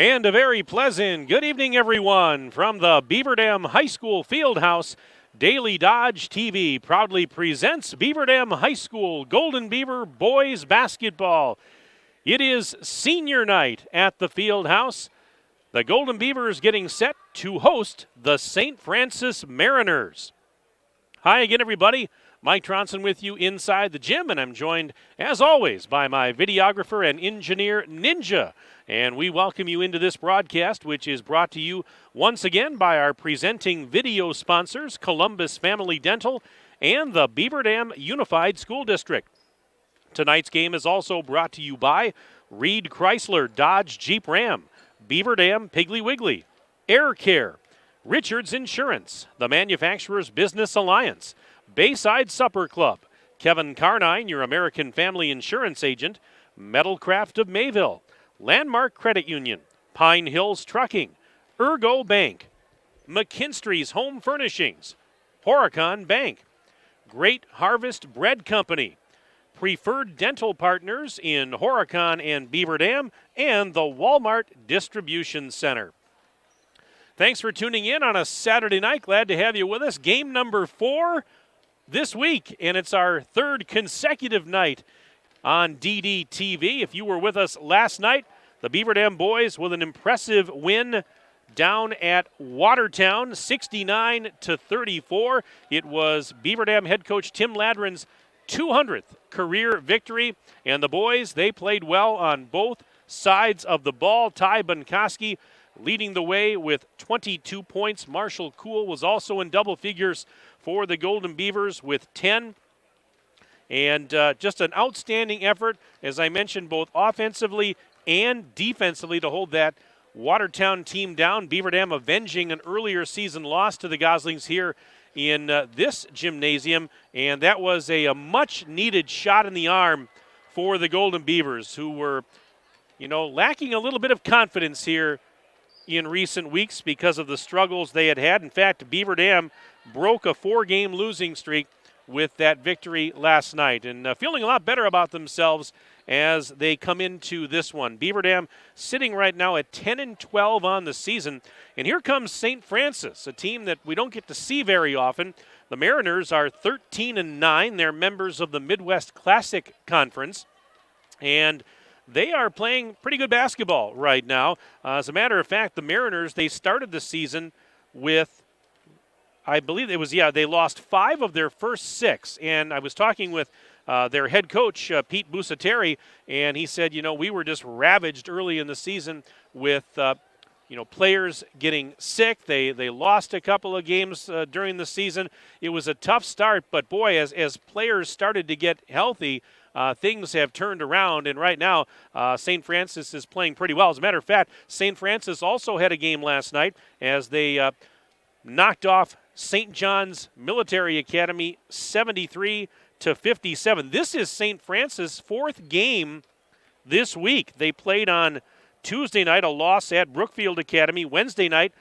And a very pleasant good evening, everyone, from the Beaver Dam High School Fieldhouse. Daily Dodge TV proudly presents Beaver Dam High School Golden Beaver boys basketball. It is senior night at the Fieldhouse. The Golden Beavers getting set to host the St. Francis Mariners. Hi again, everybody. Mike Tronson with you inside the gym, and I'm joined, as always, by my videographer and engineer, Ninja. And we welcome you into this broadcast, which is brought to you once again by our presenting video sponsors, Columbus Family Dental and the Beaver Dam Unified School District. Tonight's game is also brought to you by Reed Chrysler Dodge Jeep Ram, Beaver Dam Piggly Wiggly, Air Care, Richards Insurance, the Manufacturers Business Alliance, Bayside Supper Club, Kevin Carnine, your American Family Insurance agent, Metalcraft of Mayville, Landmark Credit Union, Pine Hills Trucking, Ergo Bank, McKinstry's Home Furnishings, Horicon Bank, Great Harvest Bread Company, Preferred Dental Partners in Horicon and Beaver Dam, and the Walmart Distribution Center. Thanks for tuning in on a Saturday night. Glad to have you with us. Game number 4 this week, and it's our third consecutive night on DDTV. If you were with us last night, the Beaver Dam boys with an impressive win down at Watertown, 69-34. It was Beaver Dam head coach Tim Ladrin's 200th career victory, and the boys, they played well on both sides of the ball. Ty Bunkoski leading the way with 22 points. Marshall Kuhl was also in double figures for the Golden Beavers with 10. And just an outstanding effort, as I mentioned, both offensively and defensively to hold that Watertown team down. Beaver Dam avenging an earlier season loss to the Goslings here in this gymnasium. And that was a much-needed shot in the arm for the Golden Beavers, who were, lacking a little bit of confidence here in recent weeks because of the struggles they had had. In fact, Beaver Dam broke a 4-game losing streak with that victory last night, and feeling a lot better about themselves as they come into this one. Beaver Dam sitting right now at 10-12 on the season, and here comes St. Francis, a team that we don't get to see very often. The Mariners are 13-9. They're members of the Midwest Classic Conference, and they are playing pretty good basketball right now. As a matter of fact, the Mariners, they started the season with, I believe it was, they lost 5 of their first 6. And I was talking with their head coach, Pete Busateri, and he said, we were just ravaged early in the season with, players getting sick. They lost a couple of games during the season. It was a tough start, but boy, as players started to get healthy, things have turned around, and right now St. Francis is playing pretty well. As a matter of fact, St. Francis also had a game last night as they knocked off St. John's Military Academy 73-57. This is St. Francis' 4th game this week. They played on Tuesday night, a loss at Brookfield Academy. Wednesday night,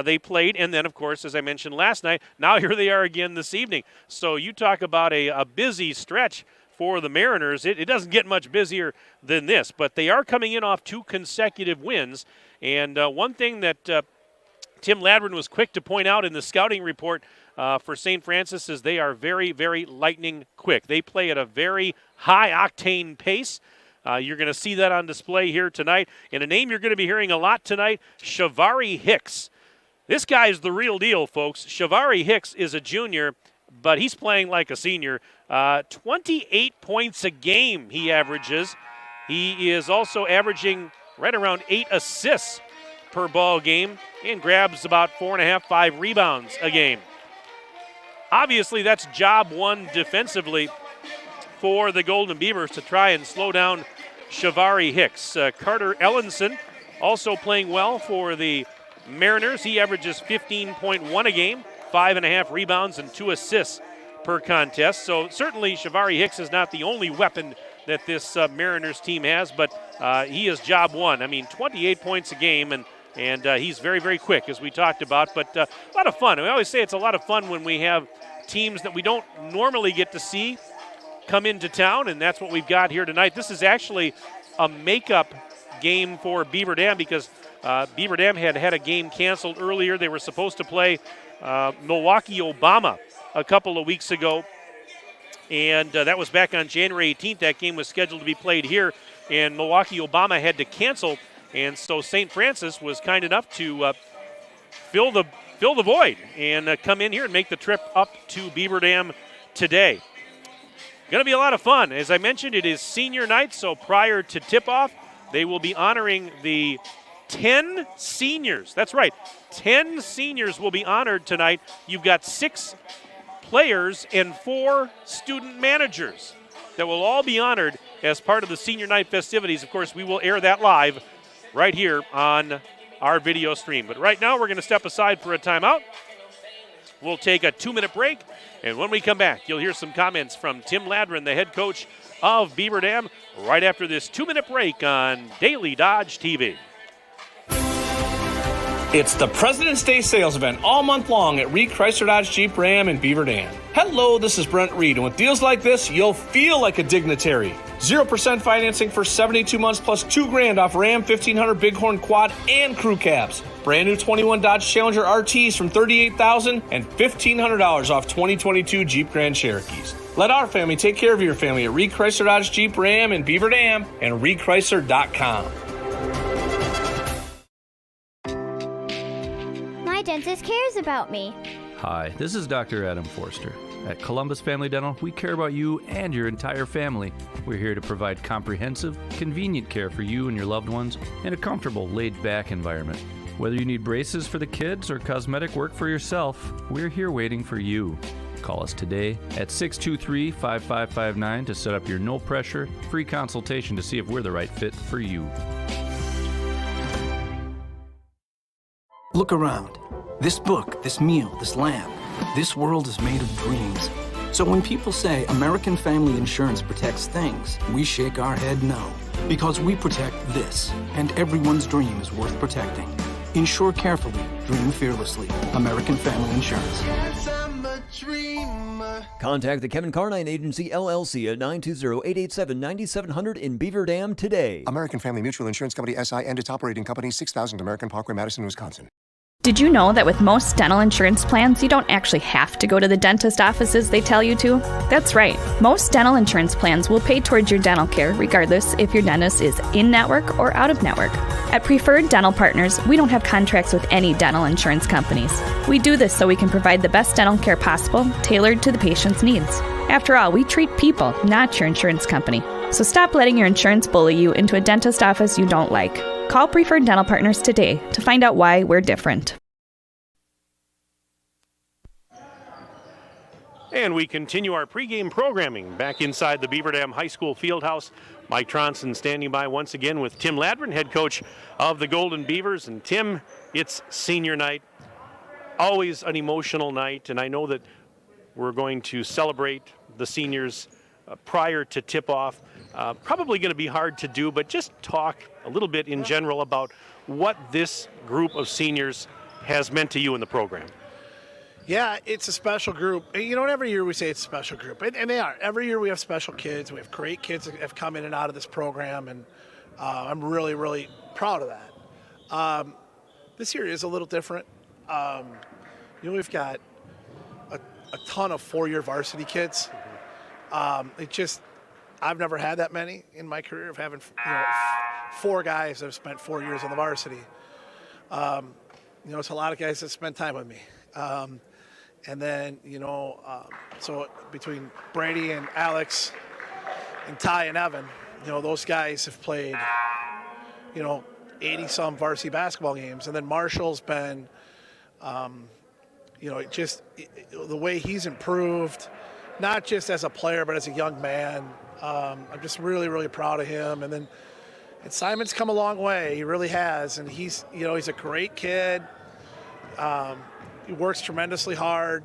they played, and then, of course, as I mentioned last night, now here they are again this evening. So you talk about a busy stretch for the Mariners. It doesn't get much busier than this, but they are coming in off 2 consecutive wins. And one thing that Tim Ladrin was quick to point out in the scouting report for St. Francis is they are very, very lightning quick. They play at a very high-octane pace. You're going to see that on display here tonight. And a name you're going to be hearing a lot tonight, Shavari Hicks. This guy is the real deal, folks. Shavari Hicks is a junior, but he's playing like a senior. 28 points a game he averages. He is also averaging right around 8 assists per ball game and grabs about 4.5, 5 rebounds a game. Obviously, that's job one defensively for the Golden Beavers to try and slow down Shavari Hicks. Carter Ellenson also playing well for the Mariners. He averages 15.1 a game, 5.5 rebounds and 2 assists per contest. So certainly Shavari Hicks is not the only weapon that this Mariners team has, but he is job one. I mean, 28 points a game, and he's very, very quick, as we talked about, but a lot of fun. We always say it's a lot of fun when we have teams that we don't normally get to see come into town, and that's what we've got here tonight. This is actually a makeup game for Beaver Dam because Beaver Dam had a game canceled earlier. They were supposed to play Milwaukee Obama a couple of weeks ago, and that was back on January 18th. That game was scheduled to be played here, and Milwaukee Obama had to cancel, and so St. Francis was kind enough to fill the void and come in here and make the trip up to Beaver Dam today. Going to be a lot of fun. As I mentioned, it is senior night, so prior to tip-off, they will be honoring the 10 seniors. That's right, 10 seniors will be honored tonight. You've got 6 players and 4 student managers that will all be honored as part of the senior night festivities. Of course, we will air that live right here on our video stream. But right now, we're going to step aside for a timeout. We'll take a 2-minute break, and when we come back, you'll hear some comments from Tim Ladrin, the head coach of Beaver Dam, right after this 2-minute break on Daily Dodge TV. It's the President's Day sales event all month long at Reed Chrysler Dodge Jeep Ram in Beaver Dam. Hello, this is Brent Reed, and with deals like this, you'll feel like a dignitary. 0% financing for 72 months plus $2,000 off Ram 1500 Bighorn Quad and Crew Cabs. Brand new 21 Dodge Challenger RTs from $38,000 and $1,500 off 2022 Jeep Grand Cherokees. Let our family take care of your family at Reed Chrysler Dodge Jeep Ram in Beaver Dam and ReedChrysler.com. My dentist cares about me. Hi, this is Dr. Adam Forster. At Columbus Family Dental, we care about you and your entire family. We're here to provide comprehensive, convenient care for you and your loved ones in a comfortable, laid-back environment. Whether you need braces for the kids or cosmetic work for yourself, we're here waiting for you. Call us today at 623-5559 to set up your no-pressure, free consultation to see if we're the right fit for you. Look around. This book, this meal, this lamp, this world is made of dreams. So when people say American Family Insurance protects things, we shake our head no. Because we protect this, and everyone's dream is worth protecting. Insure carefully, dream fearlessly. American Family Insurance. Yes, I'm a dreamer. Contact the Kevin Carnine Agency, LLC at 920-887-9700 in Beaver Dam today. American Family Mutual Insurance Company, SI, and its operating company, 6000 American Parkway, Madison, Wisconsin. Did you know that with most dental insurance plans, you don't actually have to go to the dentist offices they tell you to? That's right. Most dental insurance plans will pay towards your dental care regardless if your dentist is in-network or out-of-network. At Preferred Dental Partners, we don't have contracts with any dental insurance companies. We do this so we can provide the best dental care possible, tailored to the patient's needs. After all, we treat people, not your insurance company. So stop letting your insurance bully you into a dentist office you don't like. Call Preferred Dental Partners today to find out why we're different. And we continue our pregame programming back inside the Beaver Dam High School Fieldhouse. Mike Tronson standing by once again with Tim Ladrin, head coach of the Golden Beavers. And Tim, it's senior night, always an emotional night, and I know that we're going to celebrate the seniors prior to tip-off. Probably going to be hard to do, but just talk a little bit in general about what this group of seniors has meant to you in the program. Yeah, it's a special group. You know, every year we say it's a special group, and they are. Every year we have special kids. We have great kids that have come in and out of this program, and I'm really, really proud of that. This year is a little different. We've got a ton of four-year varsity kids. I've never had that many in my career of having 4 guys that have spent 4 years on the varsity. It's a lot of guys that spend time with me. And then, so between Brady and Alex and Ty and Evan, those guys have played, 80-some varsity basketball games. And then Marshall's been, the way he's improved, not just as a player, but as a young man. I'm just really, really proud of him. And Simon's come a long way. He really has. And he's a great kid. He works tremendously hard.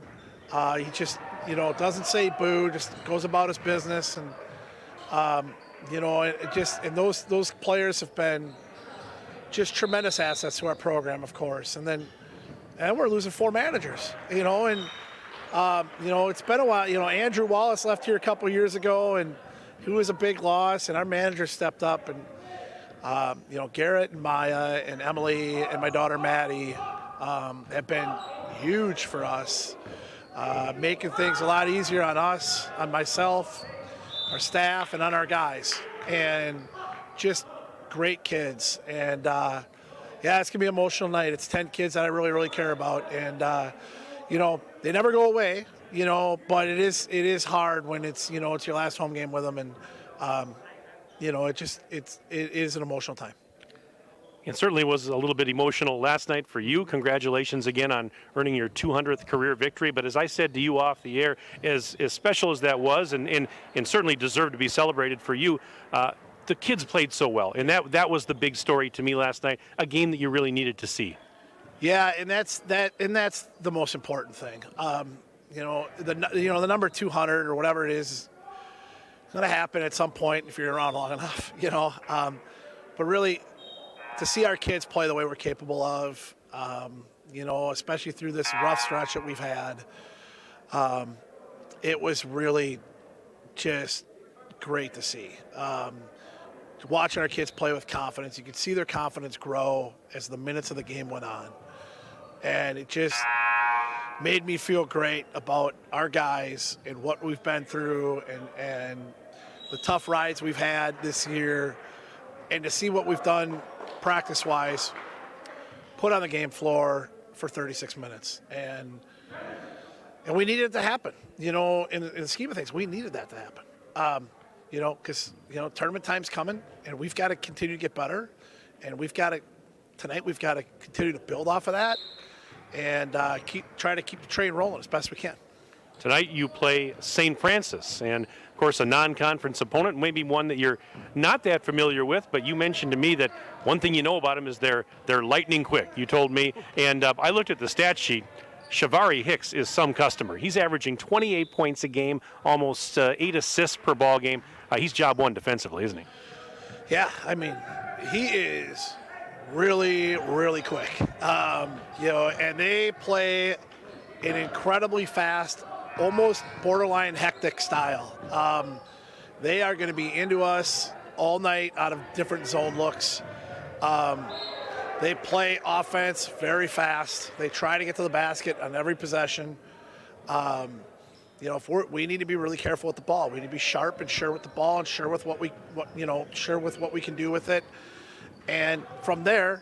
He just, doesn't say boo, just goes about his business. And, those players have been just tremendous assets to our program, of course. And we're losing 4 managers, it's been a while. Andrew Wallace left here a couple years ago, and he was a big loss, and our manager stepped up. And Garrett and Maya and Emily and my daughter Maddie have been huge for us, making things a lot easier on us, on myself, our staff, and on our guys. And just great kids. And it's gonna be an emotional night. It's 10 kids that I really, really care about. And they never go away, but it is hard when it's your last home game with them. And it is an emotional time. It certainly was a little bit emotional last night for you. Congratulations again on earning your 200th career victory. But as I said to you off the air, as special as that was, and certainly deserved to be celebrated for you, the kids played so well. And that was the big story to me last night, a game that you really needed to see. Yeah, and that's the most important thing. The number 200 or whatever it is going to happen at some point if you're around long enough, but really to see our kids play the way we're capable of, especially through this rough stretch that we've had, it was really just great to see. Watching our kids play with confidence, you could see their confidence grow as the minutes of the game went on. And it just made me feel great about our guys and what we've been through and the tough rides we've had this year, and to see what we've done practice-wise, put on the game floor for 36 minutes. And we needed it to happen. In the scheme of things, we needed that to happen. Because, tournament time's coming, and we've got to continue to get better. And tonight we've got to continue to build off of that and try to keep the train rolling as best we can. Tonight you play St. Francis, and of course a non-conference opponent, maybe one that you're not that familiar with, but you mentioned to me that one thing you know about them is they're lightning quick, you told me. And I looked at the stat sheet. Shavari Hicks is some customer. He's averaging 28 points a game, almost 8 assists per ball game. He's job one defensively, isn't he? Yeah, he is really, really quick. And they play an incredibly fast, almost borderline hectic style. They are going to be into us all night out of different zone looks. They play offense very fast. They try to get to the basket on every possession. We need to be really careful with the ball. We need to be sharp and sure with the ball and sure with what we can do with it. And from there,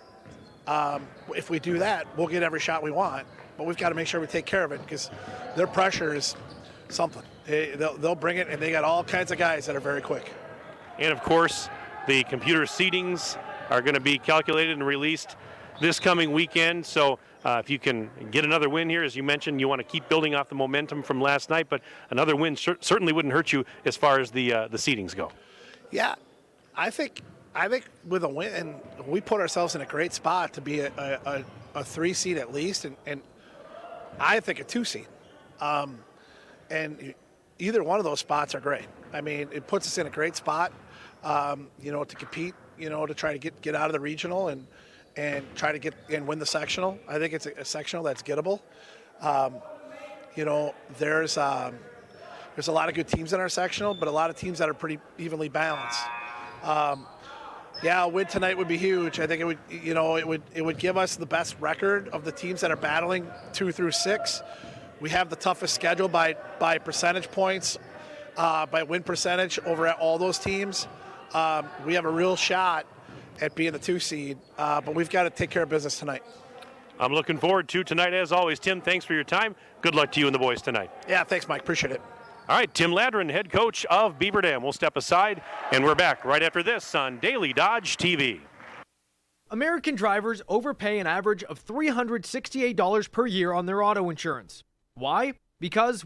if we do that, we'll get every shot we want. But we've got to make sure we take care of it because their pressure is something. They'll bring it, and they got all kinds of guys that are very quick. And, of course, the computer seedings are going to be calculated and released this coming weekend. So if you can get another win here, as you mentioned, you want to keep building off the momentum from last night. But another win certainly wouldn't hurt you as far as the seedings go. Yeah, I think with a win, we put ourselves in a great spot to be a 3 seed at least, and I think a 2 seed. And either one of those spots are great. It puts us in a great spot, to compete, to try to get out of the regional and try to get and win the sectional. I think it's a sectional that's gettable. There's a lot of good teams in our sectional, but a lot of teams that are pretty evenly balanced. A win tonight would be huge. I think it would give us the best record of the teams that are battling 2 through 6. We have the toughest schedule by percentage points, by win percentage over at all those teams. We have a real shot at being the 2 seed, but we've got to take care of business tonight. I'm looking forward to tonight as always. Tim, thanks for your time. Good luck to you and the boys tonight. Yeah, thanks, Mike. Appreciate it. All right, Tim Ladrin, head coach of Beaver Dam. We'll step aside, and we're back right after this on Daily Dodge TV. American drivers overpay an average of $368 per year on their auto insurance. Why? Because,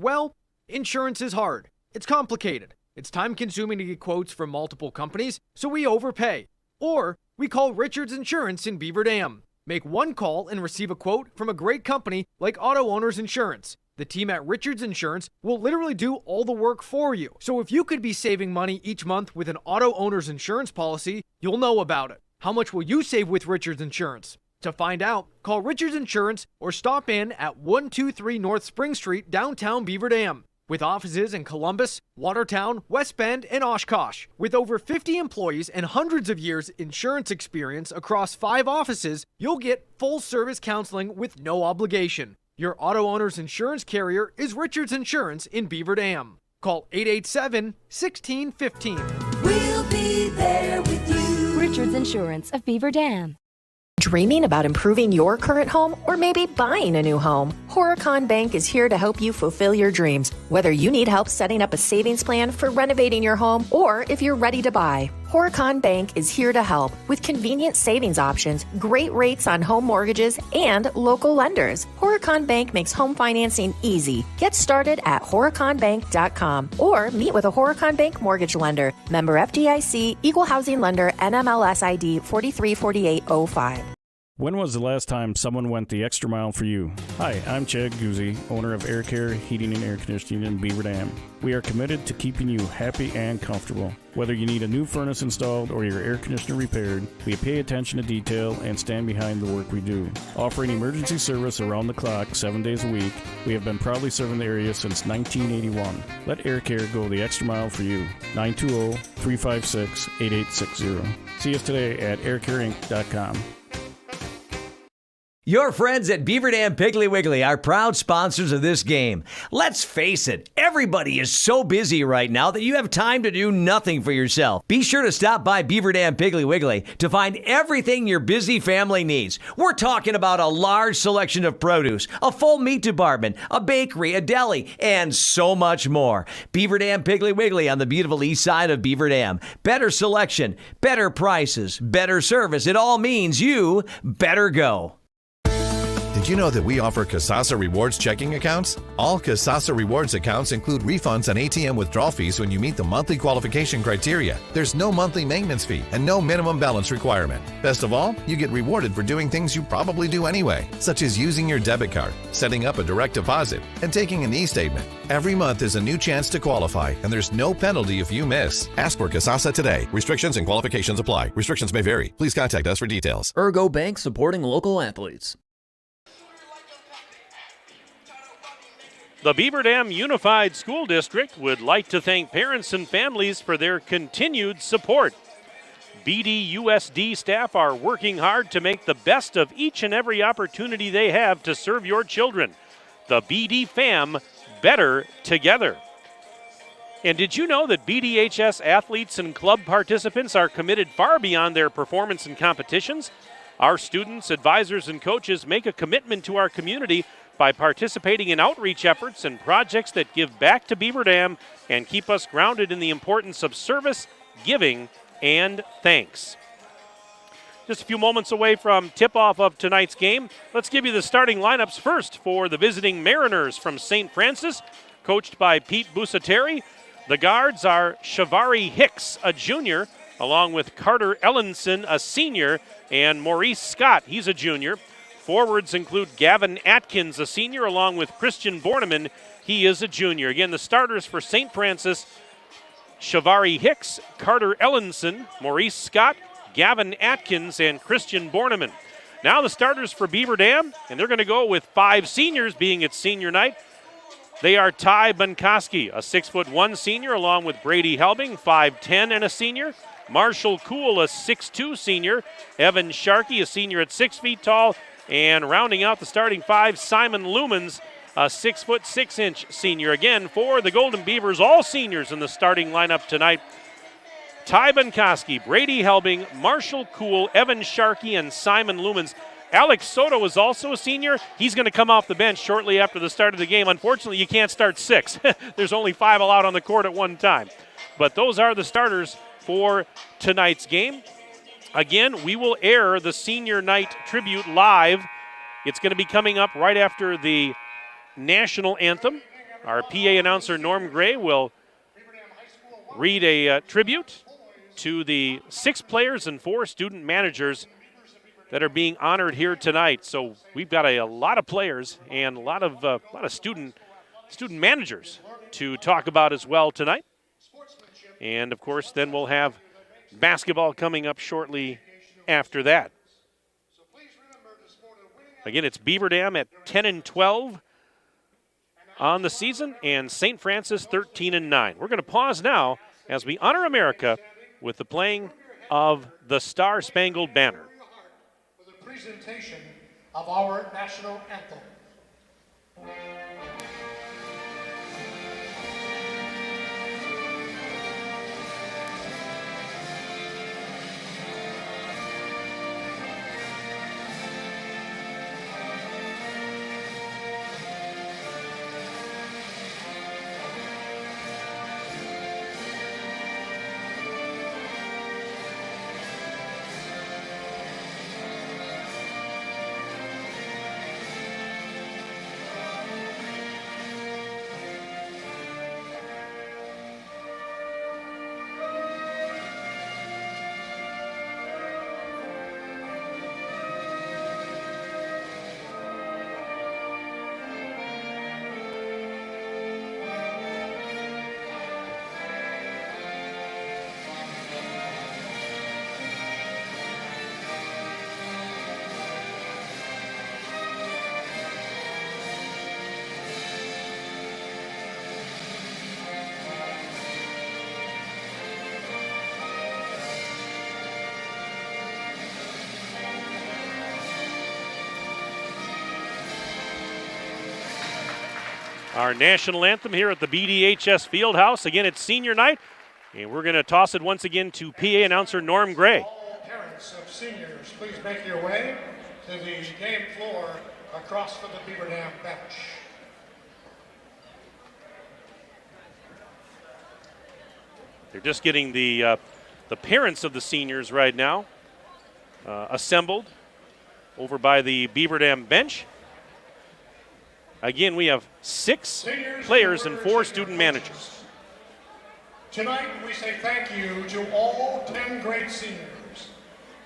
insurance is hard. It's complicated. It's time-consuming to get quotes from multiple companies, so we overpay. Or we call Richards Insurance in Beaver Dam. Make one call and receive a quote from a great company like Auto Owners Insurance. The team at Richards Insurance will literally do all the work for you. So if you could be saving money each month with an Auto Owners Insurance policy, you'll know about it. How much will you save with Richards Insurance? To find out, call Richards Insurance or stop in at 123 North Spring Street, downtown Beaver Dam. with offices in Columbus, Watertown, West Bend, and Oshkosh. With over 50 employees and hundreds of years insurance experience across 5 offices, you'll get full-service counseling with no obligation. Your auto owner's insurance carrier is Richards Insurance in Beaver Dam. Call 887-1615. We'll be there with you. Richards Insurance of Beaver Dam. Dreaming about improving your current home or maybe buying a new home? Horicon Bank is here to help you fulfill your dreams. Whether you need help setting up a savings plan for renovating your home or if you're ready to buy, Horicon Bank is here to help with convenient savings options, great rates on home mortgages, and local lenders. Horicon Bank makes home financing easy. Get started at horiconbank.com or meet with a Horicon Bank mortgage lender. Member FDIC, Equal Housing Lender, NMLS ID 434805. When was the last time someone went the extra mile for you? Hi, I'm Chad Guzzi, owner of Air Care Heating and Air Conditioning in Beaver Dam. We are committed to keeping you happy and comfortable. Whether you need a new furnace installed or your air conditioner repaired, we pay attention to detail and stand behind the work we do. Offering emergency service around the clock 7 days a week, we have been proudly serving the area since 1981. Let Air Care go the extra mile for you. 920-356-8860. See us today at aircareinc.com. Your friends at Beaver Dam Piggly Wiggly are proud sponsors of this game. Let's face it, everybody is so busy right now that you have time to do nothing for yourself. Be sure to stop by Beaver Dam Piggly Wiggly to find everything your busy family needs. We're talking about a large selection of produce, a full meat department, a bakery, a deli, and so much more. Beaver Dam Piggly Wiggly on the beautiful east side of Beaver Dam. Better selection, better prices, better service. It all means you better go. Did you know that we offer Kasasa Rewards checking accounts? All Kasasa Rewards accounts include refunds and ATM withdrawal fees when you meet the monthly qualification criteria. There's no monthly maintenance fee and no minimum balance requirement. Best of all, you get rewarded for doing things you probably do anyway, such as using your debit card, setting up a direct deposit, and taking an e-statement. Every month is a new chance to qualify, and there's no penalty if you miss. Ask for Kasasa today. Restrictions and qualifications apply. Restrictions may vary. Please contact us for details. Ergo Bank, supporting local athletes. The Beaver Dam Unified School District would like to thank parents and families for their continued support. BDUSD staff are working hard to make the best of each and every opportunity they have to serve your children. The BD fam, better together. And did you know that BDHS athletes and club participants are committed far beyond their performance in competitions? Our students, advisors, and coaches make a commitment to our community by participating in outreach efforts and projects that give back to Beaver Dam and keep us grounded in the importance of service, giving, and thanks. Just a few moments away from tip-off of tonight's game, let's give you the starting lineups first for the visiting Mariners from St. Francis, coached by Pete Busateri. The guards are Shavari Hicks, a junior, along with Carter Ellenson, a senior, and Maurice Scott, he's a junior. Forwards include Gavin Atkins, a senior, along with Christian Borneman. He is a junior. Again, the starters for St. Francis, Shavari Hicks, Carter Ellenson, Maurice Scott, Gavin Atkins, and Christian Borneman. Now the starters for Beaver Dam, and they're going to go with 5 seniors, being its senior night. They are Ty Bunkoski, a 6'1" senior, along with Brady Helbig, 5'10" and a senior. Marshall Kuhl, a 6'2" senior. Evan Sharkey, a senior at 6 feet tall. And rounding out the starting 5, Simon Lumens, a 6'6" senior. Again, for the Golden Beavers, all seniors in the starting lineup tonight. Ty Bunkoski, Brady Helbig, Marshall Kuhl, Evan Sharkey, and Simon Lumens. Alex Soto is also a senior. He's going to come off the bench shortly after the start of the game. Unfortunately, you can't start 6. There's only 5 allowed on the court at one time. But those are the starters for tonight's game. Again, we will air the senior night tribute live. It's going to be coming up right after the national anthem. Our PA announcer, Norm Gray, will read a tribute to the 6 players and 4 student managers that are being honored here tonight. So we've got a lot of players and a lot of student managers to talk about as well tonight. And, of course, then we'll have basketball coming up shortly after that. Again, it's Beaver Dam at 10 and 12 on the season, and St. Francis 13-9. We're going to pause now as we honor America with the playing of the Star Spangled Banner. For the presentation of our national anthem. Our national anthem here at the BDHS Fieldhouse. Again, it's senior night, and we're going to toss it once again to PA announcer Norm Gray. All parents of seniors, please make your way to the game floor across from the Beaver Dam bench. They're just getting the parents of the seniors right now assembled over by the Beaver Dam bench. Again, we have 6 players and 4 student managers. Tonight, we say thank you to all 10 great seniors.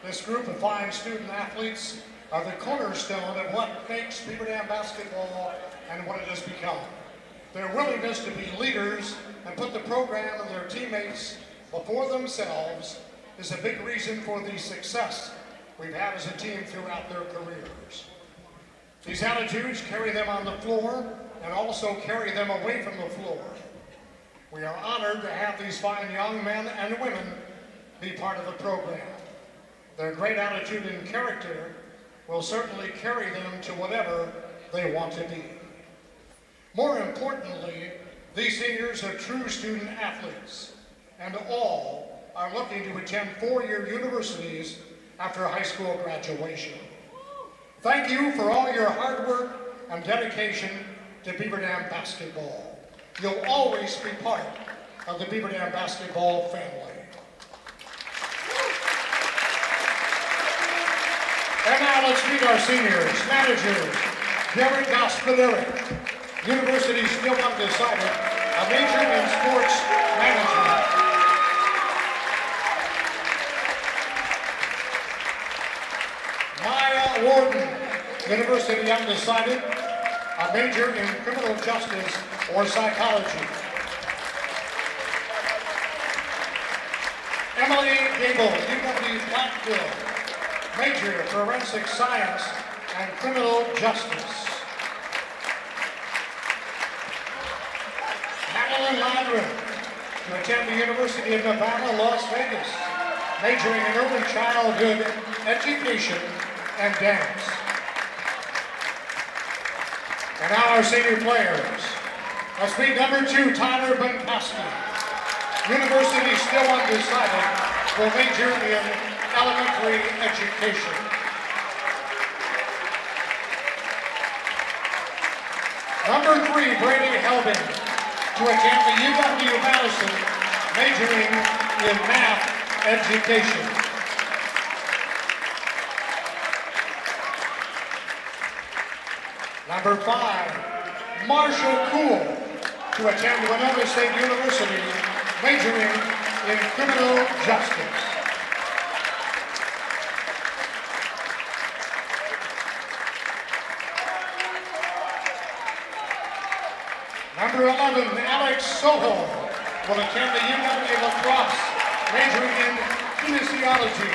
This group of fine student athletes are the cornerstone of what makes Beaver Dam basketball and what it has become. Their willingness to be leaders and put the program and their teammates before themselves is a big reason for the success we've had as a team throughout their careers. These attitudes carry them on the floor and also carry them away from the floor. We are honored to have these fine young men and women be part of the program. Their great attitude and character will certainly carry them to whatever they want to be. More importantly, these seniors are true student athletes, and all are looking to attend 4-year universities after high school graduation. Thank you for all your hard work and dedication to Beaver Dam basketball. You'll always be part of the Beaver Dam basketball family. And now let's meet our seniors. Managers, Gary Gaspaderic, University still undecided, a major in sports management. Maya Warden, University undecided, a major in criminal justice or psychology. Emily Gable, UW Platteville, major forensic science and criminal justice. Madeline Landry, to attend the University of Nevada, Las Vegas, majoring in early childhood education and dance. And now our senior players. Let's meet number 2, Tyler Bunkoski. University still undecided, will major in elementary education. Number 3, Brady Helbig, to attend the UW-Madison, majoring in math education. Number 5, Marshall Cool, to attend Winona State University, majoring in criminal justice. Number 11, Alex Soho, will attend the UW La Crosse, majoring in kinesiology.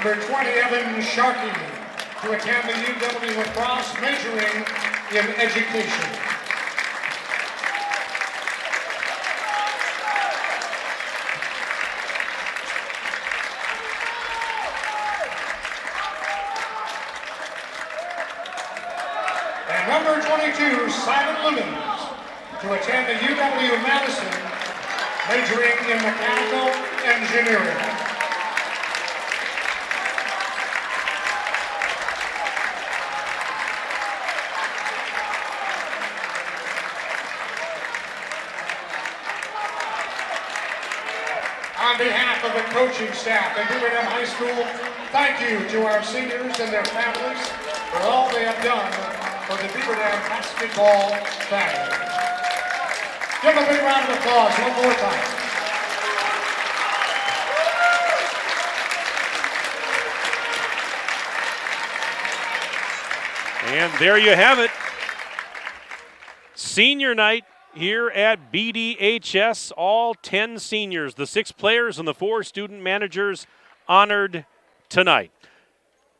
Number 20, Evan Sharkey, to attend the UW lacrosse, majoring in education. And number 22, Simon Lemons, to attend the UW-Madison, majoring in mechanical engineering. On behalf of the coaching staff at Beaver Dam High School, thank you to our seniors and their families for all they have done for the Beaver Dam basketball family. Give a big round of applause one more time. And there you have it. Senior night here at BDHS, all 10 seniors, the 6 players and the 4 student managers honored tonight.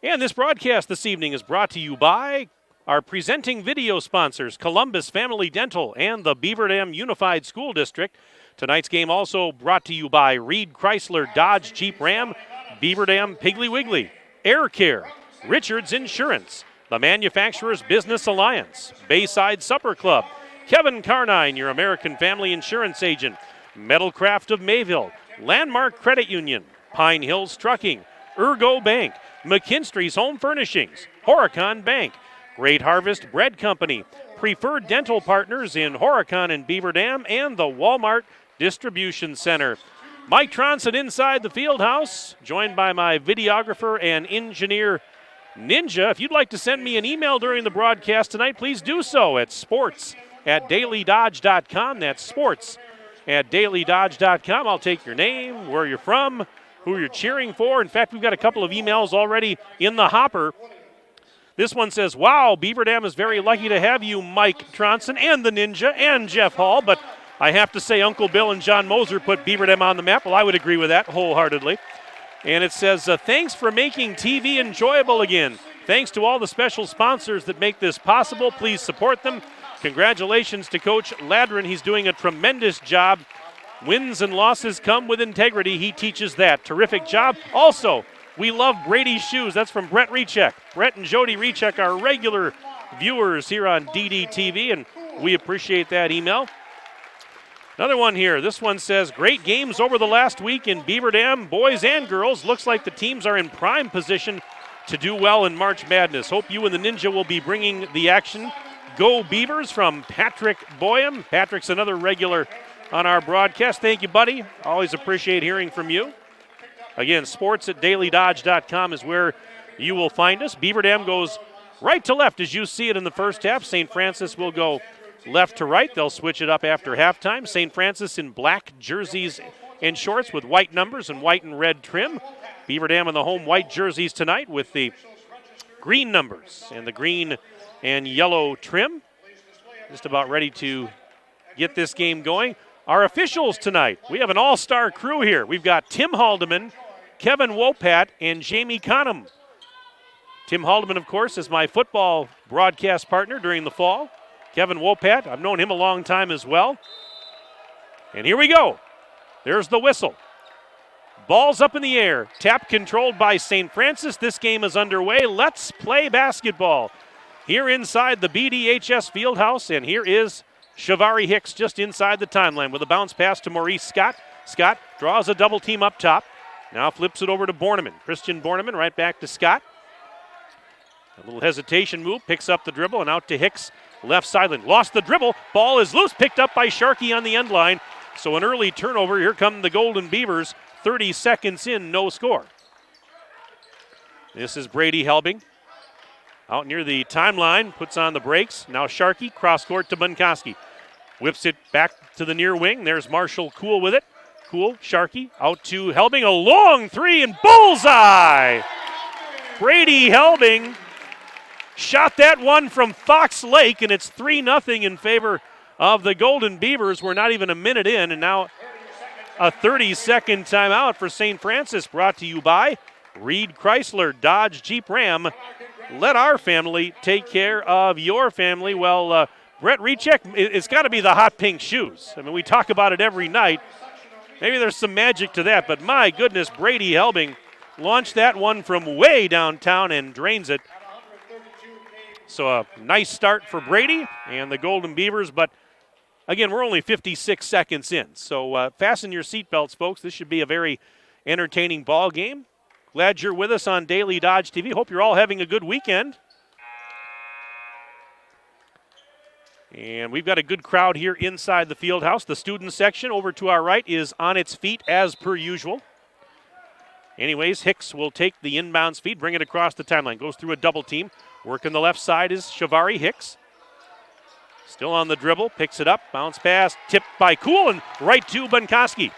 And this broadcast this evening is brought to you by our presenting video sponsors, Columbus Family Dental and the Beaver Dam Unified School District. Tonight's game also brought to you by Reed Chrysler Dodge Jeep Ram, Beaver Dam Piggly Wiggly, Air Care, Richards Insurance, the Manufacturers Business Alliance, Bayside Supper Club, Kevin Carnine, your American Family Insurance Agent, Metalcraft of Mayville, Landmark Credit Union, Pine Hills Trucking, Ergo Bank, McKinstry's Home Furnishings, Horicon Bank, Great Harvest Bread Company, Preferred Dental Partners in Horicon and Beaver Dam, and the Walmart Distribution Center. Mike Tronson inside the field house, joined by my videographer and engineer, Ninja. If you'd like to send me an email during the broadcast tonight, please do so at sports@dailydodge.com. That's sports@dailydodge.com. I'll take your name, where you're from, who you're cheering for. In fact, we've got a couple of emails already in the hopper. This one says, wow, Beaver Dam is very lucky to have you, Mike Tronson, and the Ninja, and Jeff Hall. But I have to say, Uncle Bill and John Moser put Beaver Dam on the map. Well, I would agree with that wholeheartedly. And it says, thanks for making TV enjoyable again. Thanks to all the special sponsors that make this possible. Please support them. Congratulations to Coach Ladrin. He's doing a tremendous job. Wins and losses come with integrity. He teaches that. Terrific job. Also, we love Brady's shoes. That's from Brett Rechek. Brett and Jody Rechek are regular viewers here on DDTV, and we appreciate that email. Another one here. This one says, great games over the last week in Beaver Dam, boys and girls. Looks like the teams are in prime position to do well in March Madness. Hope you and the Ninja will be bringing the action. Go Beavers, from Patrick Boyum. Patrick's another regular on our broadcast. Thank you, buddy. Always appreciate hearing from you. Again, sports@dailydodge.com is where you will find us. Beaver Dam goes right to left as you see it in the first half. St. Francis will go left to right. They'll switch it up after halftime. St. Francis in black jerseys and shorts with white numbers and white and red trim. Beaver Dam in the home white jerseys tonight with the green numbers and the green and yellow trim. Just about ready to get this game going. Our officials tonight, we have an all-star crew here. We've got Tim Haldeman, Kevin Wopat, and Jamie Conham. Tim Haldeman, of course, is my football broadcast partner during the fall. Kevin Wopat, I've known him a long time as well. And here we go. There's the whistle. Ball's up in the air. Tap controlled by St. Francis. This game is underway. Let's play basketball here inside the BDHS Fieldhouse. And here is Shavari Hicks just inside the timeline with a bounce pass to Maurice Scott. Scott draws a double team up top. Now flips it over to Borneman. Christian Borneman right back to Scott. A little hesitation move. Picks up the dribble and out to Hicks. Left sideline. Lost the dribble. Ball is loose. Picked up by Sharkey on the end line. So an early turnover. Here come the Golden Beavers. 30 seconds in, no score. This is Brady Helbig. Out near the timeline, puts on the brakes. Now Sharkey, cross court to Bunkoski. Whips it back to the near wing. There's Marshall Cool with it. Cool, Sharkey, out to Helbig. A long three and bullseye! Brady Helbig shot that one from Fox Lake, and it's 3-0 in favor of the Golden Beavers. We're not even a minute in, and now a 30-second timeout for St. Francis, brought to you by Reed Chrysler Dodge Jeep Ram. Let our family take care of your family. Well, Brett Recheck, it's got to be the hot pink shoes. I mean, we talk about it every night. Maybe there's some magic to that, but my goodness, Brady Helbig launched that one from way downtown and drains it. So a nice start for Brady and the Golden Beavers, but again, we're only 56 seconds in. So fasten your seatbelts, folks. This should be a very entertaining ball game. Glad you're with us on Daily Dodge TV. Hope you're all having a good weekend. And we've got a good crowd here inside the field house. The student section over to our right is on its feet as per usual. Anyways, Hicks will take the inbounds feed, bring it across the timeline. Goes through a double team. Working the left side is Shavari Hicks. Still on the dribble, picks it up, bounce pass, tipped by Cool, and right to Bunkoski.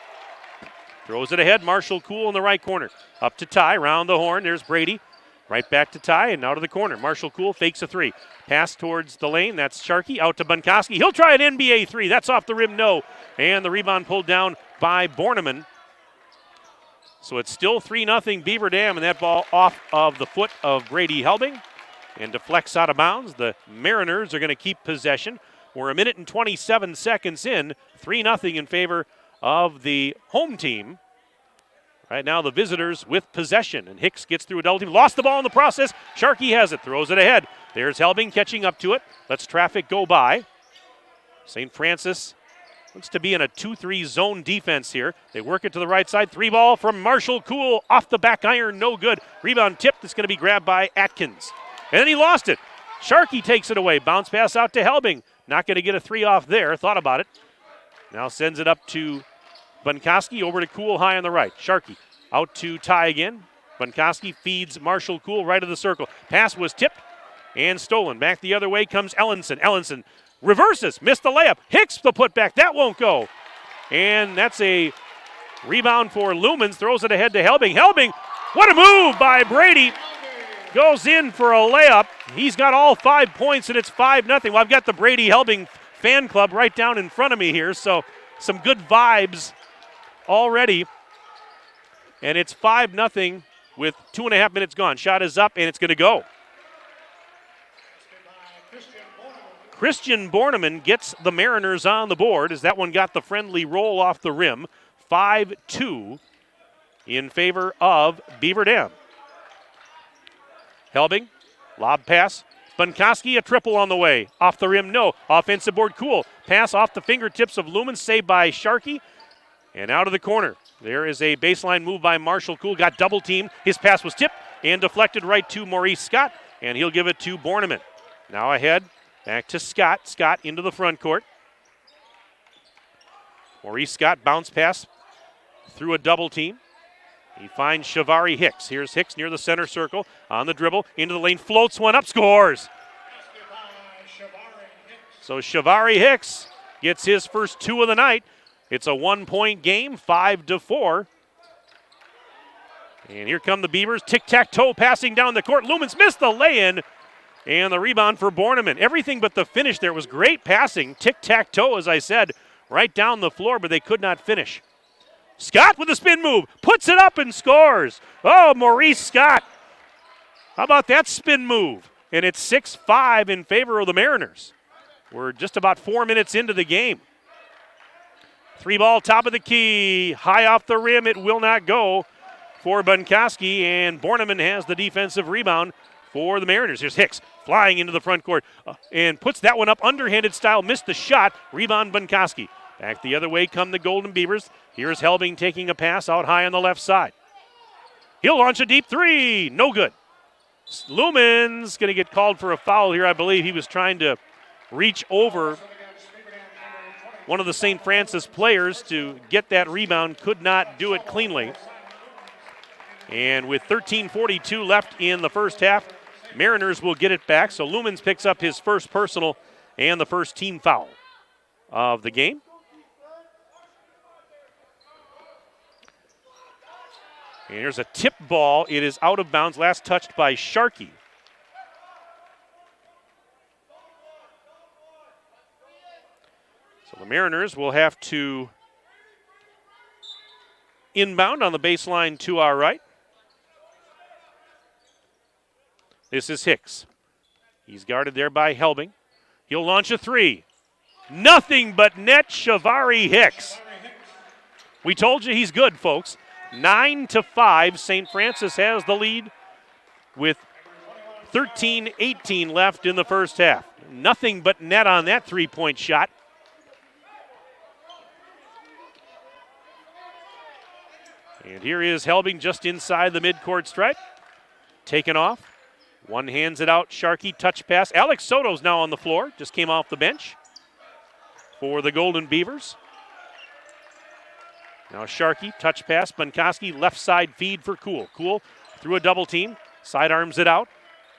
Throws it ahead, Marshall Cool in the right corner. Up to Ty, round the horn, there's Brady. Right back to Ty and out of the corner. Marshall Cool fakes a three. Pass towards the lane, that's Sharkey, out to Bunkoski. He'll try an NBA three, that's off the rim, no. And the rebound pulled down by Borneman. So it's still 3-0 Beaver Dam, and that ball off of the foot of Brady Helbig and deflects out of bounds. The Mariners are going to keep possession. We're 1 minute and 27 seconds in, 3-0 in favor of the home team. Right now the visitors with possession, and Hicks gets through a double team. Lost the ball in the process. Sharkey has it, throws it ahead. There's Helbig catching up to it. Lets traffic go by. St. Francis looks to be in a 2-3 zone defense here. They work it to the right side. Three ball from Marshall Cool off the back iron, no good. Rebound tip that's going to be grabbed by Atkins. And then he lost it. Sharkey takes it away. Bounce pass out to Helbig. Not going to get a three off there. Thought about it. Now sends it up to Bunkoski, over to Cool high on the right. Sharkey out to Ty again. Bunkoski feeds Marshall Cool right of the circle. Pass was tipped and stolen. Back the other way comes Ellenson. Ellenson reverses, missed the layup. Hicks the putback, that won't go. And that's a rebound for Lumens. Throws it ahead to Helbig. Helbig, what a move by Brady. Goes in for a layup. He's got all 5 points, and it's 5-0. Well, I've got the Brady Helbig fan club right down in front of me here, so some good vibes already. And it's 5-0 with 2.5 minutes gone. Shot is up, and it's going to go. Christian Borneman gets the Mariners on the board as that one got the friendly roll off the rim. 5-2 in favor of Beaver Dam. Helbig, lob pass. Bunkoski, a triple on the way. Off the rim, no. Offensive board, Cool. Pass off the fingertips of Lumens, saved by Sharkey. And out of the corner. There is a baseline move by Marshall Cool. Got double teamed. His pass was tipped and deflected right to Maurice Scott. And he'll give it to Borneman. Now ahead, back to Scott. Scott into the front court. Maurice Scott, bounce pass through a double team. He finds Shavari Hicks. Here's Hicks near the center circle. On the dribble, into the lane, floats one up, scores. So Shavari Hicks gets his first two of the night. It's a 1-point game, 5-4. And here come the Beavers. Tic-tac-toe passing down the court. Lumens missed the lay-in. And the rebound for Borneman. Everything but the finish there was great passing. Tic-tac-toe, as I said, right down the floor, but they could not finish. Scott with a spin move, puts it up and scores. Oh, Maurice Scott. How about that spin move? And it's 6-5 in favor of the Mariners. We're just about 4 minutes into the game. Three ball, top of the key, high off the rim. It will not go for Bunkoski, and Borneman has the defensive rebound for the Mariners. Here's Hicks flying into the front court and puts that one up underhanded style, missed the shot. Rebound Bunkoski. Back the other way come the Golden Beavers. Here's Helbig taking a pass out high on the left side. He'll launch a deep three. No good. Lumens going to get called for a foul here. I believe he was trying to reach over one of the St. Francis players to get that rebound. Could not do it cleanly. And with 13:42 left in the first half, Mariners will get it back. So Lumens picks up his first personal and the first team foul of the game. And here's a tip ball. It is out of bounds. Last touched by Sharkey. So the Mariners will have to inbound on the baseline to our right. This is Hicks. He's guarded there by Helbig. He'll launch a three. Nothing but net. Shavari Hicks. We told you he's good, folks. 9-5. St. Francis has the lead with 13-18 left in the first half. Nothing but net on that three-point shot. And here is Helbig just inside the midcourt stripe. Taken off. One hands it out. Sharkey touch pass. Alex Soto's now on the floor. Just came off the bench for the Golden Beavers. Now Sharkey touch pass. Bunkoski left side feed for Kuhl. Kuhl through a double team. Sidearms it out.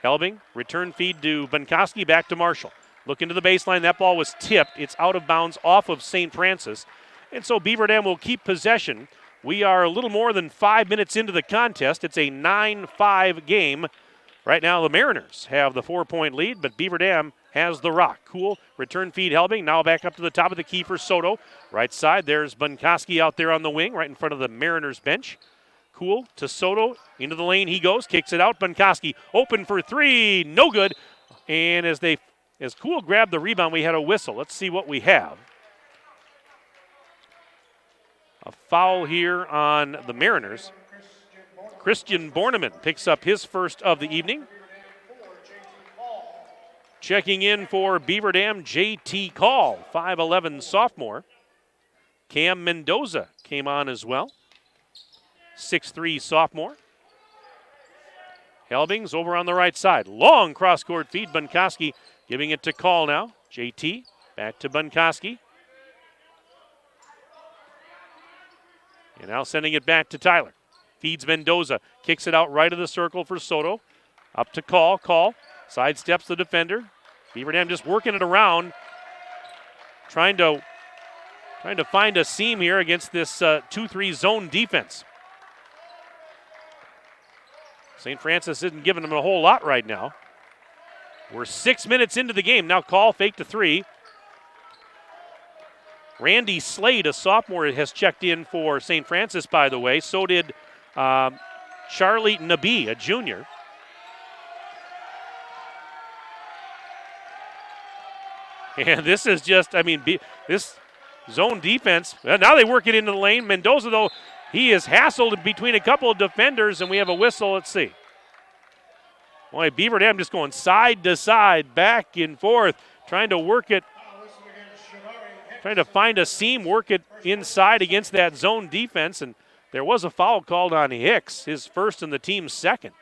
Helbig return feed to Bunkoski. Back to Marshall. Look into the baseline. That ball was tipped. It's out of bounds off of St. Francis. And so Beaver Dam will keep possession. We are a little more than 5 minutes into the contest. It's a 9-5 game. Right now the Mariners have the 4-point lead, but Beaver Dam has the rock. Kuhl, return feed Helbig. Now back up to the top of the key for Soto. Right side, there's Bunkoski out there on the wing, right in front of the Mariners bench. Kuhl to Soto. Into the lane he goes, kicks it out. Bunkoski open for three. No good. And as Kuhl grabbed the rebound, we had a whistle. Let's see what we have. A foul here on the Mariners. Christian Borneman picks up his first of the evening. Checking in for Beaver Dam, J.T. Call, 5'11 sophomore. Cam Mendoza came on as well, 6'3 sophomore. Helbig's over on the right side. Long cross-court feed. Bunkoski giving it to Call now. J.T. back to Bunkoski. And now sending it back to Tyler. Feeds Mendoza. Kicks it out right of the circle for Soto. Up to Call. Call sidesteps the defender. Beaver Dam just working it around. Trying to find a seam here against this 2-3 zone defense. St. Francis isn't giving them a whole lot right now. We're 6 minutes into the game. Now Call fake to three. Randy Slade, a sophomore, has checked in for St. Francis, by the way. So did Charlie Nabi, a junior. And this is just, this zone defense. Now they work it into the lane. Mendoza, though, he is hassled between a couple of defenders, and we have a whistle. Let's see. Boy, Beaver Dam just going side to side, back and forth, trying to work it. Trying to find a seam, work it inside against that zone defense, and there was a foul called on Hicks, his first and the team's second.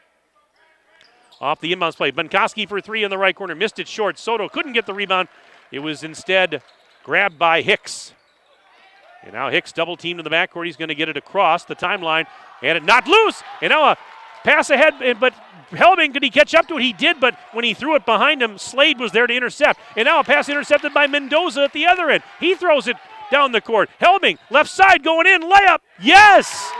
Off the inbounds play, Bunkoski for three in the right corner, missed it short. Soto couldn't get the rebound. It was instead grabbed by Hicks. And now Hicks double teamed in the backcourt. He's going to get it across the timeline, and it not loose. And now a pass ahead, but Helbig, did he catch up to it? He did, but when he threw it behind him, Slade was there to intercept. And now a pass intercepted by Mendoza at the other end. He throws it down the court. Helbig, left side going in, layup. Yes!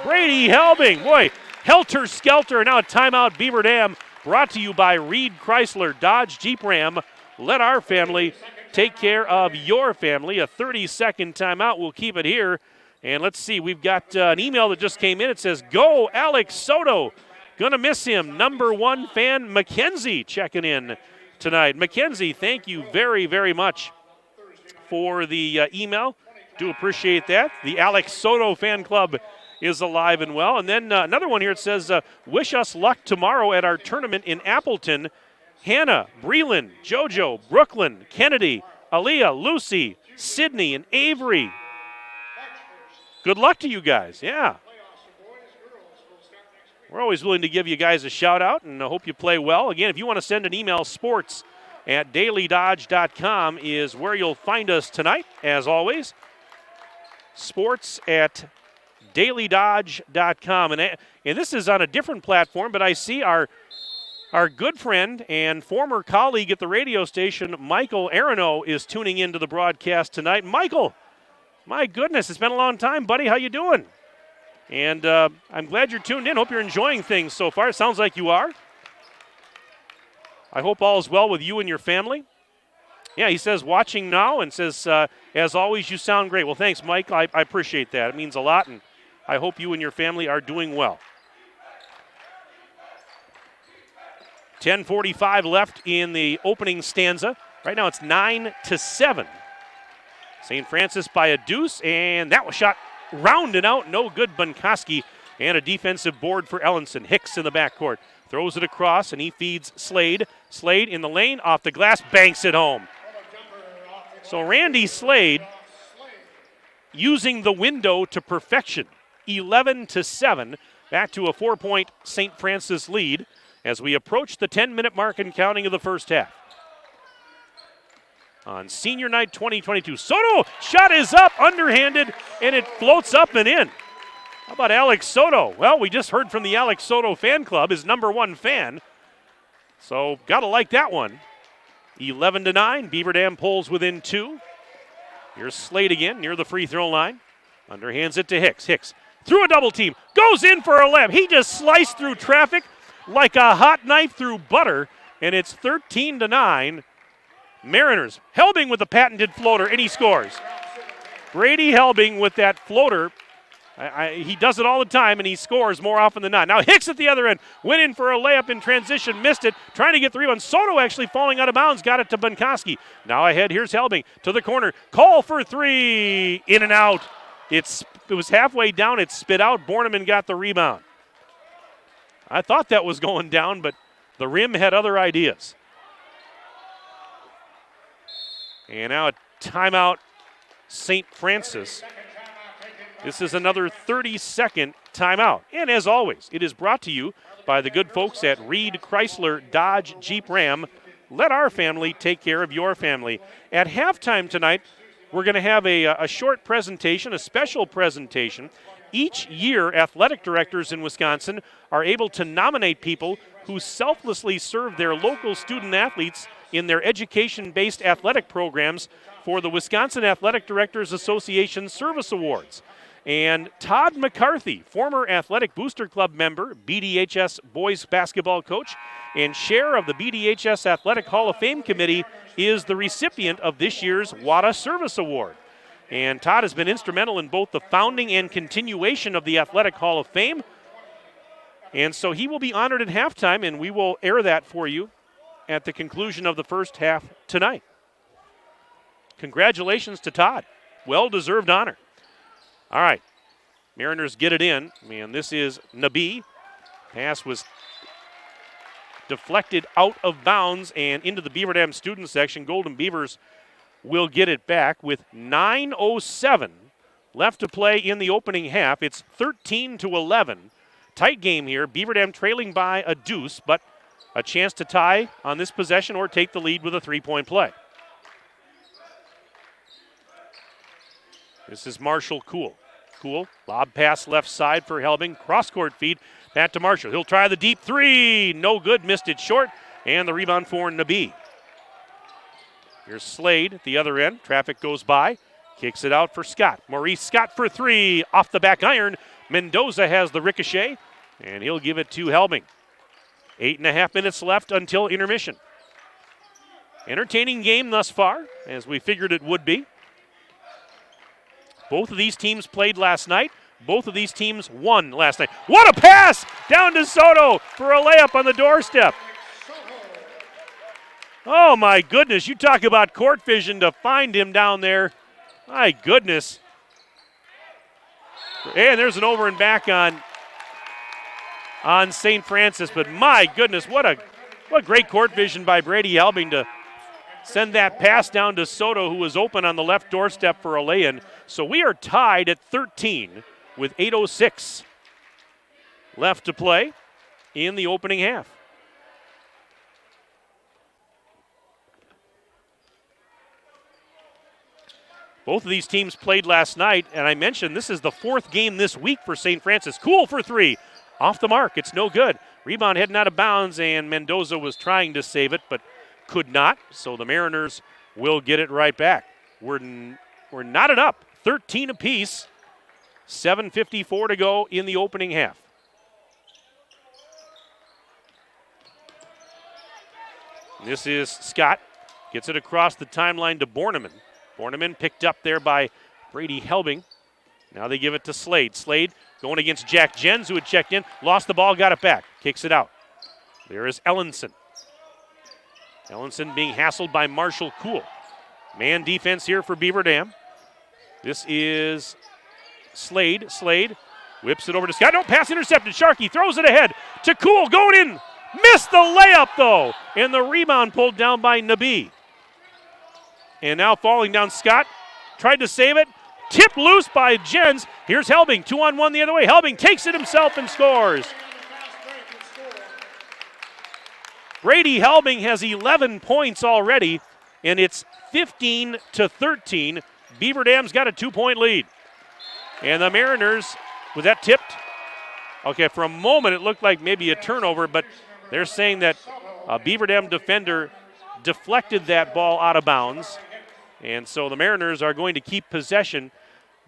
Brady Helbig. Boy, helter-skelter. Now a timeout, Beaver Dam, brought to you by Reed Chrysler Dodge Jeep Ram. Let our family take care of your family. A 30-second timeout. We'll keep it here. And let's see, we've got an email that just came in. It says, go Alex Soto. Gonna miss him. Number one fan, Mackenzie, checking in tonight. Mackenzie, thank you very, very much for the email. Do appreciate that. The Alex Soto fan club is alive and well. And then another one here, it says, wish us luck tomorrow at our tournament in Appleton. Hannah, Breland, JoJo, Brooklyn, Kennedy, Aaliyah, Lucy, Sydney, and Avery. Good luck to you guys. Yeah. We're always willing to give you guys a shout out, and I hope you play well. Again, if you want to send an email, sports@dailydodge.com is where you'll find us tonight, as always. Sports@dailydodge.com. And this is on a different platform, but I see our good friend and former colleague at the radio station, Michael Arano, is tuning into the broadcast tonight. Michael, my goodness, it's been a long time, buddy. How you doing? And I'm glad you're tuned in. Hope you're enjoying things so far. It sounds like you are. I hope all is well with you and your family. Yeah, he says watching now and says, as always, you sound great. Well, thanks, Mike. I appreciate that. It means a lot, and I hope you and your family are doing well. 10:45 left in the opening stanza. Right now it's 9-7. St. Francis by a deuce, and that was shot rounded out. No good, Bunkoski, and a defensive board for Ellenson. Hicks in the backcourt. Throws it across, and he feeds Slade. Slade in the lane, off the glass, banks it home. So Randy Slade using the window to perfection. 11-7, back to a 4-point St. Francis lead as we approach the 10-minute mark and counting of the first half. On Senior Night 2022, Soto, shot is up, underhanded, and it floats up and in. How about Alex Soto? Well, we just heard from the Alex Soto fan club, his #1 fan. So, gotta like that one. 11-9, Beaver Dam pulls within 2. Here's Slade again, near the free throw line. Underhands it to Hicks. Hicks, through a double team, goes in for a layup. He just sliced through traffic like a hot knife through butter, and it's 13-9. Mariners, Helbig with the patented floater, and he scores. Brady Helbig with that floater. He does it all the time, and he scores more often than not. Now Hicks at the other end, went in for a layup in transition, missed it, trying to get the rebound. Soto actually falling out of bounds, got it to Bunkoski. Now ahead, here's Helbig to the corner. Call for three, in and out. It was halfway down, it spit out. Borneman got the rebound. I thought that was going down, but the rim had other ideas. And now a timeout, St. Francis. This is another 30-second timeout. And as always, it is brought to you by the good folks at Reed Chrysler Dodge Jeep Ram. Let our family take care of your family. At halftime tonight, we're going to have a short presentation, a special presentation. Each year, athletic directors in Wisconsin are able to nominate people who selflessly serve their local student athletes in their education-based athletic programs for the Wisconsin Athletic Directors Association Service Awards. And Todd McCarthy, former Athletic Booster Club member, BDHS boys basketball coach, and chair of the BDHS Athletic Hall of Fame Committee, is the recipient of this year's WADA Service Award. And Todd has been instrumental in both the founding and continuation of the Athletic Hall of Fame. And so he will be honored at halftime, and we will air that for you at the conclusion of the first half tonight. Congratulations to Todd. Well-deserved honor. All right, Mariners get it in, and this is Nabi. Pass was deflected out of bounds and into the Beaver Dam student section. Golden Beavers will get it back with 9:07 left to play in the opening half. It's 13-11. Tight game here. Beaver Dam trailing by a deuce, but a chance to tie on this possession or take the lead with a three-point play. This is Marshall Cool. Cool, lob pass left side for Helbig. Cross-court feed, back to Marshall. He'll try the deep three. No good, missed it short. And the rebound for Nabi. Here's Slade at the other end. Traffic goes by. Kicks it out for Scott. Maurice Scott for three. Off the back iron. Mendoza has the ricochet, and he'll give it to Helbig. 8.5 minutes left until intermission. Entertaining game thus far, as we figured it would be. Both of these teams played last night. Both of these teams won last night. What a pass! Down to Soto for a layup on the doorstep. Oh, my goodness. You talk about court vision to find him down there. My goodness. And there's an over and back on St. Francis. But my goodness, what great court vision by Brady Helbig to send that pass down to Soto, who was open on the left doorstep for a lay-in. So we are tied at 13 with 8:06 left to play in the opening half. Both of these teams played last night, and I mentioned this is the fourth game this week for St. Francis. Cool for three. Off the mark. It's no good. Rebound heading out of bounds, and Mendoza was trying to save it, but could not. So the Mariners will get it right back. We're knotted up. 13 apiece. 7:54 to go in the opening half. This is Scott. Gets it across the timeline to Borneman. Borneman picked up there by Brady Helbig. Now they give it to Slade. Slade going against Jack Jens, who had checked in. Lost the ball, got it back. Kicks it out. There is Ellenson. Ellenson being hassled by Marshall Kuhl. Man defense here for Beaver Dam. This is Slade. Slade whips it over to Scott. No, pass intercepted. Sharkey throws it ahead to Kuhl. Going in. Missed the layup, though. And the rebound pulled down by Nabi. And now falling down, Scott tried to save it. Tipped loose by Jens. Here's Helbig. 2-on-1 the other way. Helbig takes it himself and scores. Brady Helbig has 11 points already, and it's 15-13. Beaver Dam's got a 2-point lead. And the Mariners, was that tipped? Okay, for a moment it looked like maybe a turnover, but they're saying that a Beaver Dam defender deflected that ball out of bounds. And so the Mariners are going to keep possession.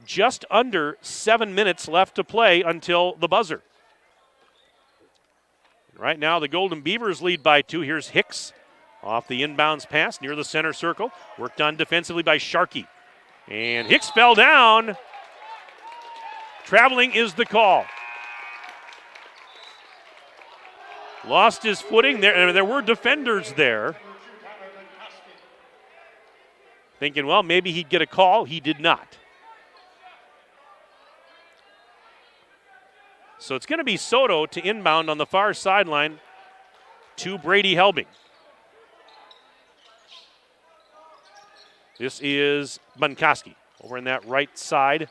Just under 7 minutes left to play until the buzzer. Right now the Golden Beavers lead by 2. Here's Hicks off the inbounds pass near the center circle. Worked on defensively by Sharkey. And Hicks fell down. Traveling is the call. Lost his footing. There were defenders there. Thinking, well, maybe he'd get a call. He did not. So it's going to be Soto to inbound on the far sideline to Brady Helbig. This is Bunkoski over in that right side.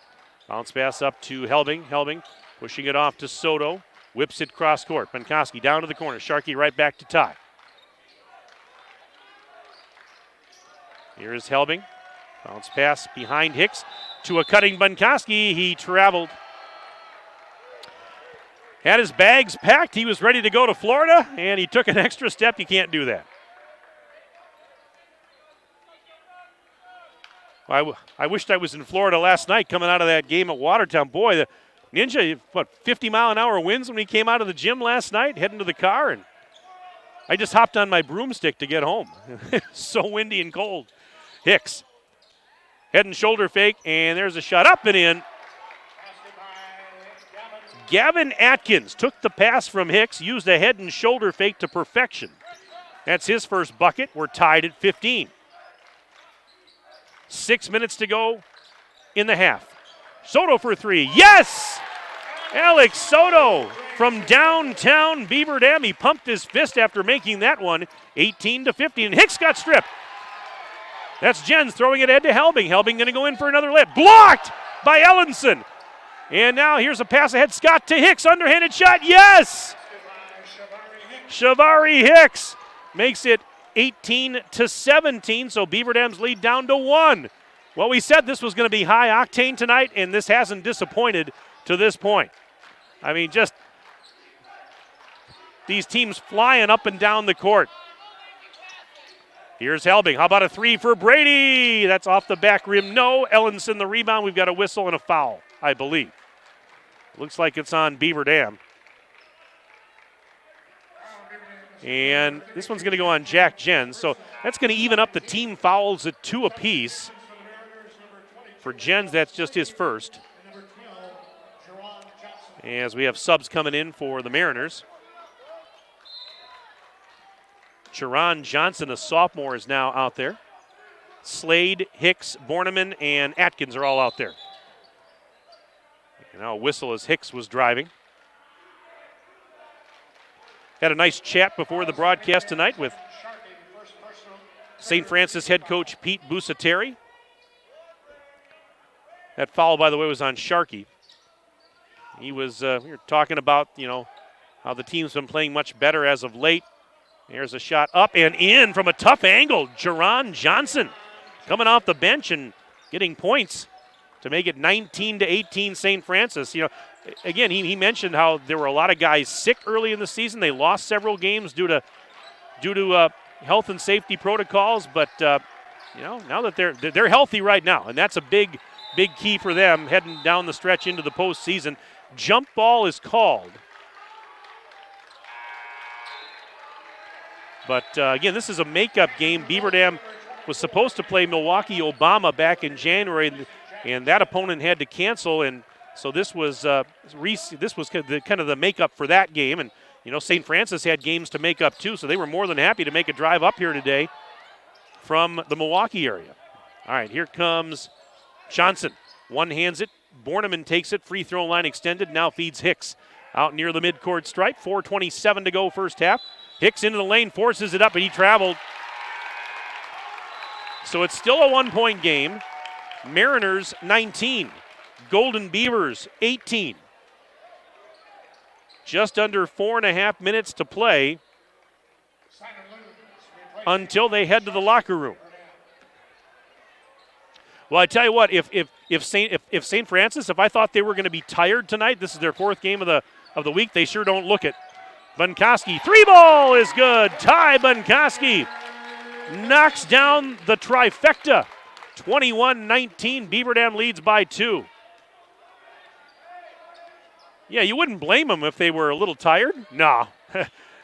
Bounce pass up to Helbig. Helbig pushing it off to Soto. Whips it cross court. Bunkoski down to the corner. Sharkey right back to Ty. Here is Helbig. Bounce pass behind Hicks to a cutting Bunkoski. He traveled. Had his bags packed. He was ready to go to Florida, and he took an extra step. You can't do that. I wished I was in Florida last night coming out of that game at Watertown. Boy, the Ninja, 50-mile-an-hour winds when he came out of the gym last night, heading to the car, and I just hopped on my broomstick to get home. So windy and cold. Hicks. Head and shoulder fake, and there's a shot up and in. Gavin Atkins took the pass from Hicks, used a head and shoulder fake to perfection. That's his first bucket. We're tied at 15. 6 minutes to go in the half. Soto for 3. Yes! Alex Soto from downtown Beaver Dam. He pumped his fist after making that one. 18-15. And Hicks got stripped. That's Jens throwing it ahead to Helbig. Helbig going to go in for another lip. Blocked by Ellenson. And now here's a pass ahead. Scott to Hicks. Underhanded shot. Yes! Shavari Hicks makes it 18-17. So Beaver Dam's lead down to 1. Well, we said this was going to be high octane tonight, and this hasn't disappointed to this point. I mean, just these teams flying up and down the court. Here's Helbig. How about a 3 for Brady? That's off the back rim. No. Ellenson the rebound. We've got a whistle and a foul, I believe. Looks like it's on Beaver Dam. And this one's going to go on Jack Jens. So that's going to even up the team fouls at 2 apiece. For Jens, that's just his first. As we have subs coming in for the Mariners. Sharon Johnson, a sophomore, is now out there. Slade, Hicks, Borneman, and Atkins are all out there. And now a whistle as Hicks was driving. Had a nice chat before the broadcast tonight with St. Francis head coach Pete Busateri. That foul, by the way, was on Sharkey. He was, we were talking about, how the team's been playing much better as of late. There's a shot up and in from a tough angle. Jaron Johnson coming off the bench and getting points to make it 19-18 St. Francis. Again, he mentioned how there were a lot of guys sick early in the season. They lost several games due to health and safety protocols. But now that they're healthy right now, and that's a big key for them heading down the stretch into the postseason. Jump ball is called. But again, this is a makeup game. Beaver Dam was supposed to play Milwaukee Obama back in January, and that opponent had to cancel. And so this was kind of the makeup for that game. And St. Francis had games to make up too, so they were more than happy to make a drive up here today from the Milwaukee area. All right, here comes Johnson. One hands it. Borneman takes it. Free throw line extended. Now feeds Hicks out near the midcourt stripe. 4:27 to go first half. Hicks into the lane, forces it up, but he traveled. So it's still a 1-point game. Mariners 19. Golden Beavers 18. Just under 4.5 minutes to play until they head to the locker room. Well, I tell you what, if St. Francis, if I thought they were going to be tired tonight, this is their 4th game of the week, they sure don't look it. Bunkoski, 3-ball is good. Ty Bunkoski knocks down the trifecta. 21-19, Beaver Dam leads by 2. Yeah, you wouldn't blame them if they were a little tired. No.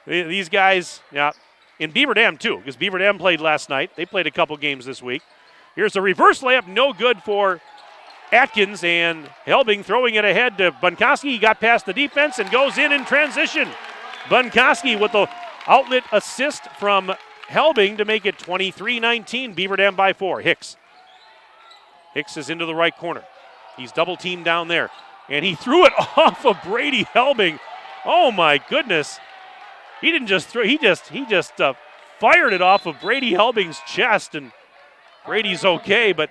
These guys, yeah, in Beaver Dam too, because Beaver Dam played last night. They played a couple games this week. Here's a reverse layup, no good for Atkins, and Helbig throwing it ahead to Bunkoski. He got past the defense and goes in transition. Bunkoski with the outlet assist from Helbig to make it 23-19, Beaver Dam by 4. Hicks is into the right corner. He's double teamed down there, and he threw it off of Brady Helbig. Oh my goodness. He didn't just throw, he just fired it off of Brady Helbig's chest, and Brady's okay, but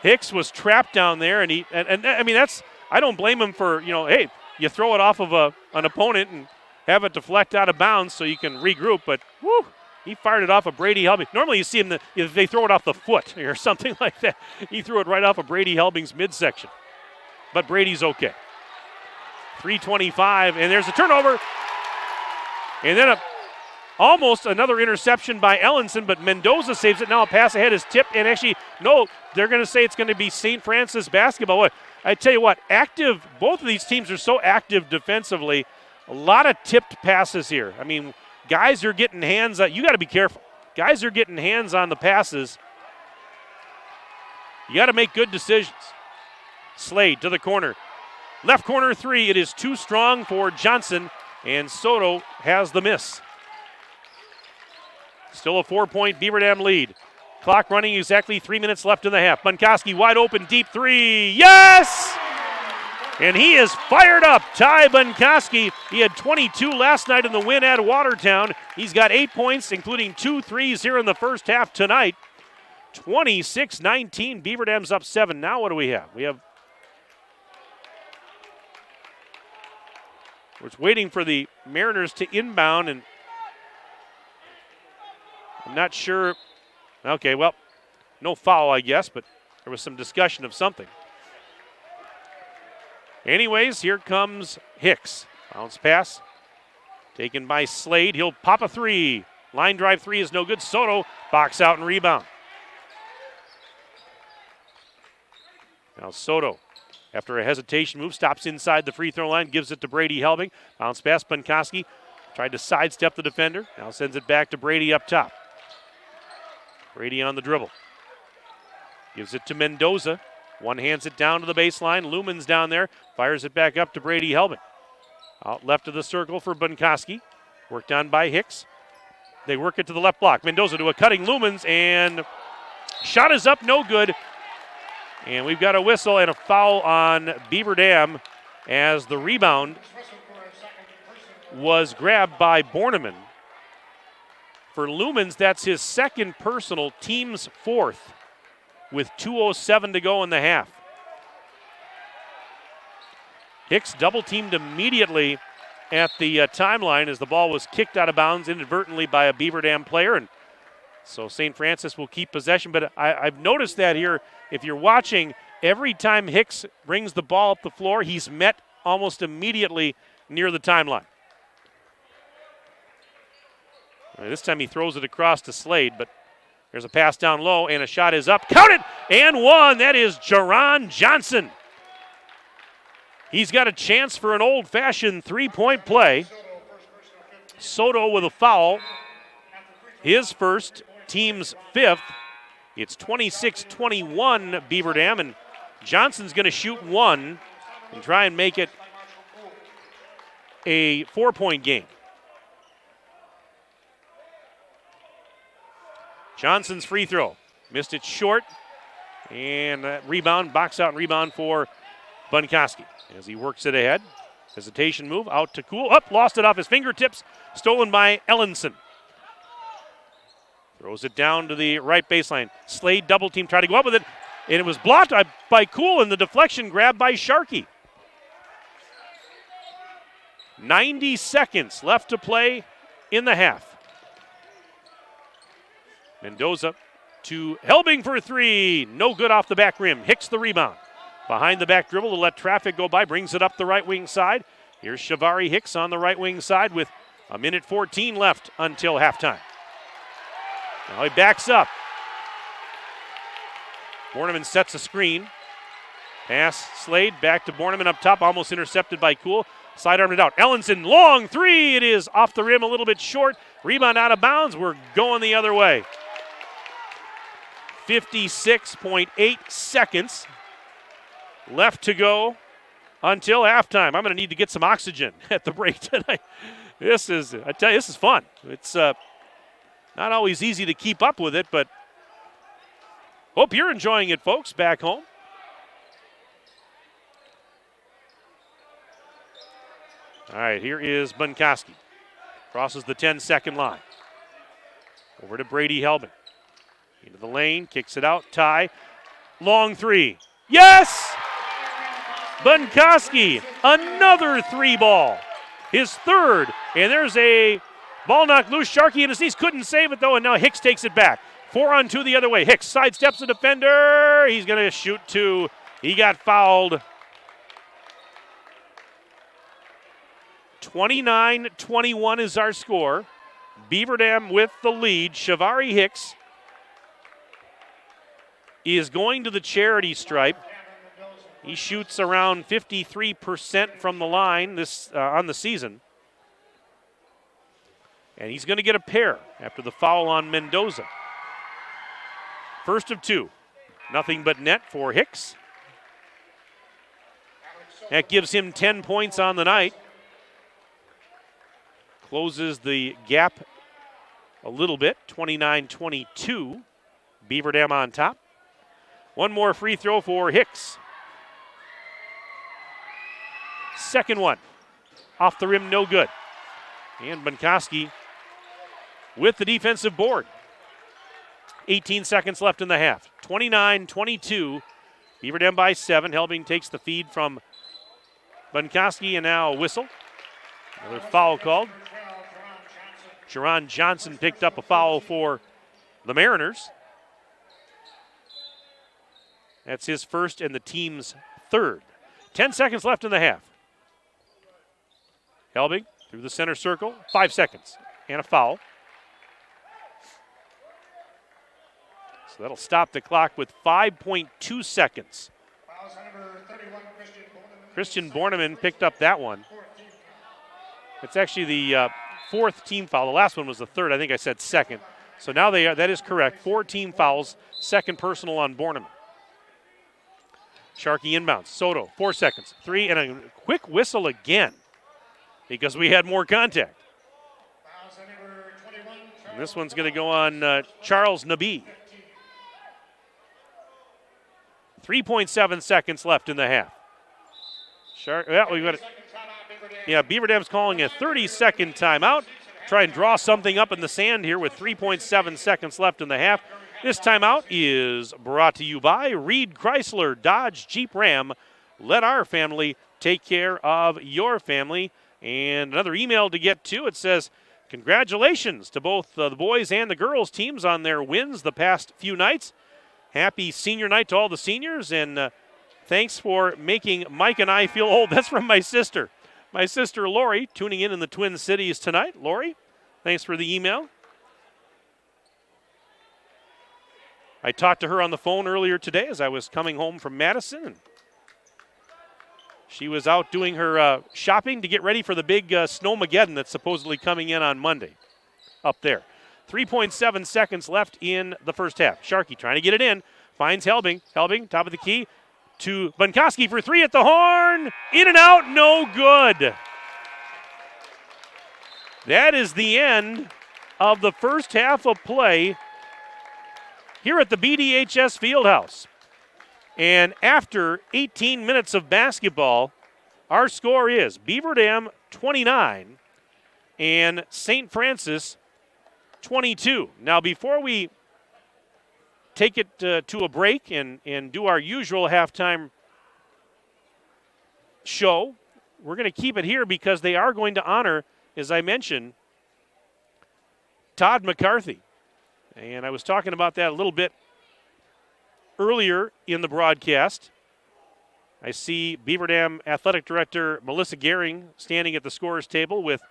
Hicks was trapped down there, and I mean, that's, I don't blame him for, hey, you throw it off of an opponent and have it deflect out of bounds so you can regroup, but whoo, he fired it off of Brady Helbig. Normally you see him, if they throw it off the foot or something like that. He threw it right off of Brady Helbig's midsection. But Brady's okay. 3:25, and there's a turnover. And then almost another interception by Ellenson, but Mendoza saves it. Now a pass ahead is tipped, and actually, no, they're going to say it's going to be St. Francis basketball. I tell you what, both of these teams are so active defensively. A lot of tipped passes here. I mean, guys are getting hands on, you got to be careful. Guys are getting hands on the passes. You got to make good decisions. Slade to the corner. Left corner 3, it is too strong for Johnson, and Soto has the miss. Still a 4-point Beaver Dam lead. Clock running, exactly 3 minutes left in the half. Bunkoski wide open, deep 3, yes! And he is fired up. Ty Bunkoski, he had 22 last night in the win at Watertown. He's got 8 points, including 2 threes here in the first half tonight. 26-19, Beaver Dam's up 7. Now what do we have? We're waiting for the Mariners to inbound, and I'm not sure. Okay, well, no foul, I guess, but there was some discussion of something. Anyways, here comes Hicks. Bounce pass taken by Slade. He'll pop a 3. Line drive 3 is no good. Soto box out and rebound. Now Soto, after a hesitation move, stops inside the free throw line, gives it to Brady Helbig. Bounce pass, Bunkoski tried to sidestep the defender. Now sends it back to Brady up top. Brady on the dribble. Gives it to Mendoza. One hands it down to the baseline. Lumen's down there. Fires it back up to Brady Helbig. Out left of the circle for Bunkoski. Worked on by Hicks. They work it to the left block. Mendoza to a cutting Lumens, and shot is up, no good. And we've got a whistle and a foul on Beaver Dam as the rebound was grabbed by Borneman. For Lumens, that's his second personal, team's 4th, with 2:07 to go in the half. Hicks double-teamed immediately at the timeline as the ball was kicked out of bounds inadvertently by a Beaver Dam player, and so St. Francis will keep possession. But I've noticed that here, if you're watching, every time Hicks brings the ball up the floor, he's met almost immediately near the timeline. This time he throws it across to Slade, but there's a pass down low, and a shot is up. Counted! And one! That is Jaron Johnson. He's got a chance for an old-fashioned three-point play. Soto with a foul. His first, team's 5th. It's 26-21 Beaver Dam, and Johnson's going to shoot 1. and try and make it a 4-point game. Johnson's free throw. Missed it short. And that rebound, box out and rebound for Bunkoski as he works it ahead. Hesitation move, out to Cool. Up, lost it off his fingertips. Stolen by Ellenson. Throws it down to the right baseline. Slade double team, tried to go up with it. And it was blocked by Cool, and the deflection grabbed by Sharkey. 90 seconds left to play in the half. Mendoza to Helbig for 3. No good off the back rim. Hicks the rebound. Behind the back dribble to let traffic go by. Brings it up the right wing side. Here's Shavari Hicks on the right wing side with 1:14 left until halftime. Now he backs up. Borneman sets a screen. Pass Slade back to Borneman up top. Almost intercepted by Cool. Sidearmed it out. Ellenson, long 3. It is off the rim, a little bit short. Rebound out of bounds. We're going the other way. 56.8 seconds left to go until halftime. I'm going to need to get some oxygen at the break tonight. I tell you, this is fun. It's not always easy to keep up with it, but hope you're enjoying it, folks, back home. All right, here is Bunkoski. Crosses the 10-second line. Over to Brady Helbig. Into the lane, kicks it out, Ty. Long 3. Yes! Bunkoski, another 3 ball. His third, and there's a ball knocked loose. Sharkey in his knees, couldn't save it though, and now Hicks takes it back. 4-on-2 the other way. Hicks sidesteps the defender. He's going to shoot 2. He got fouled. 29-21 is our score. Beaver Dam with the lead. Shavari Hicks is going to the charity stripe. He shoots around 53% from the line this on the season. And he's going to get a pair after the foul on Mendoza. First of 2. Nothing but net for Hicks. That gives him 10 points on the night. Closes the gap a little bit, 29-22. Beaver Dam on top. One more free throw for Hicks. Second one. Off the rim, no good. And Bunkoski with the defensive board. 18 seconds left in the half. 29-22. Beaver Dam by 7. Helbig takes the feed from Bunkoski, and now a whistle. Another foul called. Sharon Johnson picked up a foul for the Mariners. That's his first and the team's third. 10 seconds left in the half. Helbig through the center circle. 5 seconds and a foul. So that'll stop the clock with 5.2 seconds. Christian Borneman picked up that one. It's actually the 4th team foul. The last one was the 3rd. I think I said 2nd. So now that is correct. 4 team fouls, 2nd personal on Borneman. Sharkey inbounds. Soto, 4 seconds. 3 and a quick whistle again because we had more contact. And this one's going to go on Charles Nabi. 3.7 seconds left in the half. Beaver Dam's calling a 30-second timeout. Try and draw something up in the sand here with 3.7 seconds left in the half. This timeout is brought to you by Reed Chrysler Dodge Jeep Ram. Let our family take care of your family. And another email to get to. It says, congratulations to both the boys and the girls teams on their wins the past few nights. Happy senior night to all the seniors, and thanks for making Mike and I feel old. That's from my sister. My sister Lori, tuning in the Twin Cities tonight. Lori, thanks for the email. I talked to her on the phone earlier today as I was coming home from Madison. She was out doing her shopping to get ready for the big Snowmageddon that's supposedly coming in on Monday up there. 3.7 seconds left in the first half. Sharkey trying to get it in. Finds Helbig. Helbig, top of the key. to Bunkoski for three at the horn. In and out, no good. That is the end of the first half of play here at the BDHS Fieldhouse. And after 18 minutes of basketball, our score is Beaver Dam 29 and St. Francis 22. Now, before we take it to a break and do our usual halftime show, we're going to keep it here because they are going to honor, as I mentioned, Todd McCarthy. And I was talking about that a little bit earlier in the broadcast. I see Beaver Dam Athletic Director Melissa Gehring standing at the scorer's table with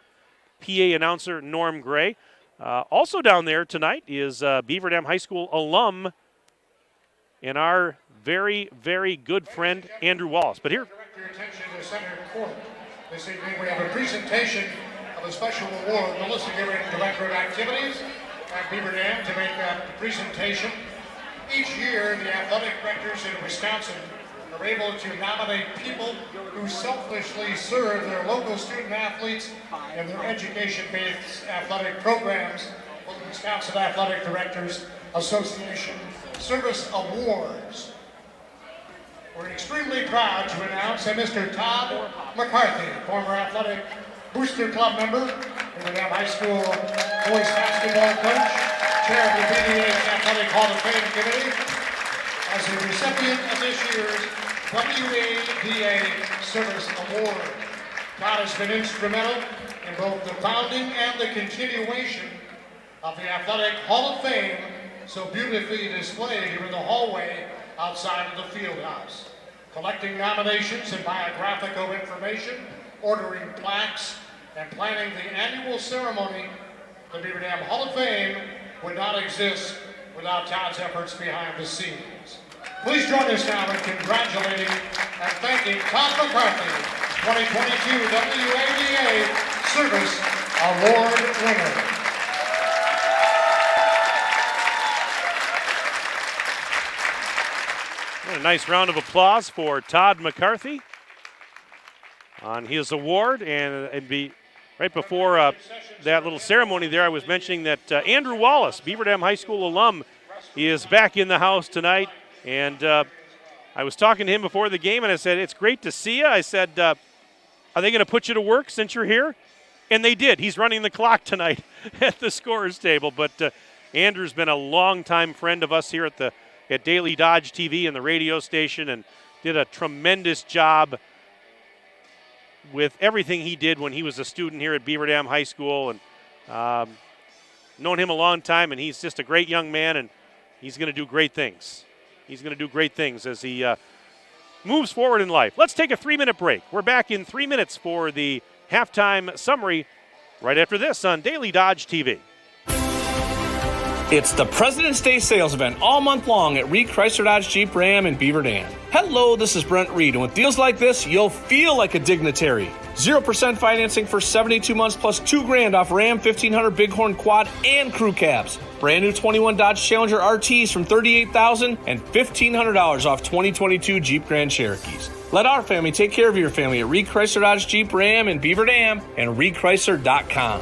PA announcer Norm Gray. Also down there tonight is Beaver Dam High School alum and our very, very good friend Andrew Wallace. But here, direct your attention to the center court. This evening we have a presentation of a special award. Melissa Gehring, Director of Activities at Beaver Dam, to make a presentation. Each year, the athletic directors in Wisconsin are able to nominate people who selflessly serve their local student athletes and their education-based athletic programs for the Wisconsin Athletic Directors Association Service Awards. We're extremely proud to announce that Mr. Todd McCarthy, former athletic booster club member, Beaver Dam High School boys basketball coach, chair of the BDH Athletic Hall of Fame Committee, as the recipient of this year's WADA Service Award. Todd has been instrumental in both the founding and the continuation of the Athletic Hall of Fame, so beautifully displayed here in the hallway outside of the field house. Collecting nominations and biographical information, ordering plaques, and planning the annual ceremony, the Beaver Dam Hall of Fame would not exist without Todd's efforts behind the scenes. Please join us now in congratulating and thanking Todd McCarthy, 2022 WADA Service Award winner. A nice round of applause for Todd McCarthy on his award. And it'd be right before that little ceremony there, I was mentioning that Andrew Wallace, Beaver Dam High School alum, is back in the house tonight. And I was talking to him before the game, and I said, it's great to see you. I said, are they going to put you to work since you're here? And they did. He's running the clock tonight at the scorer's table. But Andrew's been a longtime friend of us here at Daily Dodge TV and the radio station, and did a tremendous job with everything he did when he was a student here at Beaver Dam High School. And known him a long time, and he's just a great young man, and he's going to do great things. He's going to do great things as he moves forward in life. Let's take a 3-minute break. We're back in 3 minutes for the halftime summary right after this on Daily Dodge TV. It's the President's Day sales event all month long at Reed Chrysler Dodge Jeep Ram in Beaver Dam. Hello, this is Brent Reed, and with deals like this, you'll feel like a dignitary. 0% financing for 72 months plus $2,000 off Ram 1500 Bighorn Quad and Crew Cabs. Brand new 21 Dodge Challenger RTs from $38,000 and $1,500 off 2022 Jeep Grand Cherokees. Let our family take care of your family at Reed Chrysler Dodge Jeep Ram in Beaver Dam and ReedChrysler.com.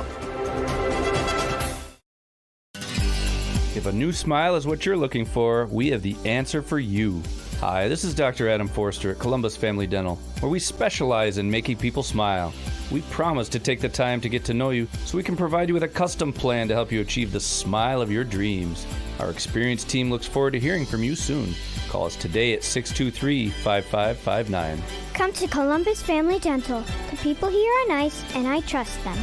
If a new smile is what you're looking for, we have the answer for you. Hi, this is Dr. Adam Forster at Columbus Family Dental, where we specialize in making people smile. We promise to take the time to get to know you so we can provide you with a custom plan to help you achieve the smile of your dreams. Our experienced team looks forward to hearing from you soon. Call us today at 623-5559. Come to Columbus Family Dental. The people here are nice, and I trust them.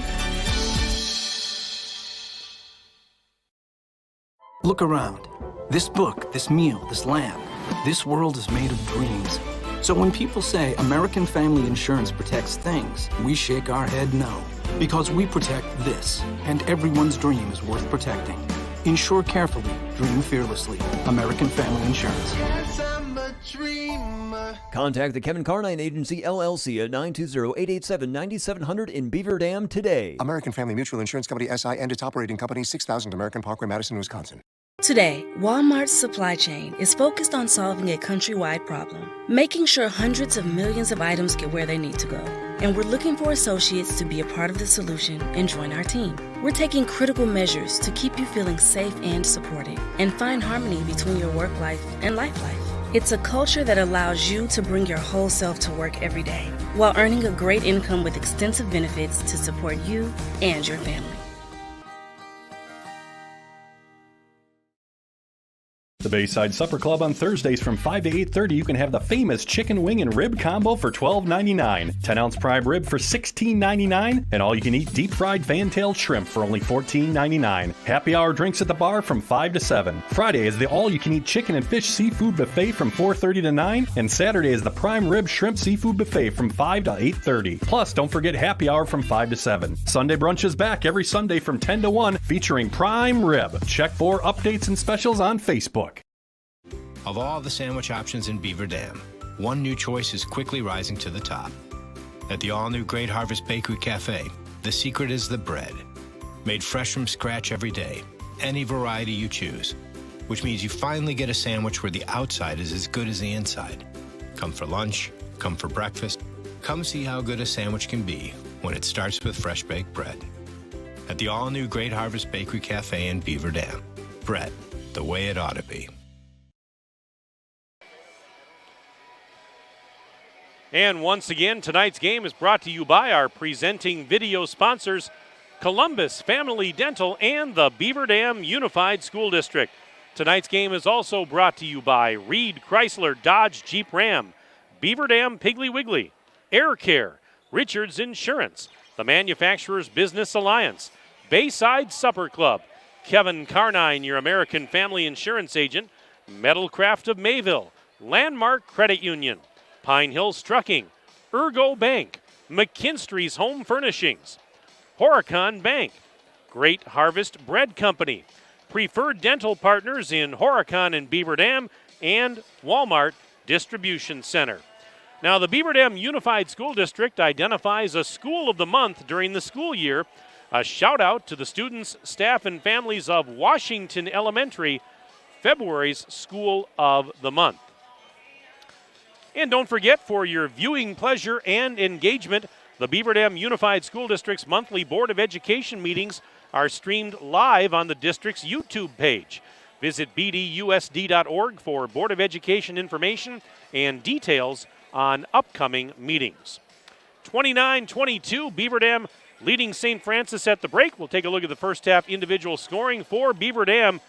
Look around. This book, this meal, this lamp, this world is made of dreams. So when people say American Family Insurance protects things, we shake our head no. Because we protect this, and everyone's dream is worth protecting. Insure carefully, dream fearlessly. American Family Insurance. Yes, I'm a dreamer. Contact the Kevin Carnine Agency, LLC at 920-887-9700 in Beaver Dam today. American Family Mutual Insurance Company, SI, and its operating company, 6000 American Parkway, Madison, Wisconsin. Today, Walmart's supply chain is focused on solving a countrywide problem, making sure hundreds of millions of items get where they need to go. And we're looking for associates to be a part of the solution and join our team. We're taking critical measures to keep you feeling safe and supported and find harmony between your work life and life life. It's a culture that allows you to bring your whole self to work every day while earning a great income with extensive benefits to support you and your family. The Bayside Supper Club on Thursdays from 5 to 8:30, you can have the famous chicken wing and rib combo for $12.99, 10-ounce prime rib for $16.99, and all-you-can-eat deep-fried fan-tailed shrimp for only $14.99. Happy hour drinks at the bar from 5 to 7. Friday is the all-you-can-eat chicken and fish seafood buffet from 4:30 to 9, and Saturday is the prime rib shrimp seafood buffet from 5 to 8:30. Plus, don't forget happy hour from 5 to 7. Sunday brunch is back every Sunday from 10 to 1, featuring prime rib. Check for updates and specials on Facebook. Of all the sandwich options in Beaver Dam, one new choice is quickly rising to the top. At the all-new Great Harvest Bakery Cafe, the secret is the bread. Made fresh from scratch every day, any variety you choose, which means you finally get a sandwich where the outside is as good as the inside. Come for lunch, come for breakfast, come see how good a sandwich can be when it starts with fresh baked bread. At the all-new Great Harvest Bakery Cafe in Beaver Dam, bread the way it ought to be. And once again, tonight's game is brought to you by our presenting video sponsors, Columbus Family Dental and the Beaver Dam Unified School District. Tonight's game is also brought to you by Reed Chrysler Dodge Jeep Ram, Beaver Dam Piggly Wiggly, Air Care, Richards Insurance, the Manufacturers Business Alliance, Bayside Supper Club, Kevin Carnine, your American Family Insurance agent, Metalcraft of Mayville, Landmark Credit Union, Pine Hills Trucking, Ergo Bank, McKinstry's Home Furnishings, Horicon Bank, Great Harvest Bread Company, Preferred Dental Partners in Horicon and Beaver Dam, and Walmart Distribution Center. Now, the Beaver Dam Unified School District identifies a School of the Month during the school year. A shout out to the students, staff, and families of Washington Elementary, February's School of the Month. And don't forget, for your viewing pleasure and engagement, the Beaver Dam Unified School District's monthly Board of Education meetings are streamed live on the district's YouTube page. Visit bdusd.org for Board of Education information and details on upcoming meetings. 29-22, Beaver Dam leading St. Francis at the break. We'll take a look at the first half individual scoring for Beaver Dam.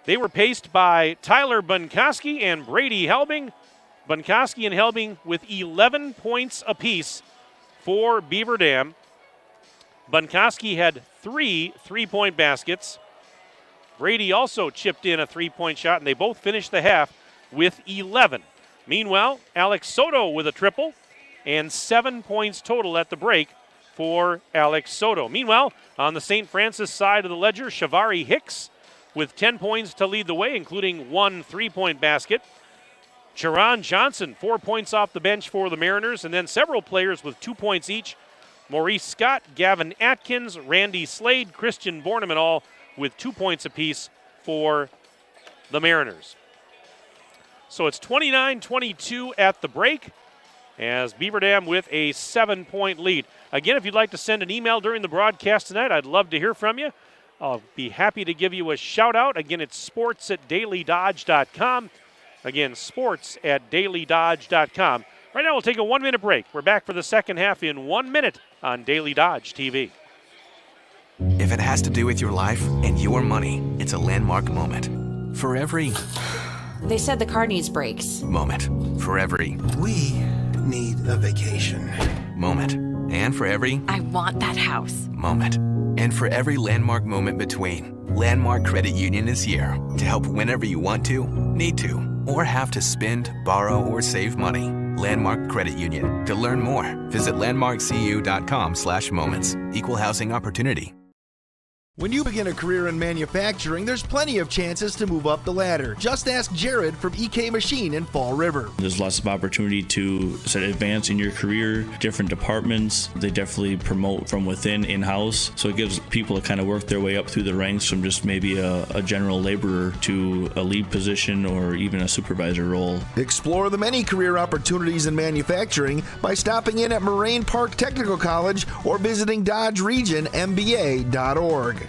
They were paced by Tyler Bunkoski and Brady Helbig. Bunkoski and Helbig with 11 points apiece for Beaver Dam. Bunkoski had 3 3-point baskets. Brady also chipped in a 3-point shot, and they both finished the half with 11. Meanwhile, Alex Soto with a triple and 7 points total at the break for Alex Soto. Meanwhile, on the St. Francis side of the ledger, Shavari Hicks with 10 points to lead the way, including 1 3-point basket. Charon Johnson, 4 points off the bench for the Mariners, and then several players with 2 points each. Maurice Scott, Gavin Atkins, Randy Slade, Christian Borneman, all with 2 points apiece for the Mariners. So it's 29-22 at the break, as Beaver Dam with a 7-point lead. Again, if you'd like to send an email during the broadcast tonight, I'd love to hear from you. I'll be happy to give you a shout out. Again, it's sports@dailydodge.com. Again, sports@dailydodge.com. Right now, we'll take a 1-minute break. We're back for the second half in 1 minute on Daily Dodge TV. If it has to do with your life and your money, it's a landmark moment. For every... They said the car needs brakes. Moment. For every... We need a vacation. Moment. And for every... I want that house. Moment. And for every landmark moment between, Landmark Credit Union is here to help whenever you want to, need to, or have to spend, borrow, or save money. Landmark Credit Union. To learn more, visit landmarkcu.com/moments. Equal housing opportunity. When you begin a career in manufacturing, there's plenty of chances to move up the ladder. Just ask Jared from EK Machine in Fall River. There's lots of opportunity to advance in your career, different departments. They definitely promote from within, in-house, so it gives people to kind of work their way up through the ranks from just maybe a general laborer to a lead position or even a supervisor role. Explore the many career opportunities in manufacturing by stopping in at Moraine Park Technical College or visiting DodgeRegionMBA.org.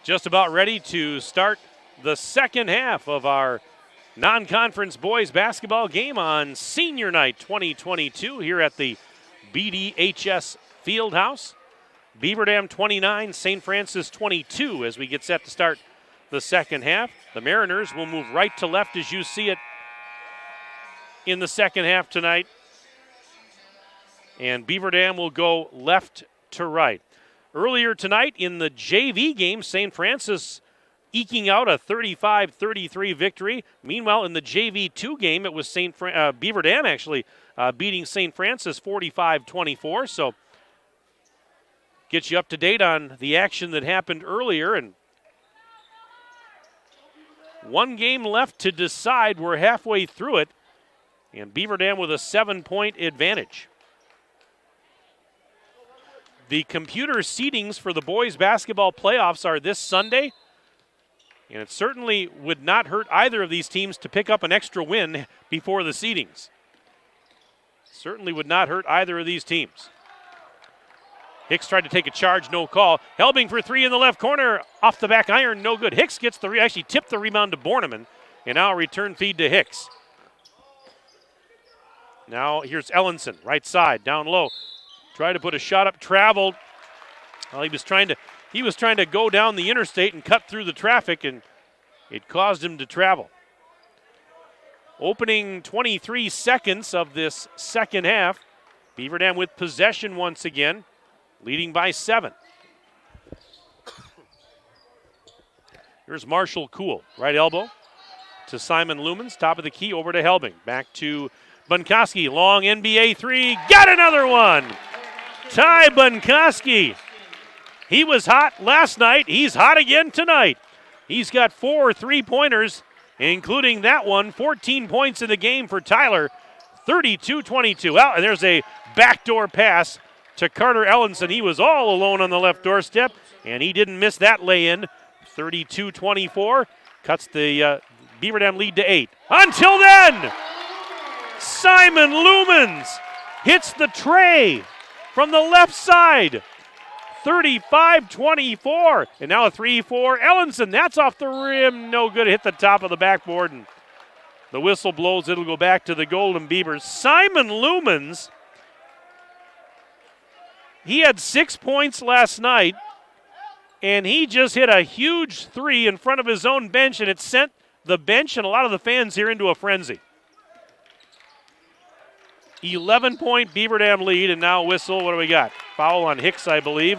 Just about ready to start the second half of our non-conference boys basketball game on Senior Night 2022 here at the BDHS Fieldhouse. Beaver Dam 29, St. Francis 22 as we get set to start the second half. The Mariners will move right to left as you see it in the second half tonight. And Beaver Dam will go left to right. Earlier tonight in the JV game, St. Francis eking out a 35-33 victory. Meanwhile, in the JV2 game, it was Beaver Dam actually beating St. Francis 45-24. So get you up to date on the action that happened earlier. And one game left to decide. We're halfway through it. And Beaver Dam with a 7-point advantage. The computer seedings for the boys basketball playoffs are this Sunday, and it certainly would not hurt either of these teams to pick up an extra win before the seedings. Certainly would not hurt either of these teams. Hicks tried to take a charge, no call. Helbig for three in the left corner, off the back iron, no good. Hicks gets actually tipped the rebound to Borneman, and now a return feed to Hicks. Now here's Ellenson, right side, down low. Tried to put a shot up, traveled. Well, he was trying to go down the interstate and cut through the traffic, and it caused him to travel. Opening 23 seconds of this second half. Beaver Dam with possession once again, leading by 7. Here's Marshall Kuhl, right elbow to Simon Lumens, top of the key, over to Helbig. Back to Bunkoski, long NBA three, got another one! Ty Bunkoski. He was hot last night. He's hot again tonight. He's got 4 3-pointers, including that one. 14 points in the game for Tyler. 32-22. Well, and there's a backdoor pass to Carter Ellenson. He was all alone on the left doorstep, and he didn't miss that lay-in. 32-24. Cuts the Beaver Dam lead to 8. Until then, Simon Lumens hits the tray from the left side, 35-24. And now a 3-4. Ellenson, that's off the rim. No good. Hit the top of the backboard. And the whistle blows. It'll go back to the Golden Beavers. Simon Lumens, he had 6 points last night, and he just hit a huge three in front of his own bench, and it sent the bench and a lot of the fans here into a frenzy. 11-point Beaver Dam lead, and now whistle. What do we got? Foul on Hicks, I believe,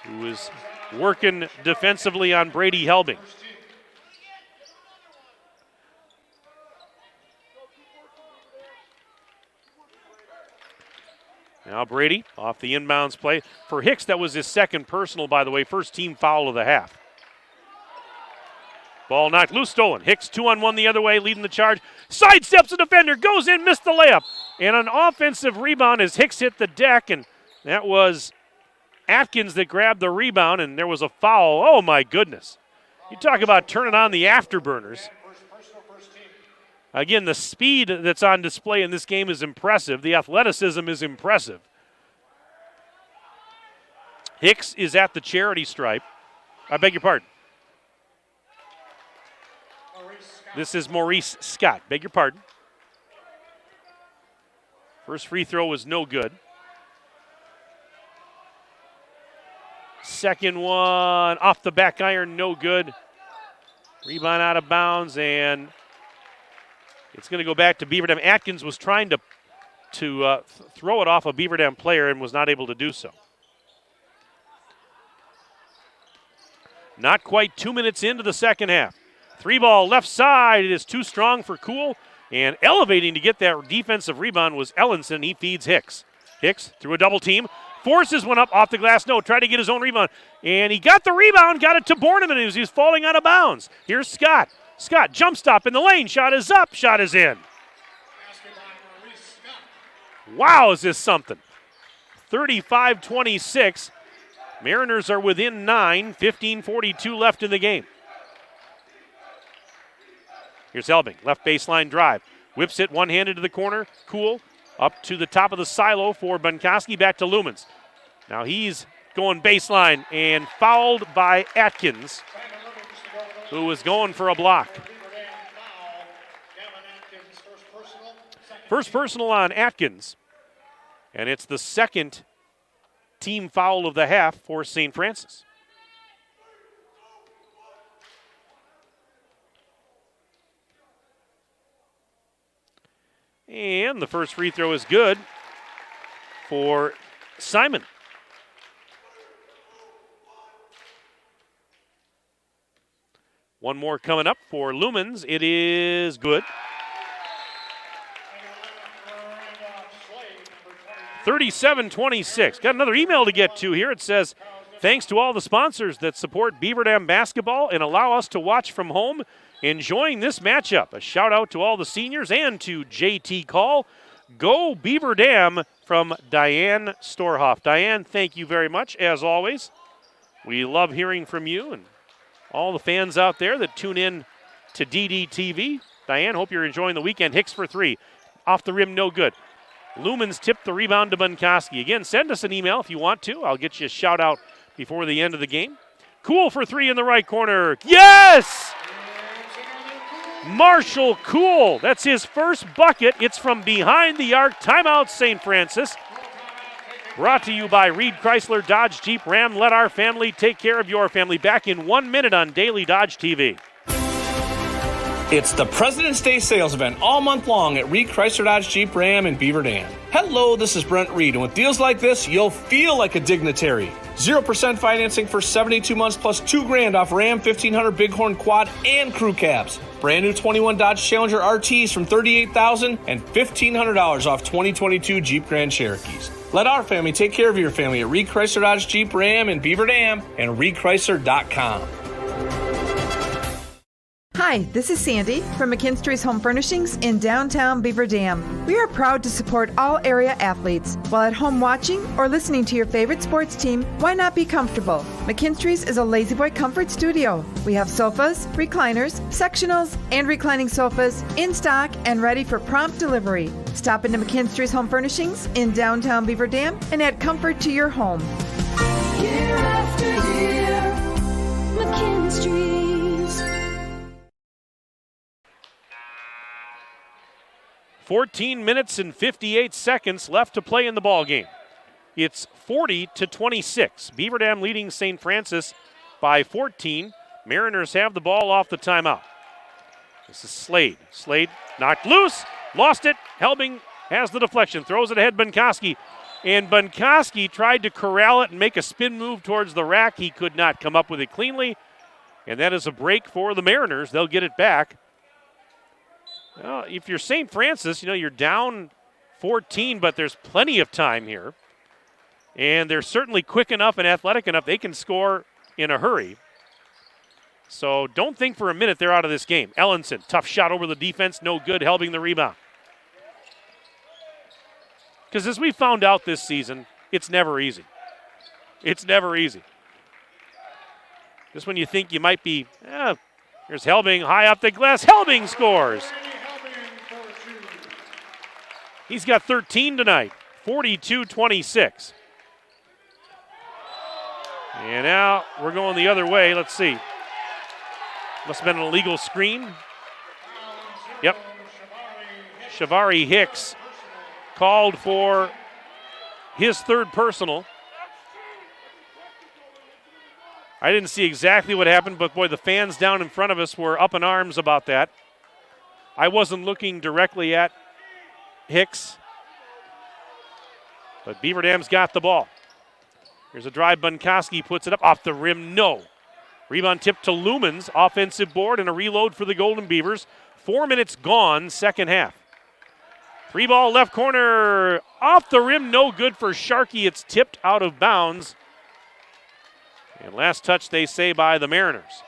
who is working defensively on Brady Helbig. Now Brady off the inbounds play. For Hicks, that was his second personal, by the way. First team foul of the half. Ball knocked loose, stolen. Hicks 2-on-1 the other way, leading the charge. Sidesteps the defender, goes in, missed the layup. And an offensive rebound as Hicks hit the deck, and that was Atkins that grabbed the rebound, and there was a foul. Oh, my goodness. You talk about turning on the afterburners. Again, the speed that's on display in this game is impressive. The athleticism is impressive. Hicks is at the charity stripe. I beg your pardon. This is Maurice Scott. Beg your pardon. First free throw was no good. Second one off the back iron, no good. Rebound out of bounds, and it's going to go back to Beaver Dam. Atkins was trying to throw it off a Beaver Dam player and was not able to do so. Not quite 2 minutes into the second half. Three ball left side. It is too strong for Kuhl. And elevating to get that defensive rebound was Ellenson. He feeds Hicks. Hicks through a double team. Forces one up off the glass. No, tried to get his own rebound. And he got the rebound, got it to Borneman as he was falling out of bounds. Here's Scott. Scott, jump stop in the lane. Shot is up. Shot is in. Wow, is this something? 35-26. Mariners are within 9. 15:42 left in the game. Here's Helbig. Left baseline drive. Whips it one-handed to the corner. Cool. Up to the top of the silo for Bunkowski. Back to Lumens. Now he's going baseline and fouled by Atkins, who was going for a block. First personal on Atkins. And it's the second team foul of the half for St. Francis. And the first free throw is good for Simon. One more coming up for Lumens. It is good. 37-26. Got another email to get to here. It says, thanks to all the sponsors that support Beaver Dam basketball and allow us to watch from home, enjoying this matchup. A shout out to all the seniors and to JT Call. Go Beaver Dam from Diane Storhoff. Diane, thank you very much, as always. We love hearing from you and all the fans out there that tune in to DDTV. Diane, hope you're enjoying the weekend. Hicks for three. Off the rim, no good. Lumens tipped the rebound to Bunkowski. Again, send us an email if you want to. I'll get you a shout out before the end of the game. Cool for three in the right corner. Yes! Marshall Cool. That's his first bucket. It's from behind the arc. Timeout, St. Francis. Brought to you by Reed Chrysler Dodge Jeep Ram. Let our family take care of your family. Back in 1 minute on Daily Dodge TV. It's the President's Day sales event all month long at Reed Chrysler Dodge Jeep Ram in Beaver Dam. Hello, this is Brent Reed, and with deals like this, you'll feel like a dignitary. 0% financing for 72 months plus $2,000 off Ram 1500 Bighorn Quad and crew cabs. Brand new 21 Dodge Challenger RTs from $38,000 and $1,500 off 2022 Jeep Grand Cherokees. Let our family take care of your family at Reed Chrysler Dodge Jeep Ram in Beaver Dam and ReedChrysler.com. Hi, this is Sandy from McKinstry's Home Furnishings in downtown Beaver Dam. We are proud to support all area athletes. While at home watching or listening to your favorite sports team, why not be comfortable? McKinstry's is a Lazy Boy comfort studio. We have sofas, recliners, sectionals, and reclining sofas in stock and ready for prompt delivery. Stop into McKinstry's Home Furnishings in downtown Beaver Dam and add comfort to your home. Year after year, McKinstry's. 14 minutes and 58 seconds left to play in the ball game. It's 40-26. Beaver Dam leading St. Francis by 14. Mariners have the ball off the timeout. This is Slade. Slade knocked loose, lost it. Helbig has the deflection, throws it ahead Bunkowski. And Bunkowski tried to corral it and make a spin move towards the rack. He could not come up with it cleanly. And that is a break for the Mariners. They'll get it back. Well, if you're St. Francis, you're down 14, but there's plenty of time here. And they're certainly quick enough and athletic enough. They can score in a hurry. So don't think for a minute they're out of this game. Ellenson, tough shot over the defense, no good, Helbig the rebound. Because as we found out this season, it's never easy. It's never easy. Just when you think you might be, here's Helbig high up the glass. Helbig scores. He's got 13 tonight, 42-26. And now we're going the other way. Let's see. Must have been an illegal screen. Yep. Shavari Hicks called for his third personal. I didn't see exactly what happened, but boy, the fans down in front of us were up in arms about that. I wasn't looking directly at Hicks, but Beaver Dam's got the ball. Here's a drive. Bunkowski puts it up off the rim. No. Rebound tip to Lumens. Offensive board and a reload for the Golden Beavers. 4 minutes gone, second half. Three ball left corner. Off the rim, no good for Sharkey. It's tipped out of bounds. And last touch, they say, by the Mariners.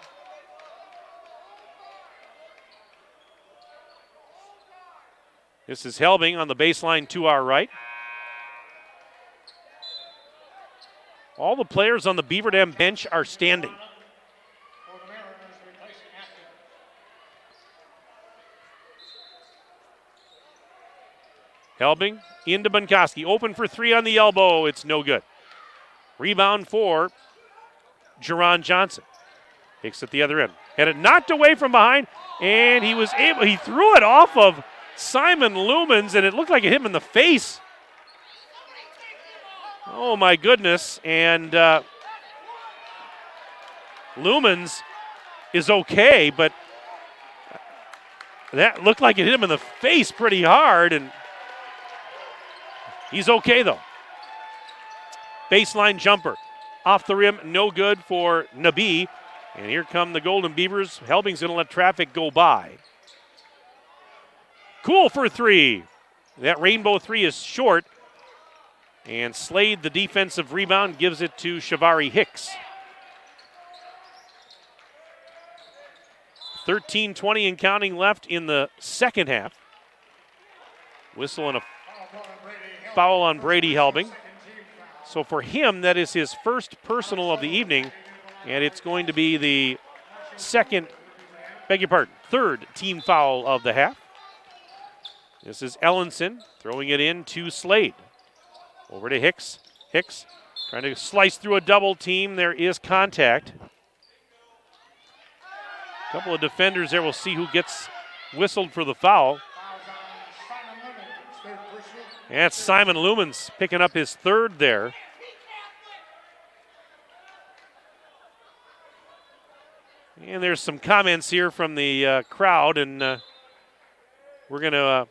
This is Helbig on the baseline to our right. All the players on the Beaver Dam bench are standing. Helbig into Bunkoski. Open for three on the elbow. It's no good. Rebound for Jerron Johnson. Hicks at the other end. Had it knocked away from behind, and he threw it off of Simon Lumens, and it looked like it hit him in the face. Oh, my goodness. And Lumens is okay, but that looked like it hit him in the face pretty hard, and he's okay, though. Baseline jumper. Off the rim, no good for Nabi. And here come the Golden Beavers. Helbig's going to let traffic go by. Cool for three. That rainbow three is short. And Slade, the defensive rebound, gives it to Shavari Hicks. 13:20 and counting left in the second half. Whistle and a foul on Brady Helbig. So for him, that is his first personal of the evening, and it's going to be the third team foul of the half. This is Ellenson throwing it in to Slade. Over to Hicks. Hicks trying to slice through a double team. There is contact. A couple of defenders there. We'll see who gets whistled for the foul. And that's Simon Lumens picking up his third there. And there's some comments here from the crowd, and we're gonna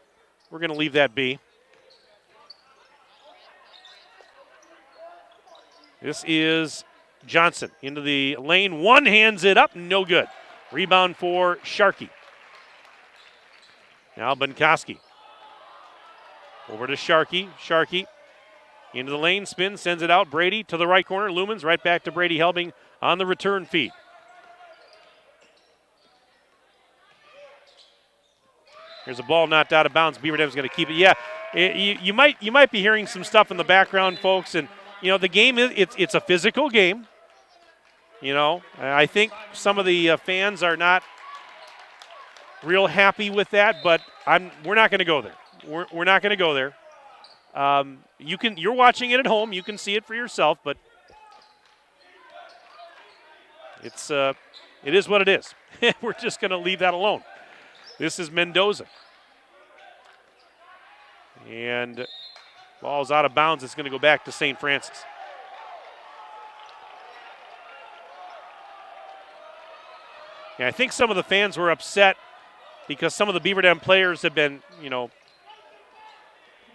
leave that be. This is Johnson into the lane. One hands it up, no good. Rebound for Sharkey. Now Bunkoski. Over to Sharkey. Sharkey into the lane, spin, sends it out. Brady to the right corner. Lumens right back to Brady Helbig on the return feed. Here's a ball knocked out of bounds. Beaver Dam's going to keep it. Yeah, you might be hearing some stuff in the background, folks. And the game it's a physical game. I think some of the fans are not real happy with that, but we're not going to go there. We're not going to go there. You're watching it at home. You can see it for yourself, but it is what it is. We're just going to leave that alone. This is Mendoza. And ball's out of bounds. It's going to go back to St. Francis. Yeah, I think some of the fans were upset because some of the Beaver Dam players have been,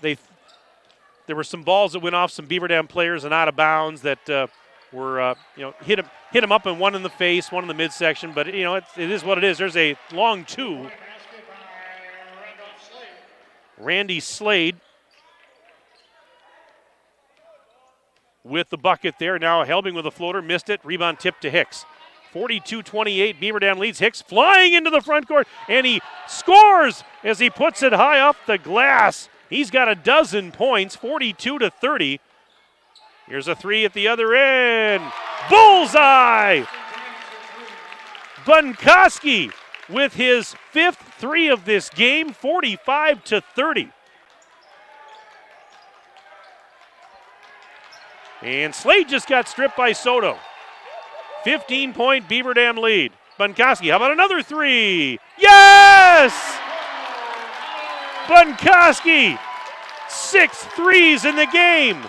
there were some balls that went off some Beaver Dam players and out of bounds that were, hit him up and one in the face, one in the midsection. But, it is what it is. There's a long two. Randy Slade with the bucket there. Now Helbig with a floater, missed it. Rebound tip to Hicks. 42-28, Beaver Dam leads. Hicks flying into the front court, and he scores as he puts it high off the glass. He's got a dozen points, 42-30. Here's a three at the other end. Bullseye! Bunkoski with his fifth three of this game, 45-30. And Slade just got stripped by Soto. 15-point Beaver Dam lead. Bunkoski, how about another three? Yes! Bunkoski, 6 threes in the game.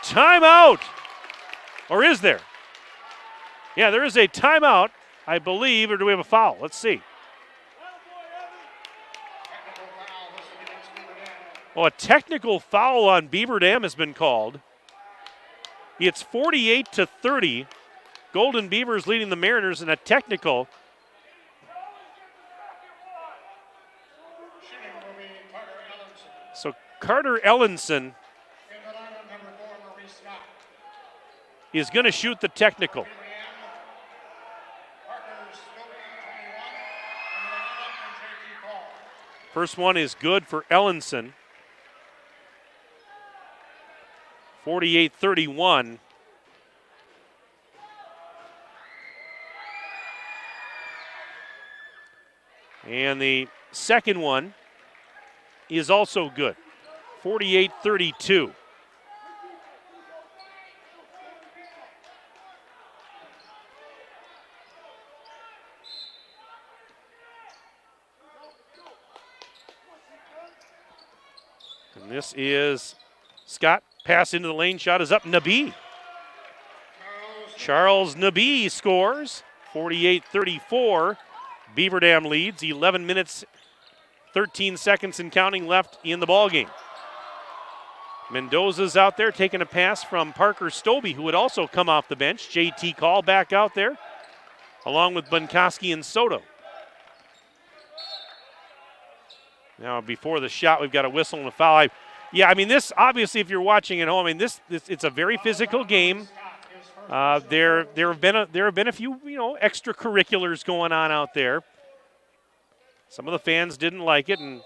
Timeout. Or is there? Yeah, there is a timeout, I believe, or do we have a foul? Let's see. Oh, a technical foul on Beaver Dam has been called. It's 48-30. Golden Beavers leading the Mariners in a technical. So Carter Ellenson is going to shoot the technical. First one is good for Ellenson. 48-31. And the second one is also good. 48-32. And this is Scott. Pass into the lane. Shot is up. Nabi. Charles Nabi scores. 48-34. Beaver Dam leads. 11 minutes, 13 seconds and counting left in the ballgame. Mendoza's out there taking a pass from Parker Stobie, who would also come off the bench. JT Call back out there, along with Bunkoski and Soto. Now, before the shot, we've got a whistle and a foul. This, obviously, if you're watching at home, this it's a very physical game. There have been a few, extracurriculars going on out there. Some of the fans didn't like it, and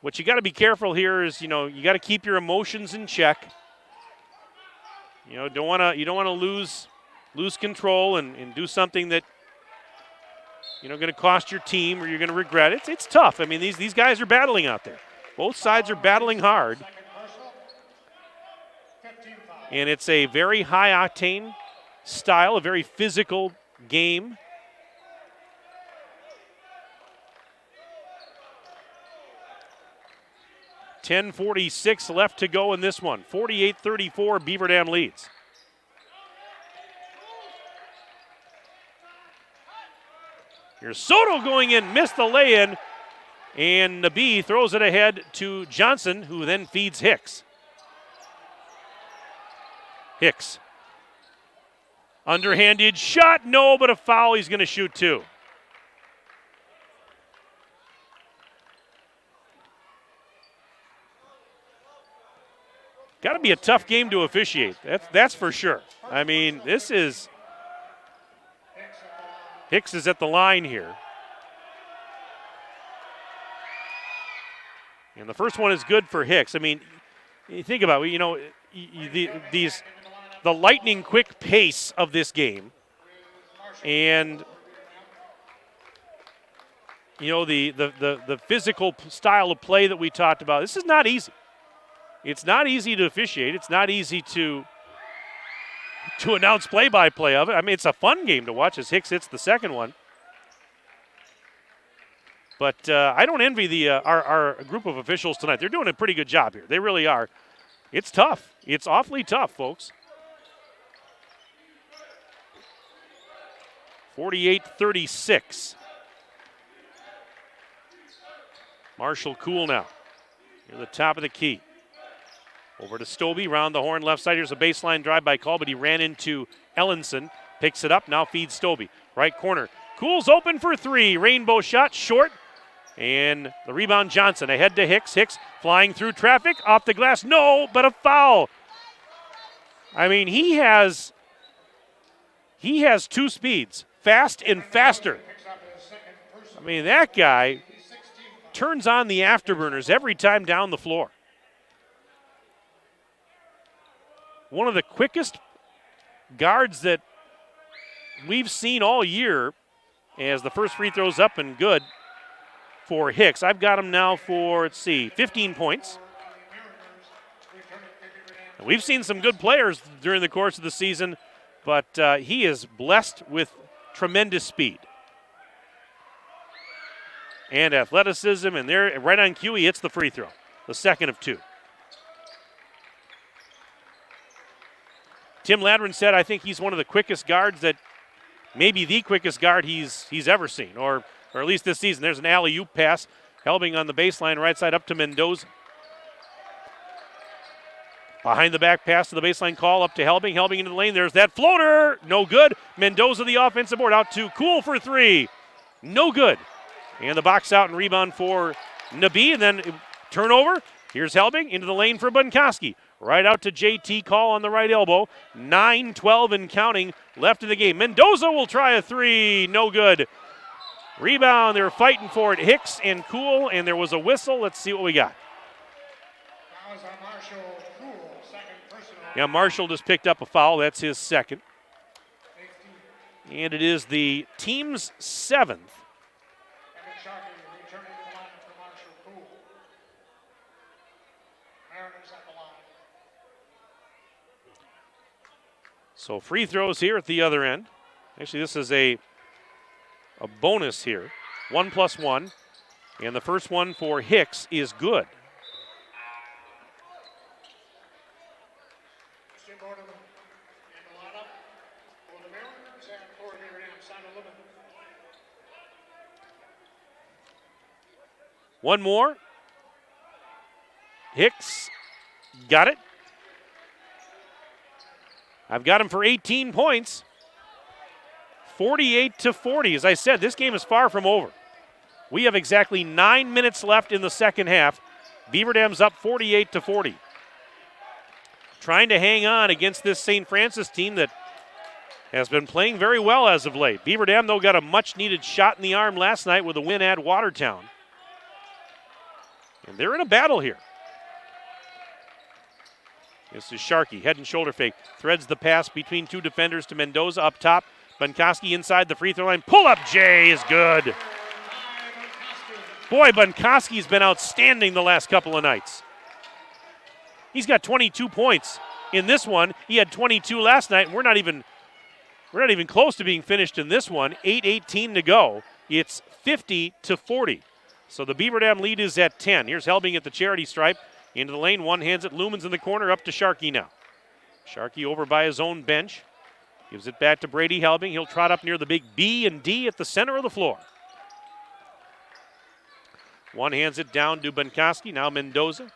what you got to be careful here is, you got to keep your emotions in check. You don't want to lose control and do something that going to cost your team or you're going to regret it. It's tough. These guys are battling out there. Both sides are battling hard. And it's a very high-octane style, a very physical game. .46 left to go in this one. 48-34, Beaver Dam leads. Here's Soto going in, missed the lay-in, and Nabi throws it ahead to Johnson, who then feeds Hicks. Hicks. Underhanded shot, no, but a foul. He's going to shoot two. Got to be a tough game to officiate. That's for sure. This is... Hicks is at the line here. And the first one is good for Hicks. You think about it, the lightning quick pace of this game and the physical style of play that we talked about. This is not easy. It's not easy to officiate. It's not easy to announce play-by-play of it. It's a fun game to watch as Hicks hits the second one. But I don't envy our group of officials tonight. They're doing a pretty good job here. They really are. It's tough. It's awfully tough, folks. 48-36. Marshall Cool now. Near the top of the key. Over to Stobie, round the horn, left side. Here's a baseline drive by Call, but he ran into Ellenson. Picks it up, now feeds Stobie. Right corner. Cool's open for three. Rainbow shot, short. And the rebound, Johnson. Ahead to Hicks. Hicks flying through traffic. Off the glass, no, but a foul. He has two speeds. Fast and faster. That guy turns on the afterburners every time down the floor. One of the quickest guards that we've seen all year, as the first free throw's up and good for Hicks. I've got him now for, 15 points. And we've seen some good players during the course of the season, but he is blessed with tremendous speed and athleticism, and there, right on cue, he hits the free throw, the second of two. Tim Ladron said, I think he's one of the quickest guards, that maybe the quickest guard he's ever seen, or at least this season. There's an alley-oop pass. Helbig on the baseline, right side up to Mendoza. Behind the back pass to the baseline, Call up to Helbig. Helbig into the lane. There's that floater. No good. Mendoza the offensive board. Out to Cool for three. No good. And the box out and rebound for Nabi, and then turnover. Here's Helbig into the lane for Bunkowski. Right out to JT Call on the right elbow. 9-12 and counting left in the game. Mendoza will try a three. No good. Rebound. They were fighting for it. Hicks and Cool, and there was a whistle. Let's see what we got. Yeah, Marshall just picked up a foul. That's his second. And it is the team's seventh. So free throws here at the other end. Actually, this is a bonus here. 1+1. And the first one for Hicks is good. One more. Hicks got it. I've got him for 18 points. 48-40. As I said, this game is far from over. We have exactly 9 minutes left in the second half. Beaver Dam's up 48-40. Trying to hang on against this St. Francis team that has been playing very well as of late. Beaver Dam, though, got a much-needed shot in the arm last night with a win at Watertown. And they're in a battle here. This is Sharkey, head and shoulder fake. Threads the pass between two defenders to Mendoza up top. Bunkowski inside the free throw line. Pull-up J is good. Boy, Bunkowski's been outstanding the last couple of nights. He's got 22 points in this one. He had 22 last night, and we're not even close to being finished in this one. 8:18 to go. It's 50-40. So the Beaver Dam lead is at 10. Here's Helbig at the charity stripe. Into the lane, one hands it. Lumens in the corner, up to Sharkey now. Sharkey over by his own bench. Gives it back to Brady Helbig. He'll trot up near the big B and D at the center of the floor. One hands it down to Bunkowski. Now Mendoza.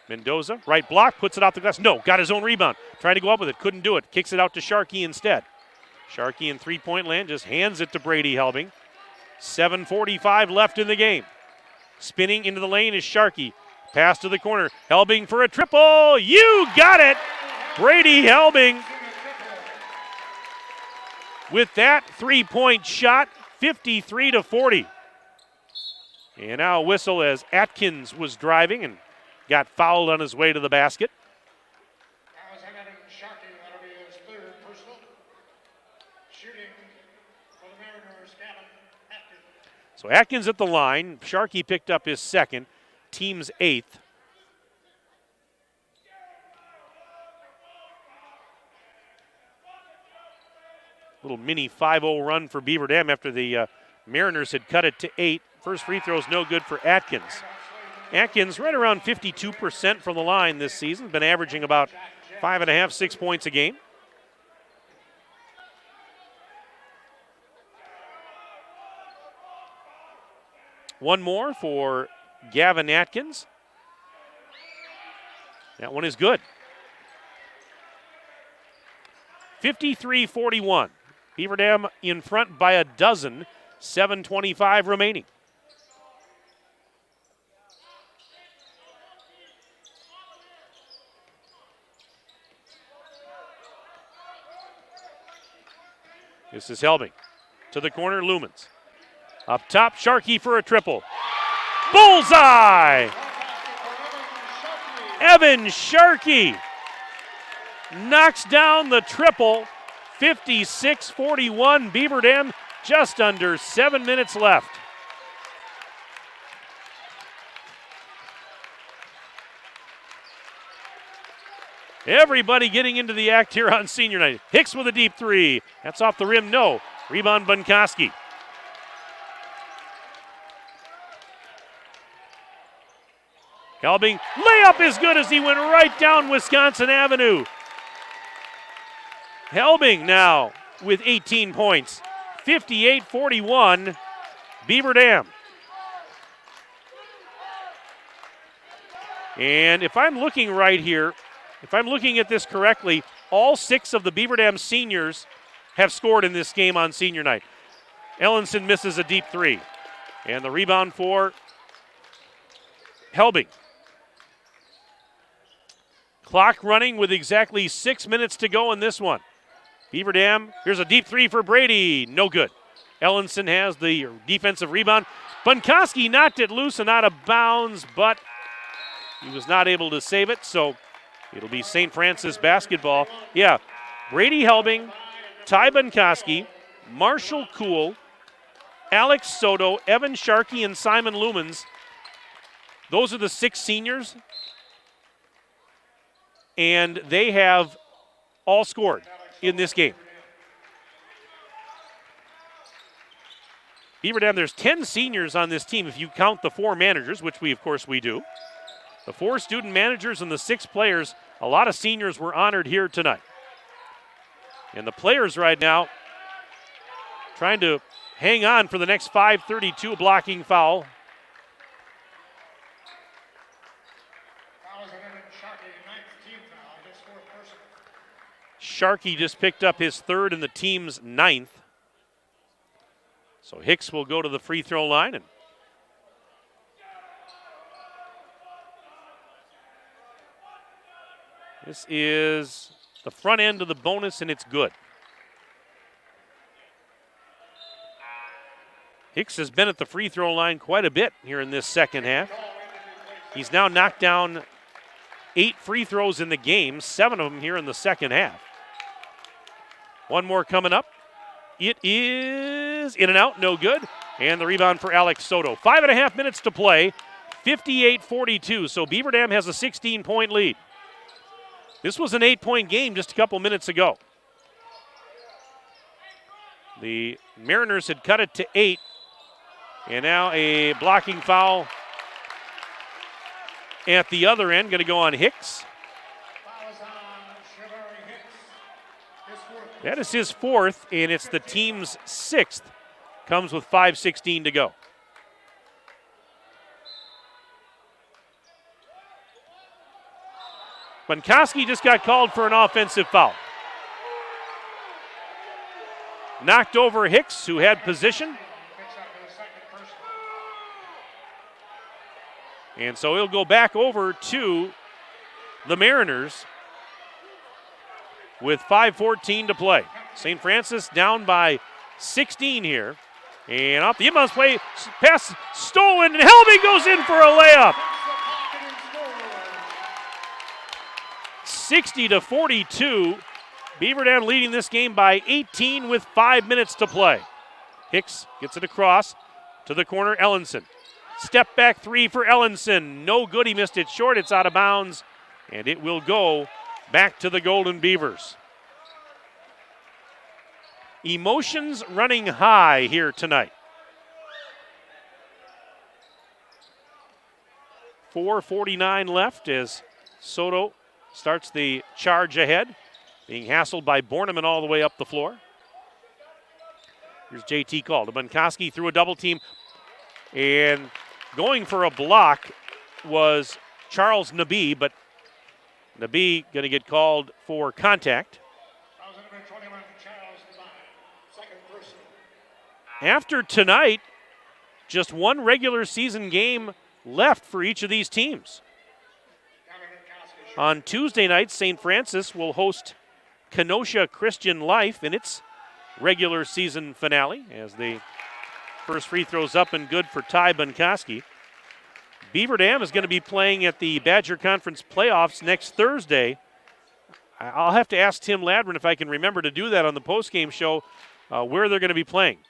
Mendoza, right block, puts it off the glass. No, got his own rebound. Trying to go up with it, couldn't do it. Kicks it out to Sharkey instead. Sharkey in three-point land just hands it to Brady Helbig. 7:45 left in the game. Spinning into the lane is Sharkey. Pass to the corner. Helbig for a triple. You got it! Brady Helbig with that three-point shot, 53-40. And now a whistle as Atkins was driving and got fouled on his way to the basket. So Atkins at the line. Sharkey picked up his second, team's eighth. Little mini 5-0 run for Beaver Dam after the Mariners had cut it to 8. First free throw is no good for Atkins. Atkins right around 52% from the line this season. Been averaging about 5.5, 6 points a game. One more for Gavin Atkins. That one is good. 53-41. Beaver Dam in front by a dozen. 7:25 remaining. This is Helbig. To the corner, Lumens. Up top, Sharkey for a triple. Bullseye! Evan Sharkey knocks down the triple. 56-41. Beaver Dam just under 7 minutes left. Everybody getting into the act here on senior night. Hicks with a deep three. That's off the rim, no. Rebound Bunkowski. Helbig, layup is good as he went right down Wisconsin Avenue. Helbig now with 18 points. 58-41, Beaver Dam. And if I'm looking right here, if I'm looking at this correctly, all 6 of the Beaver Dam seniors have scored in this game on senior night. Ellenson misses a deep three. And the rebound for Helbig. Clock running with exactly 6 minutes to go in this one. Beaver Dam, here's a deep three for Brady. No good. Ellenson has the defensive rebound. Bunkowski knocked it loose and out of bounds, but he was not able to save it, so it'll be St. Francis basketball. Yeah, Brady Helbig, Ty Bunkowski, Marshall Kuhl, Alex Soto, Evan Sharkey, and Simon Lumens. Those are the 6 seniors, and they have all scored in this game. Beaver Dam, there's 10 seniors on this team if you count the 4 managers, which of course we do. The 4 student managers and the 6 players, a lot of seniors were honored here tonight. And the players right now trying to hang on for the next 5:32, blocking foul. Sharkey just picked up his 3rd and the team's 9th. So Hicks will go to the free throw line. And this is the front end of the bonus, and it's good. Hicks has been at the free throw line quite a bit here in this second half. He's now knocked down 8 free throws in the game, 7 of them here in the second half. One more coming up. It is in and out, no good. And the rebound for Alex Soto. 5.5 minutes to play, 58-42. So Beaver Dam has a 16-point lead. This was an 8-point game just a couple minutes ago. The Mariners had cut it to 8. And now a blocking foul at the other end, going to go on Hicks. That is his 4th, and it's the team's 6th. Comes with 5:16 to go. Bunkowski just got called for an offensive foul. Knocked over Hicks, who had position. And so he'll go back over to the Mariners with 5:14 to play. St. Francis down by 16 here. And off the inbounds play, pass stolen, and Helbig goes in for a layup. 60-42. Beaver Dam leading this game by 18 with 5 minutes to play. Hicks gets it across to the corner, Ellenson. Step back 3 for Ellenson. No good, he missed it short. It's out of bounds, and it will go back to the Golden Beavers. Emotions running high here tonight. 4:49 left as Soto starts the charge ahead, being hassled by Borneman all the way up the floor. Here's JT Call to Bunkowski through a double team, and going for a block was Charles Nabi, but Nabi going to get called for contact. After tonight, just one regular season game left for each of these teams. On Tuesday night, St. Francis will host Kenosha Christian Life in its regular season finale as the first free throw's up and good for Ty Bunkowski. Beaver Dam is going to be playing at the Badger Conference playoffs next Thursday. I'll have to ask Tim Ladrin if I can remember to do that on the postgame show, where they're going to be playing.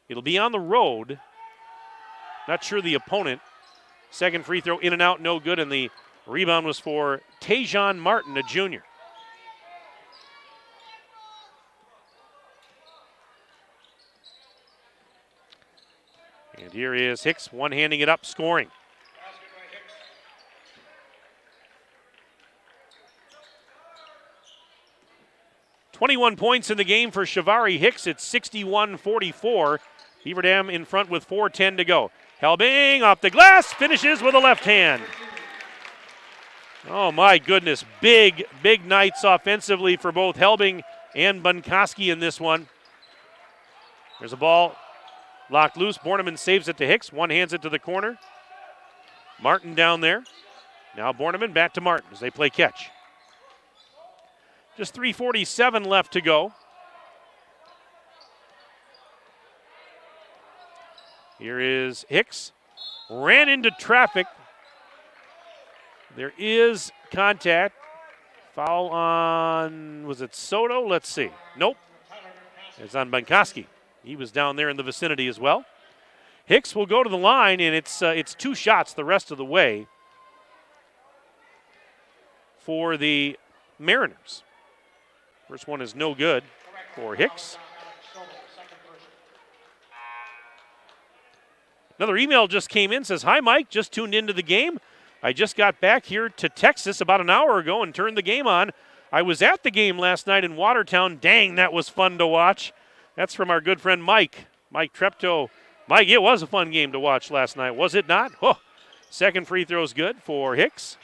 It'll be on the road. Not sure the opponent. Second free throw in and out, no good, and the rebound was for Tajon Martin, a junior. And here is Hicks, one-handing it up, scoring. $21 points in the game for Shavari Hicks. It's 61-44. Beaver Dam in front with 4:10 to go. Helbig off the glass, finishes with a left hand. Oh my goodness, big nights offensively for both Helbig and Bunkowski in this one. There's a ball Locked loose. Borneman saves it to Hicks. One hands it to the corner. Martin down there. Now Borneman back to Martin as they play catch. Just 3:47 left to go. Here is Hicks. Ran into traffic. There is contact. Foul on, was it Soto? Let's see. Nope. It's on Bankoski. He was down there in the vicinity as well. Hicks will go to the line, and it's 2 shots the rest of the way for the Mariners. First one is no good for Hicks. Another email just came in, says, "Hi, Mike, just tuned into the game. I just got back here to Texas about an hour ago and turned the game on. I was at the game last night in Watertown. Dang, that was fun to watch." That's from our good friend Mike Treptow. Mike, it was a fun game to watch last night, was it not? Oh, second free throw's good for Hicks.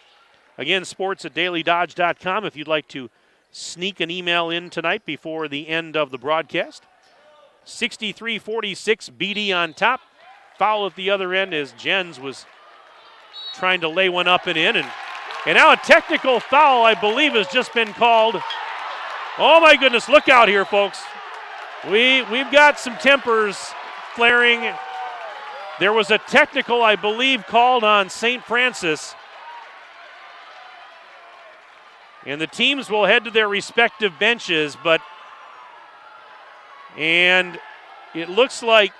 Again, sports@dailydodge.com if you'd like to sneak an email in tonight before the end of the broadcast. 63-46, BD on top. Foul at the other end as Jens was trying to lay one up and in. And now a technical foul, I believe, has just been called. Oh, my goodness, look out here, folks. We've got some tempers flaring. There was a technical, I believe, called on St. Francis. And the teams will head to their respective benches, and it looks like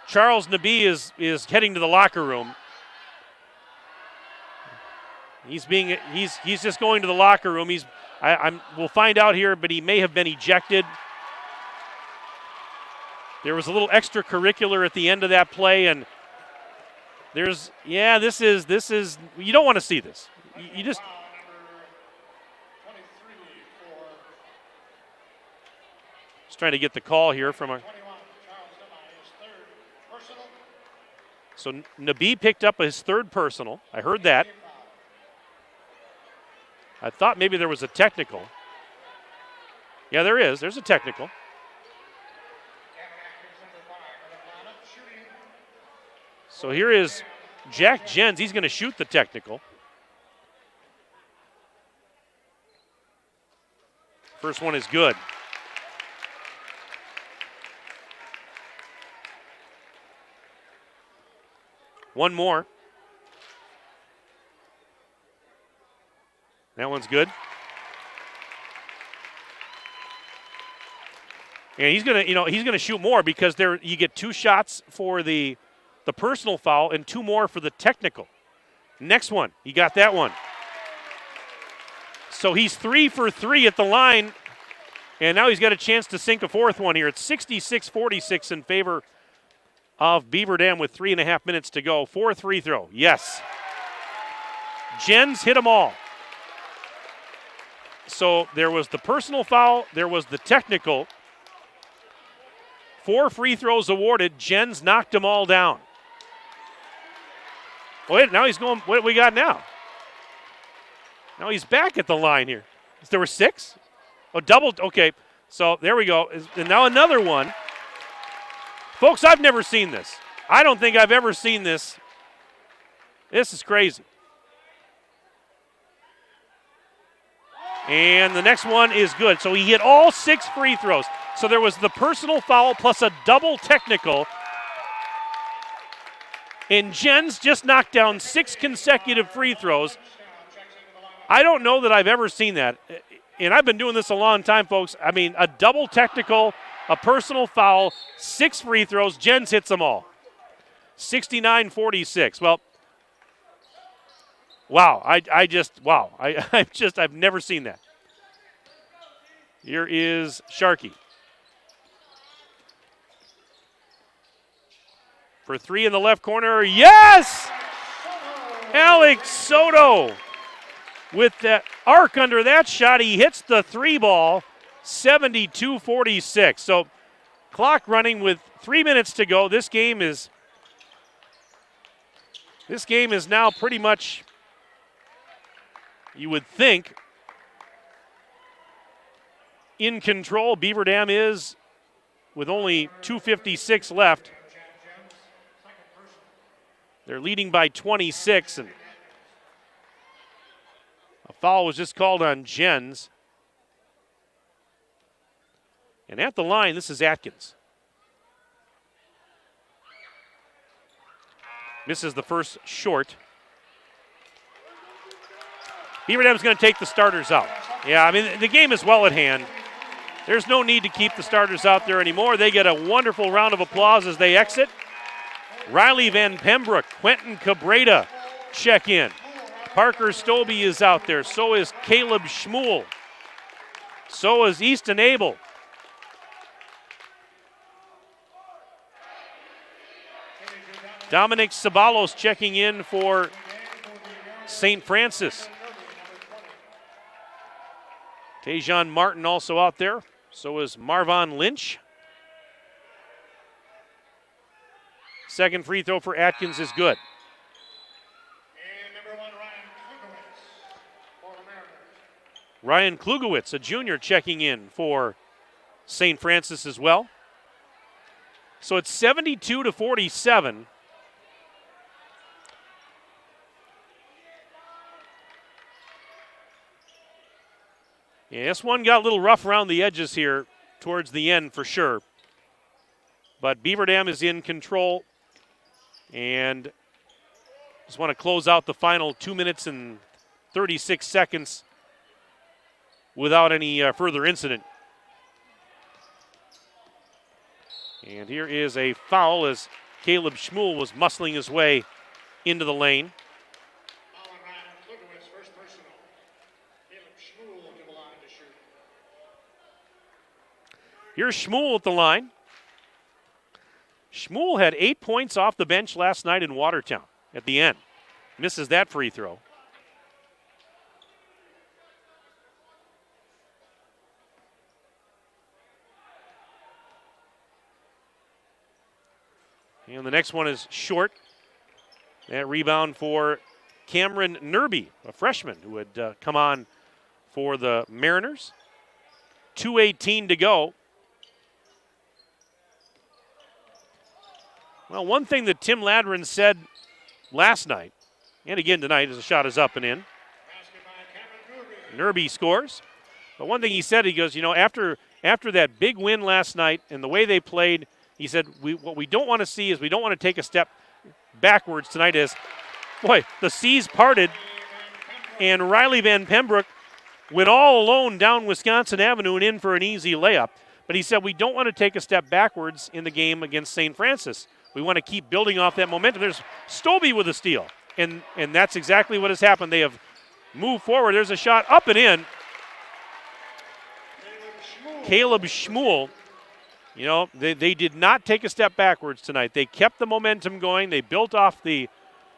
Charles Nabi is heading to the locker room. He's just going to the locker room. We'll find out here, but he may have been ejected. There was a little extracurricular at the end of that play, and this is you don't want to see this. You just trying to get the call here from our. So Nabi picked up his 3rd personal. I heard that. I thought maybe there was a technical. Yeah, there is. There's a technical. So here is Jack Jens. He's going to shoot the technical. First one is good. One more. That one's good. And he's gonna shoot more because you get 2 shots for the personal foul and 2 more for the technical. Next one, he got that one. So he's 3 for 3 at the line, and now he's got a chance to sink a 4th one here. It's 66-46 in favor of Beaver Dam with 3.5 minutes to go. 4th free throw, yes. Jens hit them all. So there was the personal foul, there was the technical. 4 free throws awarded. Jens knocked them all down. Wait, now he's going, what do we got now? Now he's back at the line here. There were 6? Oh, double, okay. So there we go. And now another one. Folks, I've never seen this. I don't think I've ever seen this. This is crazy. And the next one is good. So he hit all 6 free throws. So there was the personal foul plus a double technical. And Jens just knocked down 6 consecutive free throws. I don't know that I've ever seen that. And I've been doing this a long time, folks. I mean, a double technical, a personal foul, 6 free throws. Jens hits them all. 69-46. Well, wow. I've never seen that. Here is Sharkey. For 3 in the left corner. Yes! Alex Soto with that arc under that shot. He hits the 3 ball. 72-46. So clock running with 3 minutes to go. This game is now pretty much, you would think, in control. Beaver Dam is with only 2:56 left. They're leading by 26, and a foul was just called on Jens. And at the line, this is Atkins. Misses the first short. Beaver Dam's going to take the starters out. Yeah, I mean, the game is well at hand. There's no need to keep the starters out there anymore. They get a wonderful round of applause as they exit. Riley Van Pembroek, Quentin Cabrera check in. Parker Stobie is out there. So is Caleb Schmuel. So is Easton Abel. Dominic Sabalos checking in for St. Francis. Tajon Martin also out there. So is Marvon Lynch. Second free throw for Atkins is good. Ryan Klugowitz, a junior, checking in for St. Francis as well. So it's 72-47. Yeah, this one got a little rough around the edges here towards the end for sure. But Beaver Dam is in control. And just want to close out the final 2 minutes and 36 seconds without any further incident. And here is a foul as Caleb Schmuel was muscling his way into the lane. Here's Schmuel at the line. Schmuel had 8 points off the bench last night in Watertown at the end. Misses that free throw. And the next one is short. That rebound for Cameron Nerby, a freshman who had come on for the Mariners. 2:18 to go. Well, one thing that Tim Ladrin said last night, and again tonight, as the shot is up and in. Nerby scores. But one thing he said, he goes, you know, after that big win last night and the way they played, he said, what we don't want to see is we don't want to take a step backwards tonight as, boy, the seas parted and Riley Van Pembroek went all alone down Wisconsin Avenue and in for an easy layup. But he said we don't want to take a step backwards in the game against St. Francis. We want to keep building off that momentum. There's Stobie with a steal, and that's exactly what has happened. They have moved forward. There's a shot up and in. Caleb Schmuel, you know, they did not take a step backwards tonight. They kept the momentum going. They built off the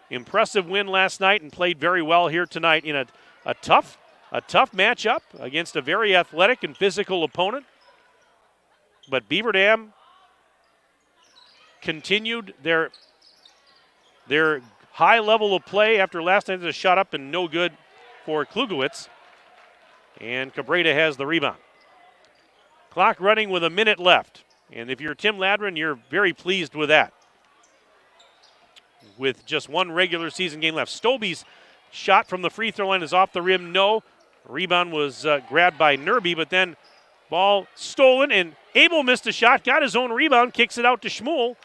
impressive win last night and played very well here tonight in a tough matchup against a very athletic and physical opponent. But Beaver Dam continued their high level of play after last night. A shot up and no good for Klugowitz. And Cabrera has the rebound. Clock running with a minute left. And if you're Tim Ladrin, you're very pleased with that. With just one regular season game left. Stobie's shot from the free throw line is off the rim. No. Rebound was grabbed by Nerby, but then ball stolen, and Abel missed a shot, got his own rebound, kicks it out to Schmuel.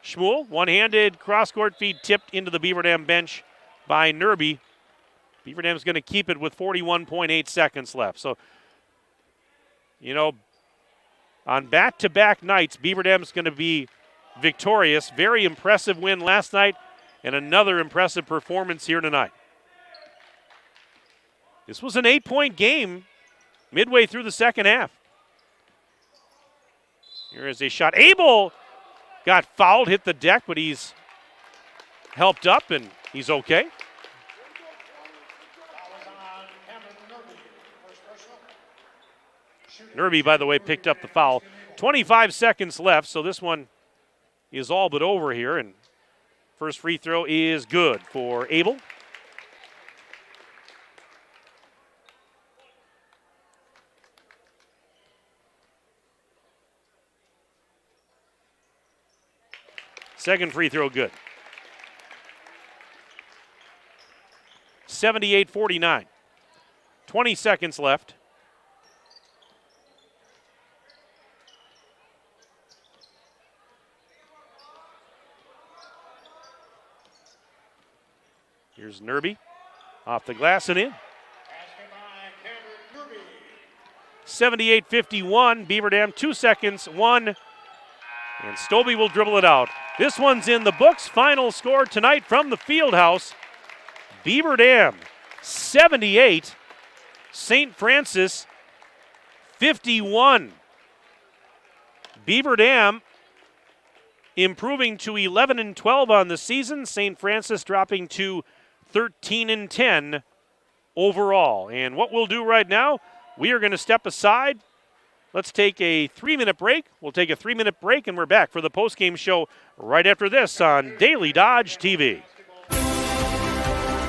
Schmuel, one-handed cross-court feed tipped into the Beaver Dam bench by Nerby. Beaver Dam's going to keep it with 41.8 seconds left. So, you know, on back-to-back nights, Beaver Dam's going to be victorious. Very impressive win last night and another impressive performance here tonight. This was an 8-point game midway through the second half. Here is a shot. Abel got fouled, hit the deck, but he's helped up and he's okay. Nerby, by the way, picked up the foul. 25 seconds left, so this one is all but over here. And first free throw is good for Abel. Second free throw good. 78-49. 20 seconds left. Here's Nerby. Off the glass and in. 78-51. Beaver Dam, 2 seconds, 1. And Stobie will dribble it out. This one's in the books. Final score tonight from the Fieldhouse. Beaver Dam, 78. St. Francis, 51. Beaver Dam improving to 11-12 on the season. St. Francis dropping to 13-10 overall. And what we'll do right now, we are going to step aside. Let's take a 3-minute break. We'll take a 3-minute break, and we're back for the postgame show right after this on Daily Dodge TV.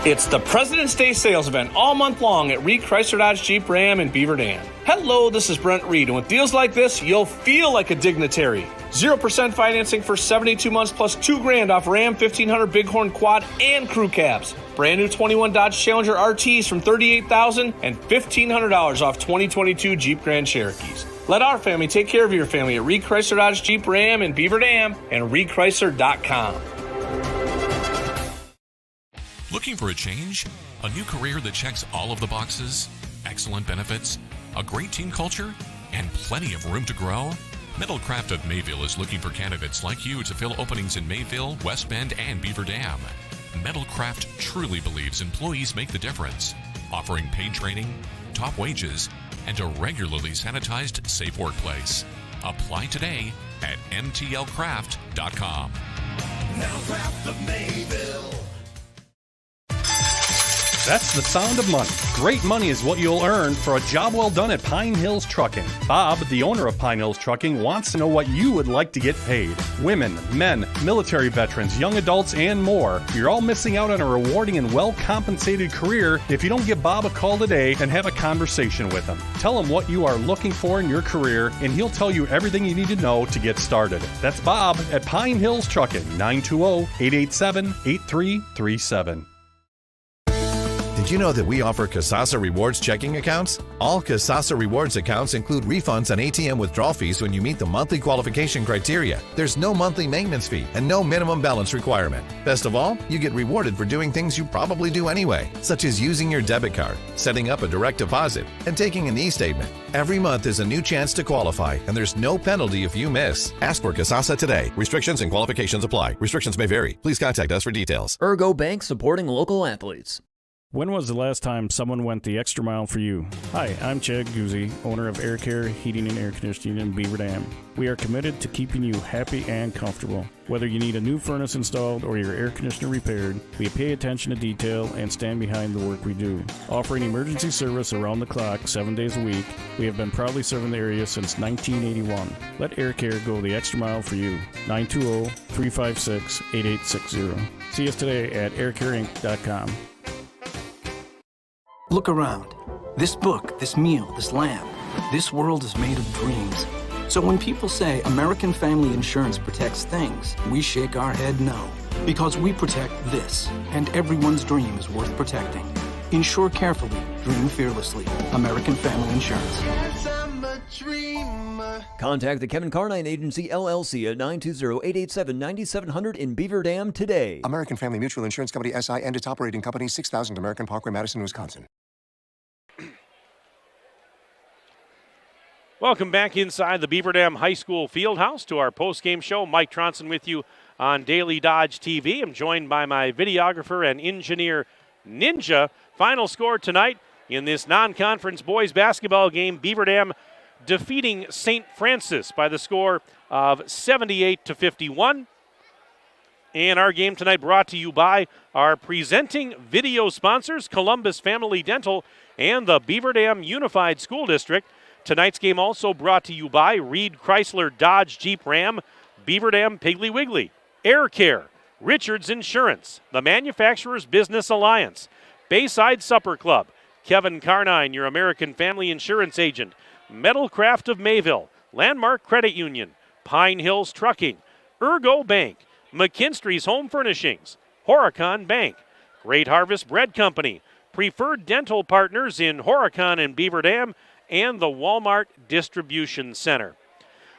It's the President's Day sales event all month long at Reed Chrysler Dodge Jeep Ram in Beaver Dam. Hello, this is Brent Reed, and with deals like this, you'll feel like a dignitary. 0% financing for 72 months plus $2,000 off Ram 1500 Bighorn Quad and Crew Cabs. Brand new 21 Dodge Challenger RTs from $38,000 and $1,500 off 2022 Jeep Grand Cherokees. Let our family take care of your family at Reed Chrysler Dodge Jeep Ram in Beaver Dam and ReedChrysler.com. Looking for a change? A new career that checks all of the boxes? Excellent benefits? A great team culture? And plenty of room to grow? Metalcraft of Mayville is looking for candidates like you to fill openings in Mayville, West Bend, and Beaver Dam. Metalcraft truly believes employees make the difference, offering paid training, top wages, and a regularly sanitized, safe workplace. Apply today at mtlcraft.com. Metalcraft of Mayville. That's the sound of money. Great money is what you'll earn for a job well done at Pine Hills Trucking. Bob, the owner of Pine Hills Trucking, wants to know what you would like to get paid. Women, men, military veterans, young adults, and more. You're all missing out on a rewarding and well-compensated career if you don't give Bob a call today and have a conversation with him. Tell him what you are looking for in your career, and he'll tell you everything you need to know to get started. That's Bob at Pine Hills Trucking, 920-887-8337. Did you know that we offer Kasasa Rewards checking accounts? All Kasasa Rewards accounts include refunds on ATM withdrawal fees when you meet the monthly qualification criteria. There's no monthly maintenance fee and no minimum balance requirement. Best of all, you get rewarded for doing things you probably do anyway, such as using your debit card, setting up a direct deposit, and taking an e-statement. Every month is a new chance to qualify, and there's no penalty if you miss. Ask for Kasasa today. Restrictions and qualifications apply. Restrictions may vary. Please contact us for details. Ergo Bank, supporting local athletes. When was the last time someone went the extra mile for you? Hi, I'm Chad Guzzi, owner of Air Care Heating and Air Conditioning in Beaver Dam. We are committed to keeping you happy and comfortable. Whether you need a new furnace installed or your air conditioner repaired, we pay attention to detail and stand behind the work we do. Offering emergency service around the clock 7 days a week, we have been proudly serving the area since 1981. Let Air Care go the extra mile for you. 920-356-8860. See us today at aircareinc.com. Look around. This book, this meal, this lamp, this world is made of dreams. So when people say American Family Insurance protects things, we shake our head no. Because we protect this, and everyone's dream is worth protecting. Insure carefully, dream fearlessly. American Family Insurance. Yes, I'm a dreamer. Contact the Kevin Carnine Agency, LLC at 920-887-9700 in Beaver Dam today. American Family Mutual Insurance Company, SI, and its operating company, 6000 American Parkway, Madison, Wisconsin. Welcome back inside the Beaver Dam High School Fieldhouse to our post-game show. Mike Tronson with you on Daily Dodge TV. I'm joined by my videographer and engineer, Ninja. Final score tonight in this non-conference boys basketball game, Beaver Dam defeating St. Francis by the score of 78-51. And our game tonight brought to you by our presenting video sponsors, Columbus Family Dental and the Beaver Dam Unified School District. Tonight's game also brought to you by Reed Chrysler Dodge Jeep Ram, Beaver Dam Piggly Wiggly, Air Care, Richards Insurance, the Manufacturers Business Alliance, Bayside Supper Club, Kevin Carnine, your American Family Insurance agent, Metalcraft of Mayville, Landmark Credit Union, Pine Hills Trucking, Ergo Bank, McKinstry's Home Furnishings, Horicon Bank, Great Harvest Bread Company, Preferred Dental Partners in Horicon and Beaver Dam, and the Walmart Distribution Center.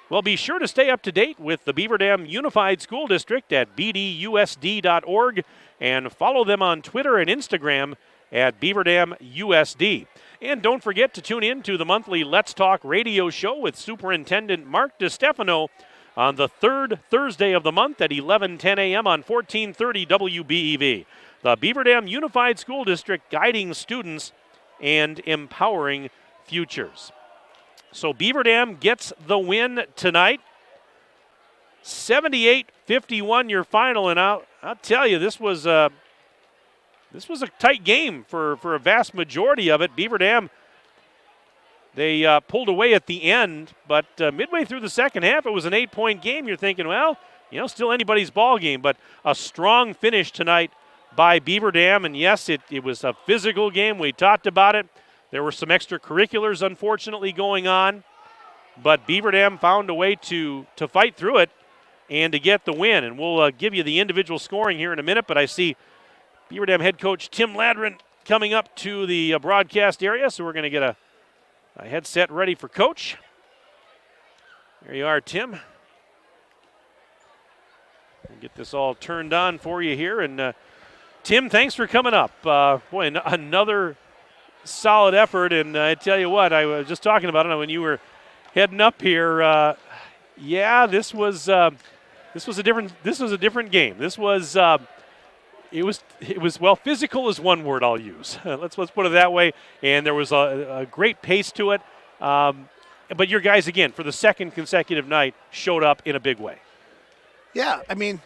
Well, be sure to stay up to date with the Beaver Dam Unified School District at bdusd.org and follow them on Twitter and Instagram at Beaver Dam USD. And don't forget to tune in to the monthly Let's Talk radio show with Superintendent Mark DiStefano on the third Thursday of the month at 11:10 a.m. on 1430 WBEV. The Beaver Dam Unified School District, guiding students and empowering futures. So Beaver Dam gets the win tonight. 78-51 your final, and I'll tell you, this was a tight game for a vast majority of it. Beaver Dam, they pulled away at the end, but midway through the second half, it was an 8-point game. You're thinking, well, still anybody's ball game, but a strong finish tonight by Beaver Dam. And yes, it was a physical game. We talked about it. There were some extracurriculars, unfortunately, going on, but Beaver Dam found a way to fight through it and to get the win. And we'll give you the individual scoring here in a minute, but I see Beaver Dam head coach Tim Ladrin coming up to the broadcast area, so we're going to get a headset ready for Coach. There you are, Tim. We'll get this all turned on for you here. And Tim, thanks for coming up. Boy, another solid effort. And I tell you what, I was just talking about it when you were heading up here. This was a different game. This was it was well, physical is one word I'll use. Let's put it that way. And there was a great pace to it. But your guys, again, for the second consecutive night, showed up in a big way. Yeah, I mean,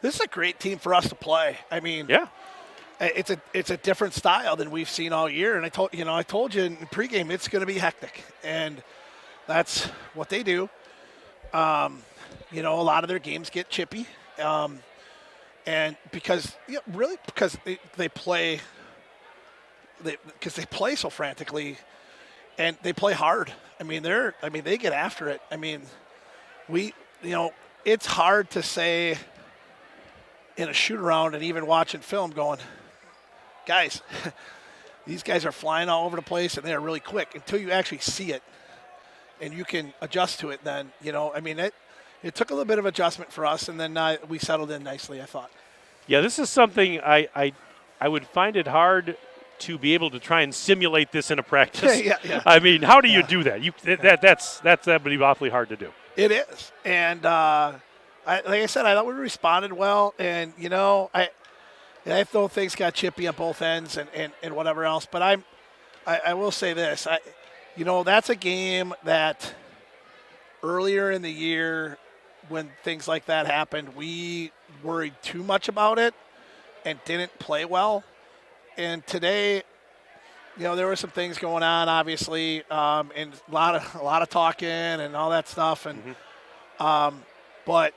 this is a great team for us to play. I mean, yeah, it's a different style than we've seen all year. And I told you in pregame it's going to be hectic, and that's what they do. A lot of their games get chippy, and because they play so frantically, and they play hard. I mean, they get after it. I mean, it's hard to say in a shoot-around and even watching film going, guys, these guys are flying all over the place and they are really quick until you actually see it and you can adjust to it then, it took a little bit of adjustment for us, and then we settled in nicely, I thought. Yeah, this is something I would find it hard to be able to try and simulate this in a practice. Yeah. I mean, how do you do that? That would be awfully hard to do. It is, and like I said, I thought we responded well, and I thought things got chippy on both ends and whatever else. But I will say this, that's a game that earlier in the year when things like that happened, we worried too much about it and didn't play well. And today, there were some things going on, obviously, and a lot of talking and all that stuff. And but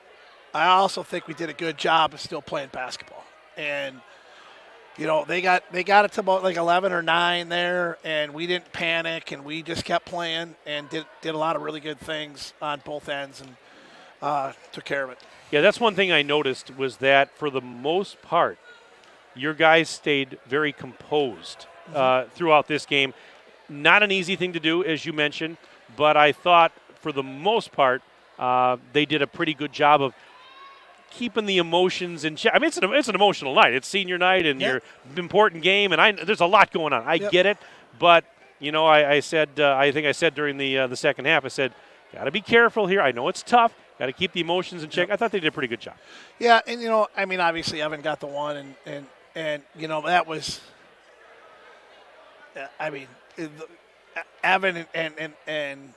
I also think we did a good job of still playing basketball. And they got it to about like 11 or 9 there, and we didn't panic, and we just kept playing and did a lot of really good things on both ends and took care of it. Yeah, that's one thing I noticed was that for the most part, your guys stayed very composed throughout this game. Not an easy thing to do, as you mentioned, but I thought for the most part they did a pretty good job of keeping the emotions in check. I mean, it's an emotional night. It's senior night and your important game, and there's a lot going on. I get it, but I said I think I said during the second half, I said, got to be careful here. I know it's tough. Got to keep the emotions in check. I thought they did a pretty good job. Yeah, and obviously Evan got the one, and that was. Evan and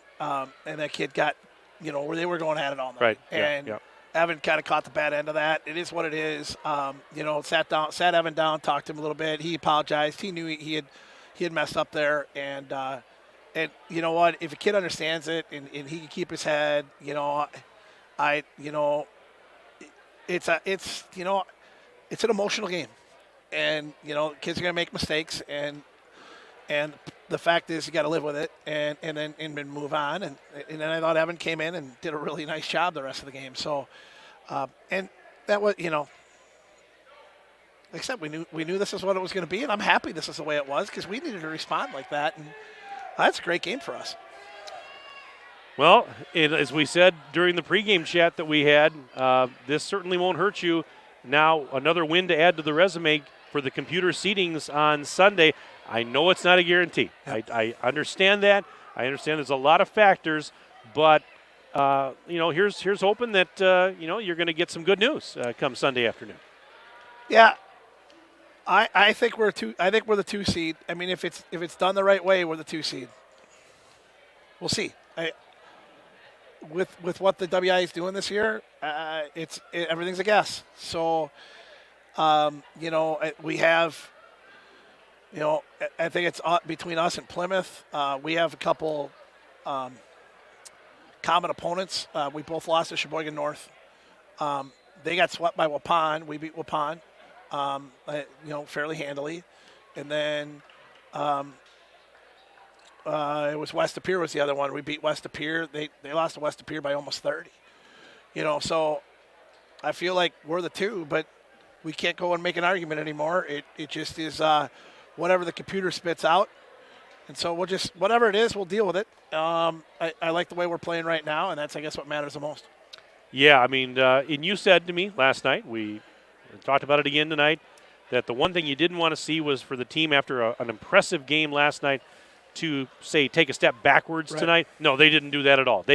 that kid got, where they were going at it all night. Right. And Evan kind of caught the bad end of that. It is what it is. Sat Evan down, talked to him a little bit. He apologized. He knew he had messed up there, and you know what? If a kid understands it and he can keep his head, it's an emotional game, and kids are gonna make mistakes, and the fact is you got to live with it and then move on, and then I thought Evan came in and did a really nice job the rest of the game. So and that was, like I said, we knew this is what it was going to be, and I'm happy this is the way it was because we needed to respond like that, and that's a great game for us. Well, as we said during the pregame chat that we had, this certainly won't hurt you. Now another win to add to the resume for the computer seedings on Sunday. I know it's not a guarantee. Yep. I understand that. I understand there's a lot of factors, but here's hoping that you're going to get some good news come Sunday afternoon. Yeah, I think we're the 2 seed. I mean, if it's done the right way, we're the 2 seed. We'll see. With what the WI is doing this year, everything's a guess. So, we have. I think it's between us and Plymouth. We have a couple common opponents. We both lost to Sheboygan North. They got swept by Waupun. We beat Waupun, fairly handily. And then it was West Appear was the other one. We beat West Appear. They lost to West Appear by almost 30. So I feel like we're the 2, but we can't go and make an argument anymore. It just is whatever the computer spits out. And so we'll just, whatever it is, we'll deal with it. I like the way we're playing right now, and that's, I guess, what matters the most. Yeah, I mean, and you said to me last night, we talked about it again tonight, that the one thing you didn't want to see was for the team after an impressive game last night to, say, take a step backwards tonight. No, they didn't do that at all.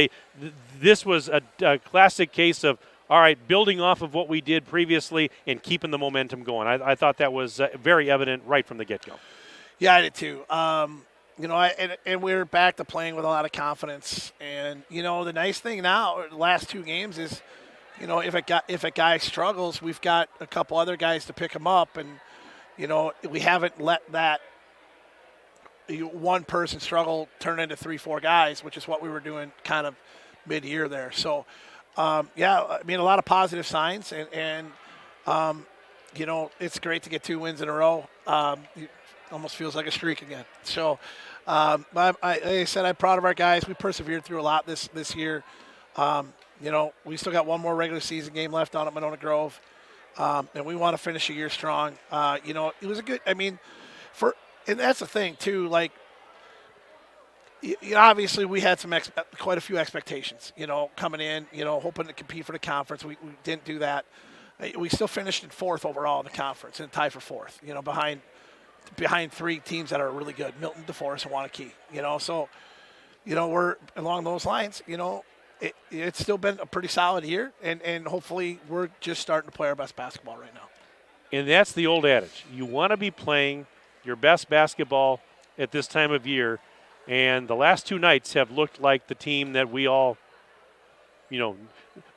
This was a classic case of, all right, building off of what we did previously and keeping the momentum going. I thought that was very evident right from the get-go. Yeah, I did too. And we're back to playing with a lot of confidence. And, the nice thing now, the last 2 games is, if a guy struggles, we've got a couple other guys to pick him up. And, we haven't let that one person struggle turn into 3-4 guys, which is what we were doing kind of mid-year there. So, a lot of positive signs, and it's great to get 2 wins in a row. It almost feels like a streak again. So, like I said, I'm proud of our guys. We persevered through a lot this year. We still got one more regular season game left down at Monona Grove, and we want to finish the year strong. It was a good. And that's the thing too. Like, obviously, we had quite a few expectations, coming in, hoping to compete for the conference. We didn't do that. We still finished in 4th overall in the conference and tied for 4th, behind 3 teams that are really good, Milton, DeForest, and Waunakee, So, we're along those lines, it's still been a pretty solid year, and hopefully we're just starting to play our best basketball right now. And that's the old adage. You want to be playing your best basketball at this time of year. And the last 2 nights have looked like the team that we all,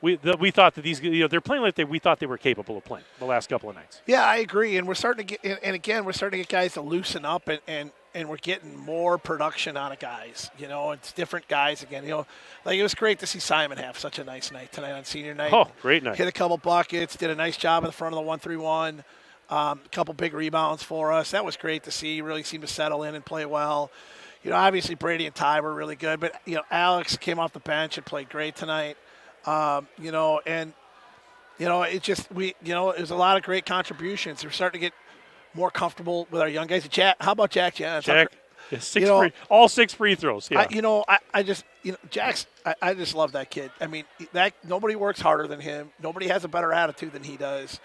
we thought that these, they're playing like we thought they were capable of playing the last couple of nights. Yeah, I agree. And we're starting to get, and again, we're starting to get guys to loosen up, and we're getting more production out of guys. It's different guys again. Like it was great to see Simon have such a nice night tonight on senior night. Oh, great night. Hit a couple buckets, did a nice job in the front of the 1-3-1. A couple big rebounds for us. That was great to see. He really seemed to settle in and play well. Obviously Brady and Ty were really good, but Alex came off the bench and played great tonight. It was a lot of great contributions. We're starting to get more comfortable with our young guys. Jack, how about Jack? Jack, all 6 free throws. Yeah. Jack's. I just love that kid. I mean, nobody works harder than him. Nobody has a better attitude than he does.